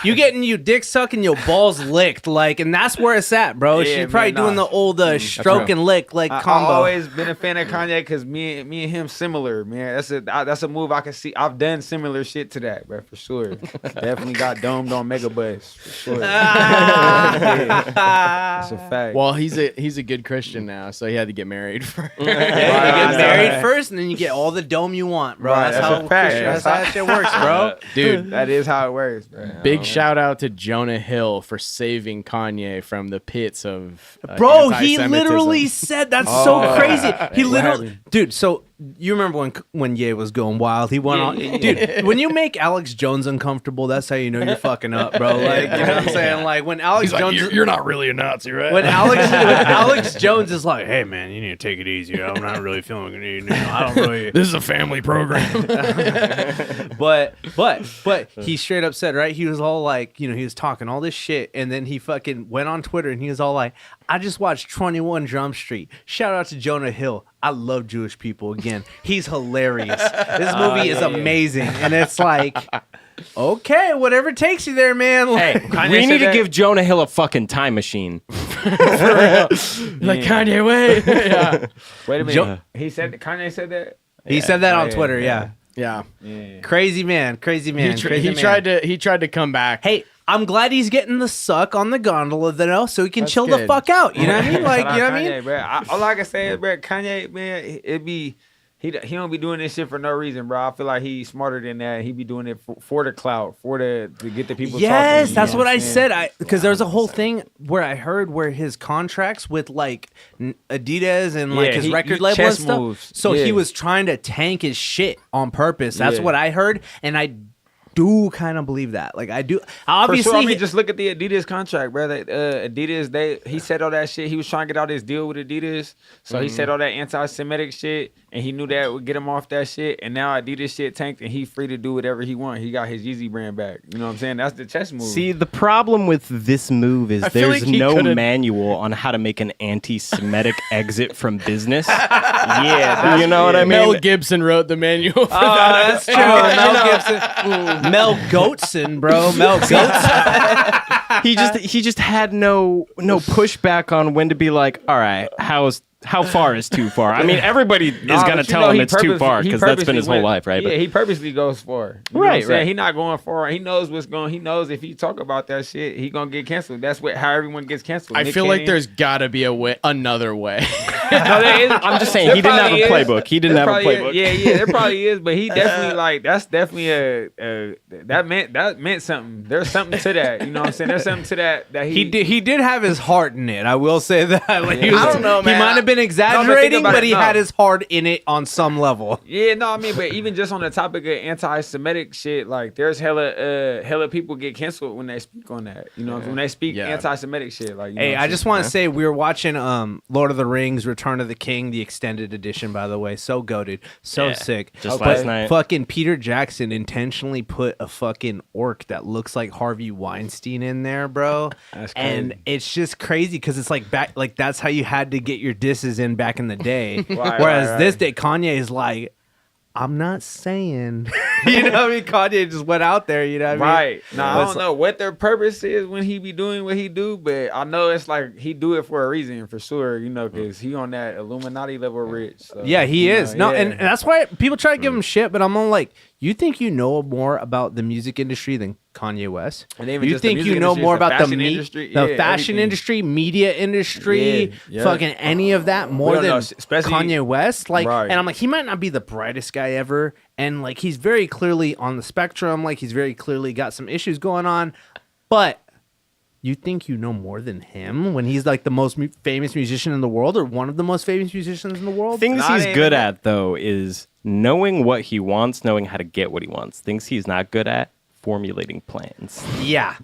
you getting your dick sucked and your balls licked, like, and that's where it's at, bro. Yeah, She's man, probably doing nah. the old stroke real. and lick like I've combo. always been a fan of Kanye because me and him similar, man. That's a move I can see. I've done similar shit to that, bro, for sure. Definitely got domed on Megabuzz, for sure. That's a fact. Well, he's a good Christian now, so he had to get married first. Yeah, you get married first, and then you get all the dome you want, bro. Right, that's that's how a fact. that's how that shit works, bro. Dude, That is how it works, bro. big shout out to Jonah Hill for saving Kanye from the pits of Bro, he anti-Semitism. literally said that's Oh, so crazy. He what literally, happened? dude. So you remember when Ye was going wild? He went on, dude. When you make Alex Jones uncomfortable, that's how you know you're fucking up, bro. Like, you know what I'm saying? Like when Alex Jones, you're not really a Nazi, right? when Alex Jones is like, hey man, you need to take it easy. I'm not really feeling it. I don't really. This is a family program. But he straight up said, right? He was all like, he was talking all this shit, and then he fucking went on Twitter and he was all like, I just watched 21 Drum Street. Shout out to Jonah Hill. I love Jewish people again. He's hilarious. This movie is amazing. And it's like, okay, whatever takes you there, man. Like, We need to give Jonah Hill a fucking time machine. Like Kanye, wait. Yeah. Wait a minute. Kanye said that? he said that on yeah, Twitter, yeah. yeah. Yeah. Crazy man. He crazy man. tried to come back. Hey, I'm glad he's getting the suck on the gondola though, so he can That's chill the good. fuck out. You know what I mean? Like, Shout you know out what I mean? Kanye, bro. All I can say is, bro, Kanye, man, He don't be doing this shit for no reason, bro. I feel like he's smarter than that. He be doing it for the clout, to get the people. Yes, talking, that's what I saying? said. Because there was a whole thing where I heard where his contracts with like Adidas and like his record label and stuff. Moves. So he was trying to tank his shit on purpose. That's what I heard, and I do kind of believe that. Like I do. Obviously, for sure, I mean, just look at the Adidas contract, bro. Adidas, he said all that shit. He was trying to get out his deal with Adidas, so he said all that anti-Semitic shit, and he knew that would get him off that shit. And now Adidas shit tanked, and he free to do whatever he want. He got his Yeezy brand back. You know what I'm saying? That's the chess move. See, the problem with this move is there's like no manual on how to make an anti-Semitic exit from business. Yeah, you know what I mean? Mel Gibson wrote the manual for that. that's true. Mel Gibson, Mel Goatson, bro. Mel Goatson. He just had no pushback on when to be like, all right, how far is too far? I mean, everybody is gonna tell him it's too far because that's been his whole life, right? Yeah, But he purposely goes far. You know what I'm saying? He not going far. He knows what's going. He knows if he talk about that shit, he gonna get canceled. That's how everyone gets canceled. I feel like there's gotta be another way. No, there is. I'm just saying he didn't have a playbook. He didn't have a playbook. Yeah, there probably is, but he definitely like that's definitely that meant something. There's something to that. You know what I'm saying? There's something to that He did have his heart in it. I will say that. Like, I don't know, man. He might have been exaggerating, but he had his heart in it on some level. Yeah, no, I mean, but even just on the topic of anti-Semitic shit, like there's hella people get canceled when they speak on that. You know, when they speak anti-Semitic shit. Like, hey, I just want to say we were watching Lord of the Rings: Return of the King, the extended edition. By the way, so goated, so sick. Just last night, fucking Peter Jackson intentionally put a fucking orc that looks like Harvey Weinstein in there, bro. That's crazy. And it's just crazy because it's like that's how you had to get your disses in back in the day. Whereas this day, Kanye is like, I'm not saying, you know what I mean? Kanye just went out there, you know what I mean? Right. Now, I don't know what their purpose is when he be doing what he do, but I know it's like he do it for a reason, for sure, you know, because he on that Illuminati level rich. So, yeah, he is. Know, and that's why people try to give him shit, but I'm all like, you think you know more about the music industry than Kanye West? You think you know more about the fashion industry, media industry, fucking any of that more than Kanye West? Like, and I'm like, he might not be the brightest guy ever, and like he's very clearly on the spectrum, like he's very clearly got some issues going on, but you think you know more than him when he's like the most famous musician in the world, or one of the most famous musicians in the world? Things he's good at, though, is knowing what he wants, knowing how to get what he wants. Things he's not good at, formulating plans. Yeah.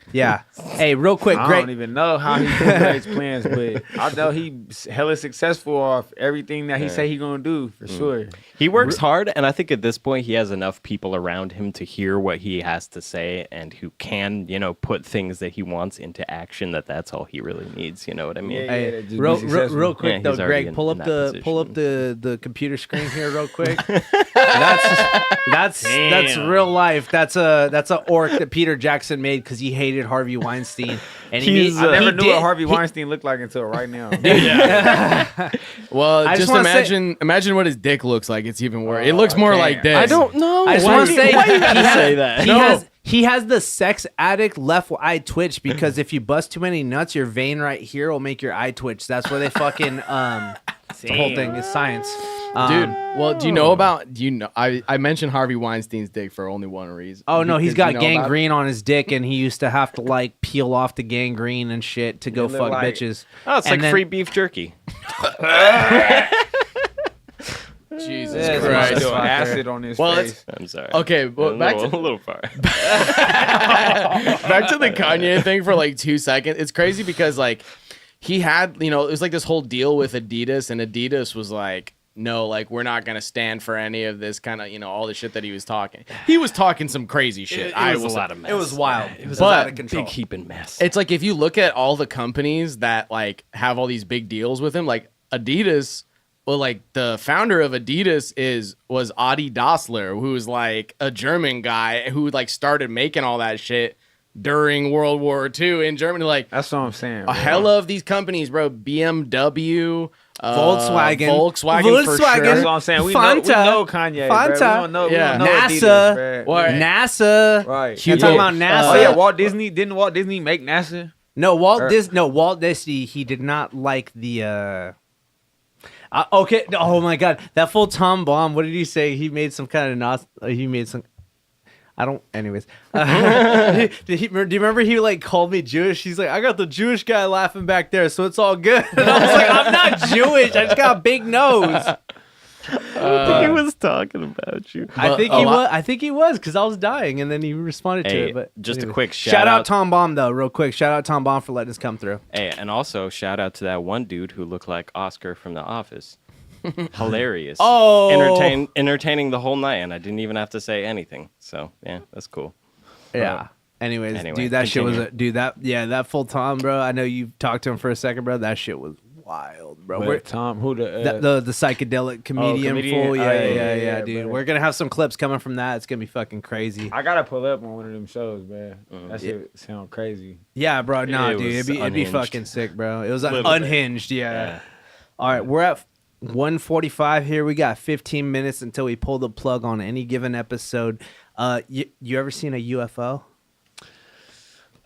Hey, real quick, I don't even know how he formulates plans, but I know he's hella successful off everything that he say he gonna do, for sure. He works hard, and I think at this point he has enough people around him to hear what he has to say and who can, put things that he wants into action. That's all he really needs. You know what I mean? Hey, real quick though, Greg, pull up the computer screen here real quick. That's real life. That's a orc that Peter Jackson made because he hated Harvey Weinstein. And I never knew what Harvey Weinstein looked like until right now. Well, just imagine what his dick looks like. It's even worse. It looks more like this. I don't know. I just want to say, why you gotta say that? He has the sex addict left eye twitch because if you bust too many nuts, your vein right here will make your eye twitch. That's where they fucking the whole thing is science. Dude, well, do you know I mentioned Harvey Weinstein's dick for only one reason. Oh no, he's got gangrene on his dick, and he used to have to like peel off the gangrene and shit to go fuck bitches. Oh, it's like free beef jerky. Jesus Christ! Acid on his face. I'm sorry. Okay, well, a little far. Back to the Kanye thing for like 2 seconds. It's crazy because like he had, it was like this whole deal with Adidas, and Adidas was like, no, like we're not gonna stand for any of this kind of, all the shit that he was talking. He was talking some crazy shit. It was a lot of mess. It was wild. It was out of control. Big heaping mess. It's like if you look at all the companies that like have all these big deals with him, like Adidas. Well, like the founder of Adidas was Adi Dassler, who's like a German guy who like started making all that shit during World War II in Germany. Like that's what I'm saying. A hella of these companies, bro. BMW, Volkswagen for sure. That's what I'm saying. We know Kanye. Fanta. Bro. We don't know NASA. Adidas, NASA. Right. You're talking about NASA. Oh yeah, Walt Disney. Didn't Walt Disney make NASA? No, Walt Disney. He did not like the. Okay. Oh my God, that full Tom Bomb. What did he say? He made some kind of He made some. I don't. Anyways, do you remember he like called me Jewish? He's like, I got the Jewish guy laughing back there, so it's all good. And I was like, I'm not Jewish. I just got a big nose. I don't think he was talking about you. I think he was. I think he was because I was dying, and then he responded to it. But just anyways. a quick shout out Tom Bomb though, real quick. Shout out Tom Bomb for letting us come through. Hey, and also shout out to that one dude who looked like Oscar from The Office. Hilarious. Oh, entertaining the whole night, and I didn't even have to say anything. So yeah, that's cool. Yeah. Anyways, anyway, dude, that continue. shit was that full Tom, bro. I know you talked to him for a second, bro. That shit was wild, bro. But Tom, who the psychedelic comedian fool? Yeah, dude. bro. We're gonna have some clips coming from that. It's gonna be fucking crazy. I gotta pull up on one of them shows, man. That shit sound crazy. Yeah, bro. Nah, It dude, was it'd be unhinged. fucking sick, bro. It was Little bit. unhinged. Yeah. All right, we're at 1:45 here. We got 15 minutes until we pull the plug on any given episode. You ever seen a UFO?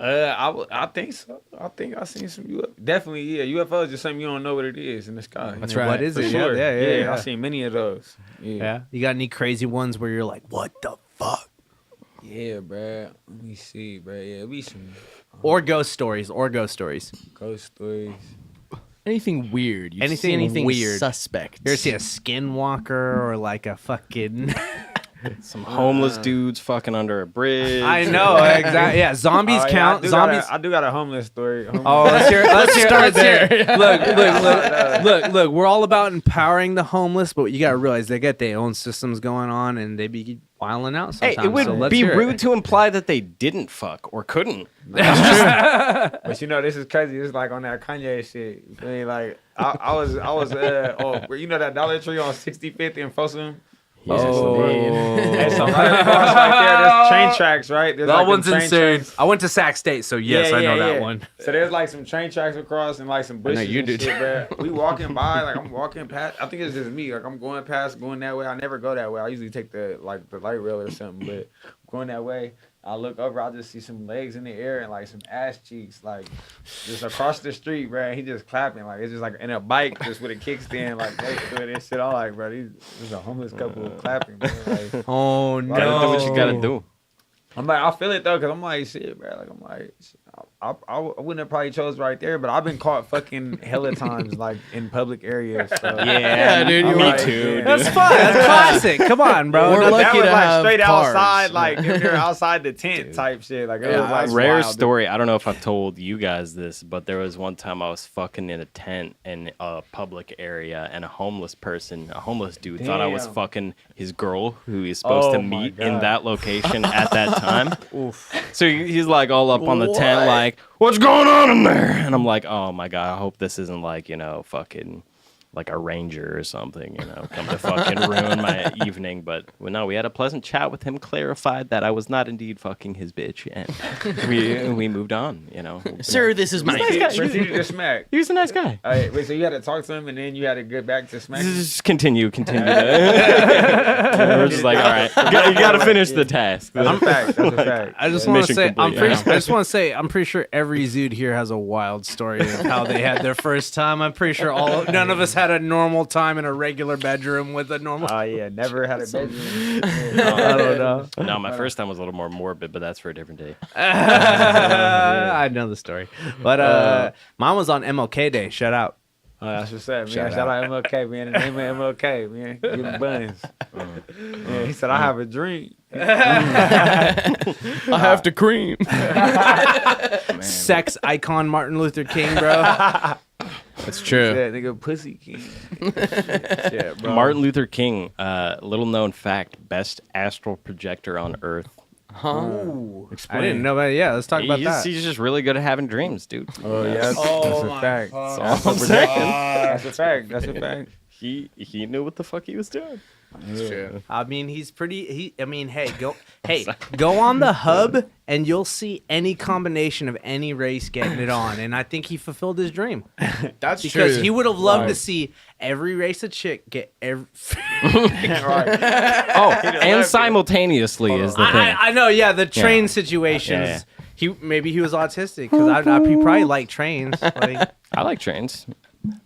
I think so. I think I seen some UFO. Definitely, yeah. UFO is just something you don't know what it is in the sky. That's right. What is For it? sure. Yeah. I seen many of those. Yeah. You got any crazy ones where you're like, what the fuck? Yeah, bruh. Let me see, bruh. Yeah, we some Or ghost stories. ghost stories. Anything weird? You've Anything seen anything weird. suspect? You ever see a skinwalker or like a fucking... Some homeless dudes fucking under a bridge. I know, exactly. Yeah, zombies count. Zombies. I do got a homeless story. Oh, let's hear it. Look. We're all about empowering the homeless, but you gotta realize they got their own systems going on, and they be wilding out Hey, sometimes. it would so let's be hear rude it. to imply that they didn't fuck or couldn't. But you know, this is crazy. It's like on that Kanye shit. I mean, like I was you know that Dollar Tree on 65th and Folsom. Hey, so right across right there, there's train tracks, right? There's That like one's train insane. tracks. I went to Sac State, so yes, I know that one. So there's like some train tracks across and like some bushes you and did. shit, bro. We walking by, like I'm walking past. I think it's just me. Like I'm going that way. I never go that way. I usually take the light rail or something, but going that way. I look over, I just see some legs in the air and like some ass cheeks, like just across the street, bro. He just clapping, like it's just like in a bike, just with a kickstand, like they doing this shit. I'm like, bro, this is a homeless couple clapping, man. Like, Oh no! Gotta do what you gotta do. I'm like, I feel it though, cause I'm like, shit, bro. Like I'm like, I wouldn't have probably chose right there, but I've been caught fucking hella times, like in public areas. So. Yeah, dude. I'm Me like, too. yeah. That's fine. That's classic. Come on, bro. We're That lucky was to like have straight cars. outside, like they're outside the tent type shit. Like it was like Rare wild. story. I don't know if I've told you guys this, but there was one time I was fucking in a tent in a public area, and a homeless dude, thought I was Damn. fucking his girl, who he's supposed Oh to my meet in God. that location at that time. So he's like all up on the tent, like, "What's going on in there?" And I'm like, "Oh my God, I hope this isn't like, fucking like a ranger or something, come to fucking ruin my evening." But well, no, we had a pleasant chat with him, clarified that I was not indeed fucking his bitch, and we moved on, Sir, this is my Proceeded to smack. He was a nice guy. Wait, so you had to talk to him and then you had to get back to smack? Just continue. We're just like, all right, you gotta finish the task. That's a fact. That's a fact. I just Yeah. want to Mission say, complete. I just want to say, I'm pretty sure every Zude here has a wild story of how they had their first time. I'm pretty sure none of us had a normal time in a regular bedroom with a normal. Oh yeah, never had a bedroom. I don't know. No, my first time was a little more morbid, but that's for a different day. I know the story, but mine was on MLK Day. Shout out. Oh, that's what's up, man. Shout out MLK, man. The name of MLK, man. Give him buns. Yeah, he said, I have a dream. I have to cream. Sex icon Martin Luther King, bro. That's true. Yeah, nigga, pussy king. Yeah, bro. Martin Luther King, little known fact, best astral projector on Earth. I didn't know about it. Yeah, let's talk about that. He's just really good at having dreams, dude. Oh, yeah. That's a fact. That's all I'm saying. That's a fact. That's a fact. He knew what the fuck he was doing. I mean, he's pretty. Go on the hub and you'll see any combination of any race getting it on, and I think he fulfilled his dream. That's Because true. he would have loved to see every race of chick get every. And simultaneously is the thing. I know, yeah, the train situations. Yeah. Maybe he was autistic because he probably liked trains. Like, I like trains.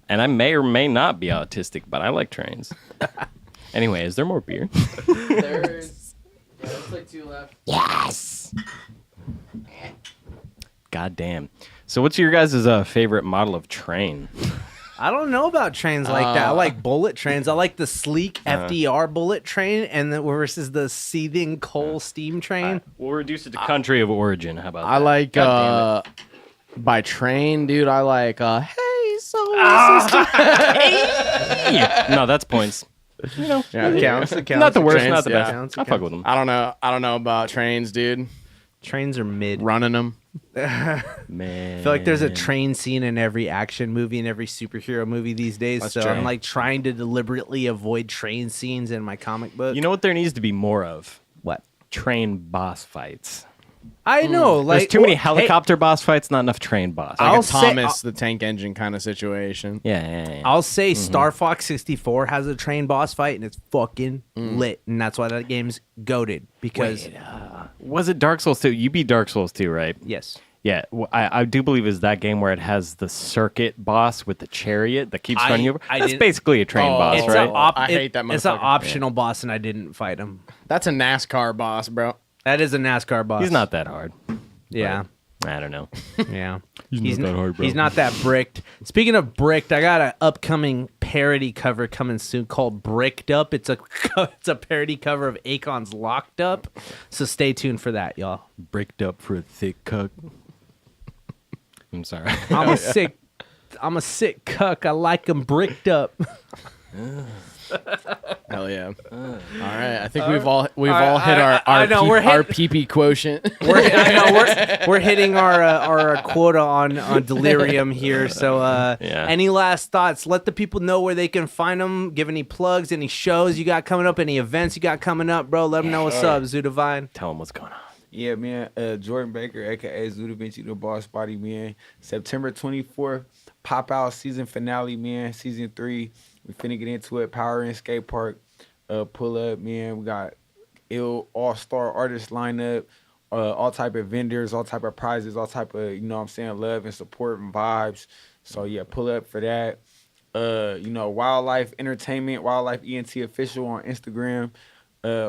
And I may or may not be autistic, but I like trains. Anyway, is there more beer? There's like 2 left. Yes. God damn. So what's your guys' favorite model of train? I don't know about trains like that. I like bullet trains. I like the sleek FDR bullet train, and versus the seething coal steam train. We'll reduce it to country of origin. How about I that? like by train, dude. I like hey, so No, that's points. You know, yeah, It counts. not the worst, Trains, not the yeah. best. Counts, it I fuck with them. I don't know about trains, dude. Trains are mid. Running them. Man, I feel like there's a train scene in every action movie and every superhero movie these days. That's so true. I'm like trying to deliberately avoid train scenes in my comic book. You know what there needs to be more of? what? Train boss fights. I know. Like There's too many hey, helicopter boss fights, not enough train boss. Like I'll a say- Thomas the Tank Engine kind of situation. Yeah. I'll say Star Fox 64 has a train boss fight and it's fucking lit, and that's why that game's goated because Was it Dark Souls 2? You beat Dark Souls 2, right? yes. Yeah, I do believe is that game where it has the circuit boss with the chariot that keeps running over. I That's didn't- basically a train Oh, boss, It's right? I hate that It's an motherfucker. optional boss, and I didn't fight him. That's a NASCAR boss, bro. That is a NASCAR boss. He's not that hard. Yeah. I don't know. Yeah. He's not that hard, bro. He's not that bricked. Speaking of bricked, I got an upcoming parody cover coming soon called Bricked Up. It's a parody cover of Akon's Locked Up. So stay tuned for that, y'all. Bricked up for a thick cuck. I'm sorry. I'm a sick cuck. I like them bricked up. Hell yeah. All right. I think we've all hit I our know, we're our hitting- PP quotient. We're hitting our quota on delirium here. So Yeah. any last thoughts? Let the people know where they can find them. Give any plugs, any shows you got coming up, any events you got coming up, bro. Let them know what's up, ZuDevine. Tell him what's going on. Yeah, man. Jordan Baker, aka ZuDevine, the Boss Body, man. September 24th, pop out season finale, man. Season 3. We finna get into it. Power and Skate Park. Pull up, man. We got ill all-star artists lined up. All type of vendors, all type of prizes, all type of, you know what I'm saying, love and support and vibes. So yeah, pull up for that. Wildlife Entertainment, Wildlife ENT Official on Instagram.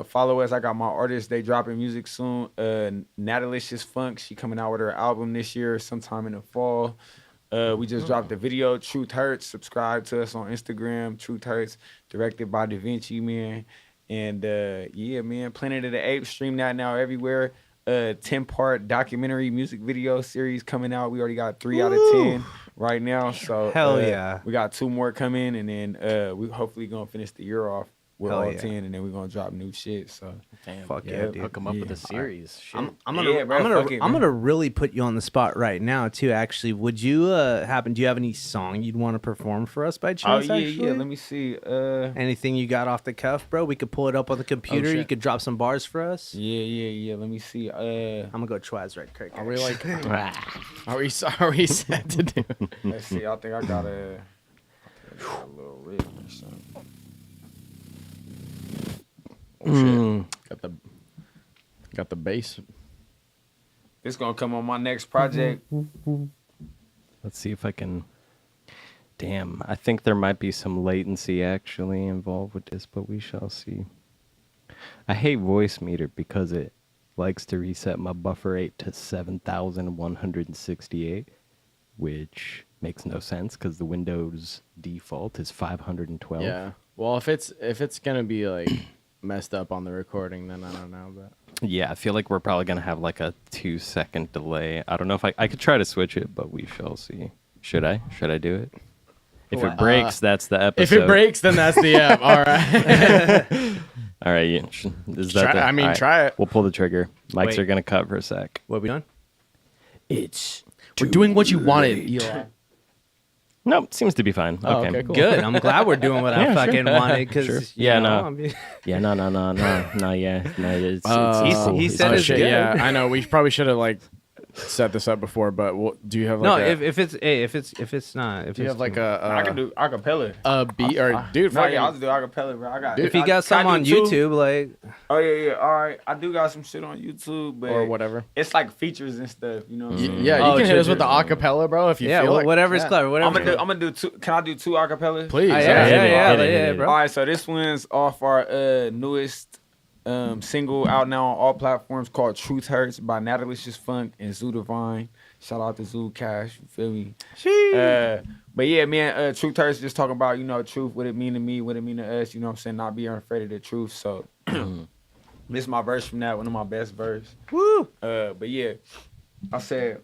Follow us. I got my artists. They dropping music soon. Natalicious Funk. She coming out with her album this year, sometime in the fall. We just dropped the video, Truth Hurts. Subscribe to us on Instagram, Truth Hurts, directed by Da Vinci, man. And yeah, man, Planet of the Apes, stream that now everywhere. 10-part documentary music video series coming out. We already got 3 out of 10 right now. So Hell yeah. we got 2 more coming, and then we hopefully gonna finish the year off with Hell all yeah. 10, and then we're gonna drop new shit. So Damn. Fuck yeah, dude. Hook him up with Yeah. a series. Shit. I'm Yeah, bro, fuck it, man. gonna really put you on the spot right now too. Actually, would you do you have any song you'd want to perform for us by oh chance? yeah, actually? yeah. Let me see. Anything you got off the cuff, bro? We could pull it up on the computer. shit. You could drop some bars for us. Yeah. Let me see. I'm gonna go Chwaz right quick. Are we like? Are we set to do? Let's see. I think I got a little rig or something. Got the bass. It's gonna come on my next project. Let's see if I can. Damn, I think there might be some latency actually involved with this, but we shall see. I hate Voice Meter because it likes to reset my buffer rate to 7,168, which makes no sense because the Windows default is 512. Yeah. Well, if it's gonna be like messed up on the recording, then I don't know. But Yeah, I feel like we're probably gonna have like a 2-second delay. I don't know if I could try to switch it, but we shall see. Should I do it? If it breaks, that's the episode. if it breaks, then that's the app. All right. All right, yeah. Is that Try- all right, try it. We'll pull the trigger. Mics Wait. are gonna cut for a sec. What we doing? We're doing what you wanted, Eli. Nope, seems to be fine. Oh, Okay. okay, cool. Good. I'm glad we're doing what I Yeah, fucking sure. wanted. Cause Sure. you Yeah, know, no. I mean- Yeah, no. Yeah. It's He cool. said It's it's shit, good. yeah, I know. We probably should have like set this up before, but do you have No, like if it's not, if do you it's have like I can do acapella. a beat or dude? No, Fucking, yeah, I'll just do acapella, bro. I got. if you got some on YouTube, like Oh yeah. All right, I do got some shit on YouTube, but or whatever. it's like features and stuff. You know what I'm saying? Yeah, you Oh, can hit us true, with the acapella, bro. If you yeah, feel like whatever's yeah. clever, whatever. I'm gonna do two. Can I do two acapellas? Please, Yeah, bro. All right, so this one's off our newest single out now on all platforms called Truth Hurts by Natalicious Funk and ZuDevine. Shout out to ZudeCasT, you feel me? But yeah, man, Truth Hurts just talking about, you know, truth, what it mean to me, what it mean to us, you know what I'm saying, not being afraid of the truth. So this is my verse from that, one of my best verse. Woo! But yeah, I said,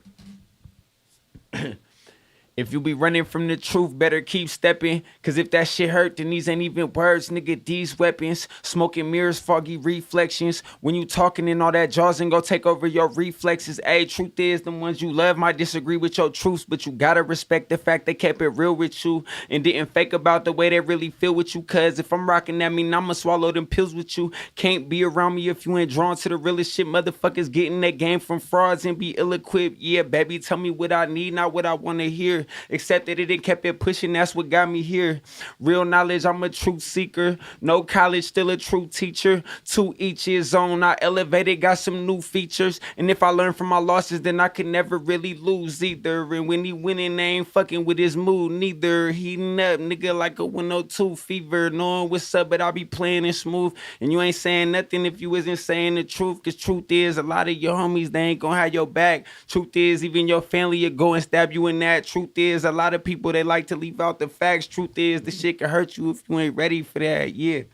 if you be running from the truth, better keep stepping. Cause if that shit hurt, then these ain't even words, nigga. These weapons, smoking mirrors, foggy reflections. When you talking and all that jaws and go take over your reflexes. Hey, truth is, the ones you love might disagree with your truths, but you gotta respect the fact they kept it real with you and didn't fake about the way they really feel with you. Cause if I'm rocking that, mean I'ma swallow them pills with you. Can't be around me if you ain't drawn to the realest shit. Motherfuckers getting that game from frauds and be ill-equipped. Yeah, baby, tell me what I need, not what I wanna hear. Except that it kept it pushing, that's what got me here. Real knowledge, I'm a truth seeker. No college, still a true teacher. To each his own, I elevated, got some new features. And if I learn from my losses, then I can never really lose either. And when he winning, they ain't fucking with his mood neither. Heating up, nigga, like a 102 fever. Knowing what's up, but I be playing it smooth. And you ain't saying nothing if you isn't saying the truth. Cause truth is, a lot of your homies, they ain't gonna have your back. Truth is, even your family will go and stab you in that. Truth is, a lot of people, they like to leave out the facts. Truth is, the shit can hurt you if you ain't ready for that. Yeah.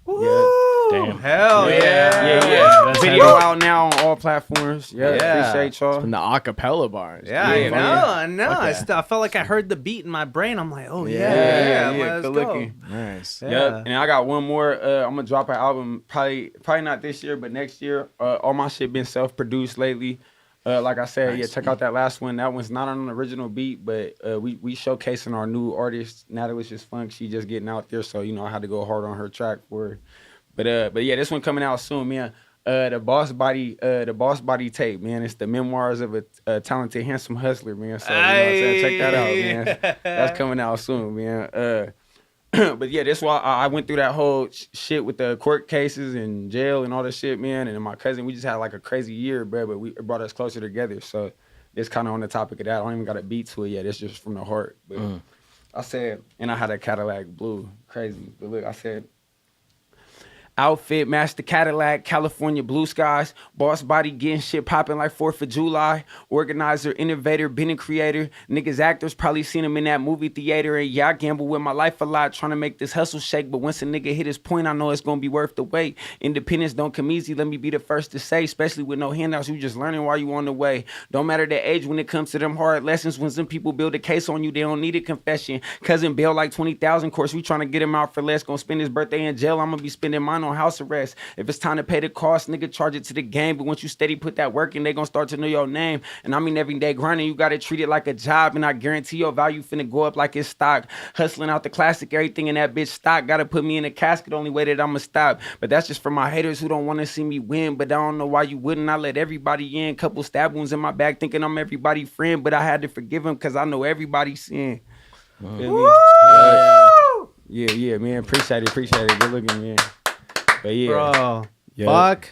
Woo! Damn. Hell yeah. Yeah. Video out now on all platforms. Yeah. Appreciate y'all. from the acapella bars. Yeah, I know. I felt like I heard the beat in my brain. I'm like, oh yeah, let's good go. looking. Nice. Yeah. Yep. And I got one more. I'm gonna drop an album probably not this year, but next year. All my shit been self-produced lately. Like I said, yeah, check out that last one. That one's not on an original beat, but we showcasing our new artist, Natalicious Funk. She just getting out there, so you know I had to go hard on her track for her. But yeah, this one coming out soon, man. The Boss Body tape, man. It's the memoirs of a talented, handsome hustler, man. So you know what I'm saying? Check that out, man. That's coming out soon, man. But yeah, that's why I went through that whole shit with the court cases and jail and all this shit, man. And my cousin, we just had like a crazy year, bro. But it brought us closer together. So it's kind of on the topic of that. I don't even got a beat to it yet. It's just from the heart. But I said, and I had a Cadillac blue, crazy. But look, I said, outfit match the Cadillac, California blue skies. Boss body getting shit popping like 4th of July. Organizer, innovator, been a creator. Niggas actors probably seen him in that movie theater. And yeah, I gamble with my life a lot trying to make this hustle shake. But once a nigga hit his point, I know it's gonna be worth the wait. Independence don't come easy, let me be the first to say. Especially with no handouts, you just learning while you on the way. Don't matter the age when it comes to them hard lessons. When some people build a case on you, they don't need a confession. Cousin bail like 20,000, course we trying to get him out for less. Gonna spend his birthday in jail, I'm gonna be spending mine on house arrest. If it's time to pay the cost, nigga, charge it to the game. But once you steady put that work in, they gonna start to know your name. And I mean every day grinding, you gotta treat it like a job. And I guarantee your value finna go up like it's stock. Hustling out the classic, everything in that bitch stock. Gotta put me in a casket, only way that I'ma stop. But that's just for my haters who don't wanna see me win. But I don't know why you wouldn't. I let everybody in. Couple stab wounds in my back, thinking I'm everybody's friend. But I had to forgive him, cause I know everybody's sin. Yeah, man. Appreciate it. Good looking, man. But yeah. Bro, fuck.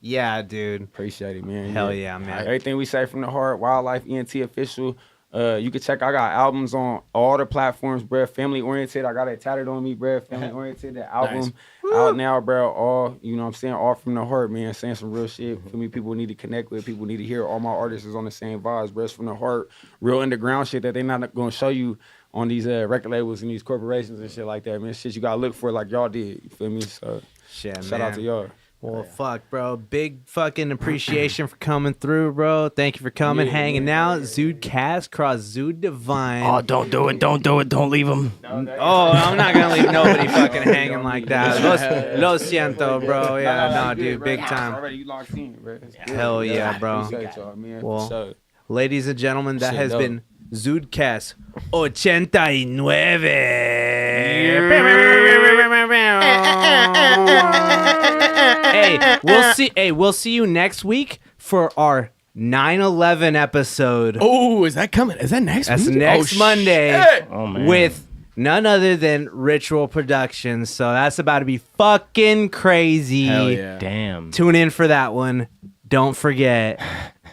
Yeah, dude. Appreciate it, man. Hell yeah, man. Everything we say from the heart, Wildlife ENT official. You can check. I got albums on all the platforms, bruh. Family oriented. I got it tatted on me, bruh. Family oriented. The album out now, bruh. All, you know what I'm saying? All from the heart, man. Saying some real shit. For me, people need to connect with. People need to hear. All my artists is on the same vibes, bruh. It's from the heart. Real underground shit that they not gonna show you on these record labels and these corporations and shit like that, man. Shit you gotta look for like y'all did. You feel me? So shout out to y'all. Well, fuck, bro. Big fucking appreciation for coming through, bro. Thank you for coming, hanging out. ZuDeCAST cross ZuDevine. Oh, don't do it. Don't leave him. Oh, I'm not gonna leave nobody fucking hanging like that. Lo siento, bro. Yeah, no, dude, big time. Already you locked in, bro. Hell yeah, bro. Appreciate y'all, man. Well, ladies and gentlemen, that has been ZuDeCAST 89. Hey, we'll see you next week for our 9/11 episode. Oh, is that coming? Is that next That's week? next Monday Oh, man. with none other than Ritual Productions. So that's about to be fucking crazy. Hell yeah. Damn. Tune in for that one. Don't forget,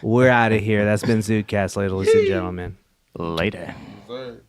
we're out of here. That's been ZuDecast, ladies and gentlemen. Later. Sir.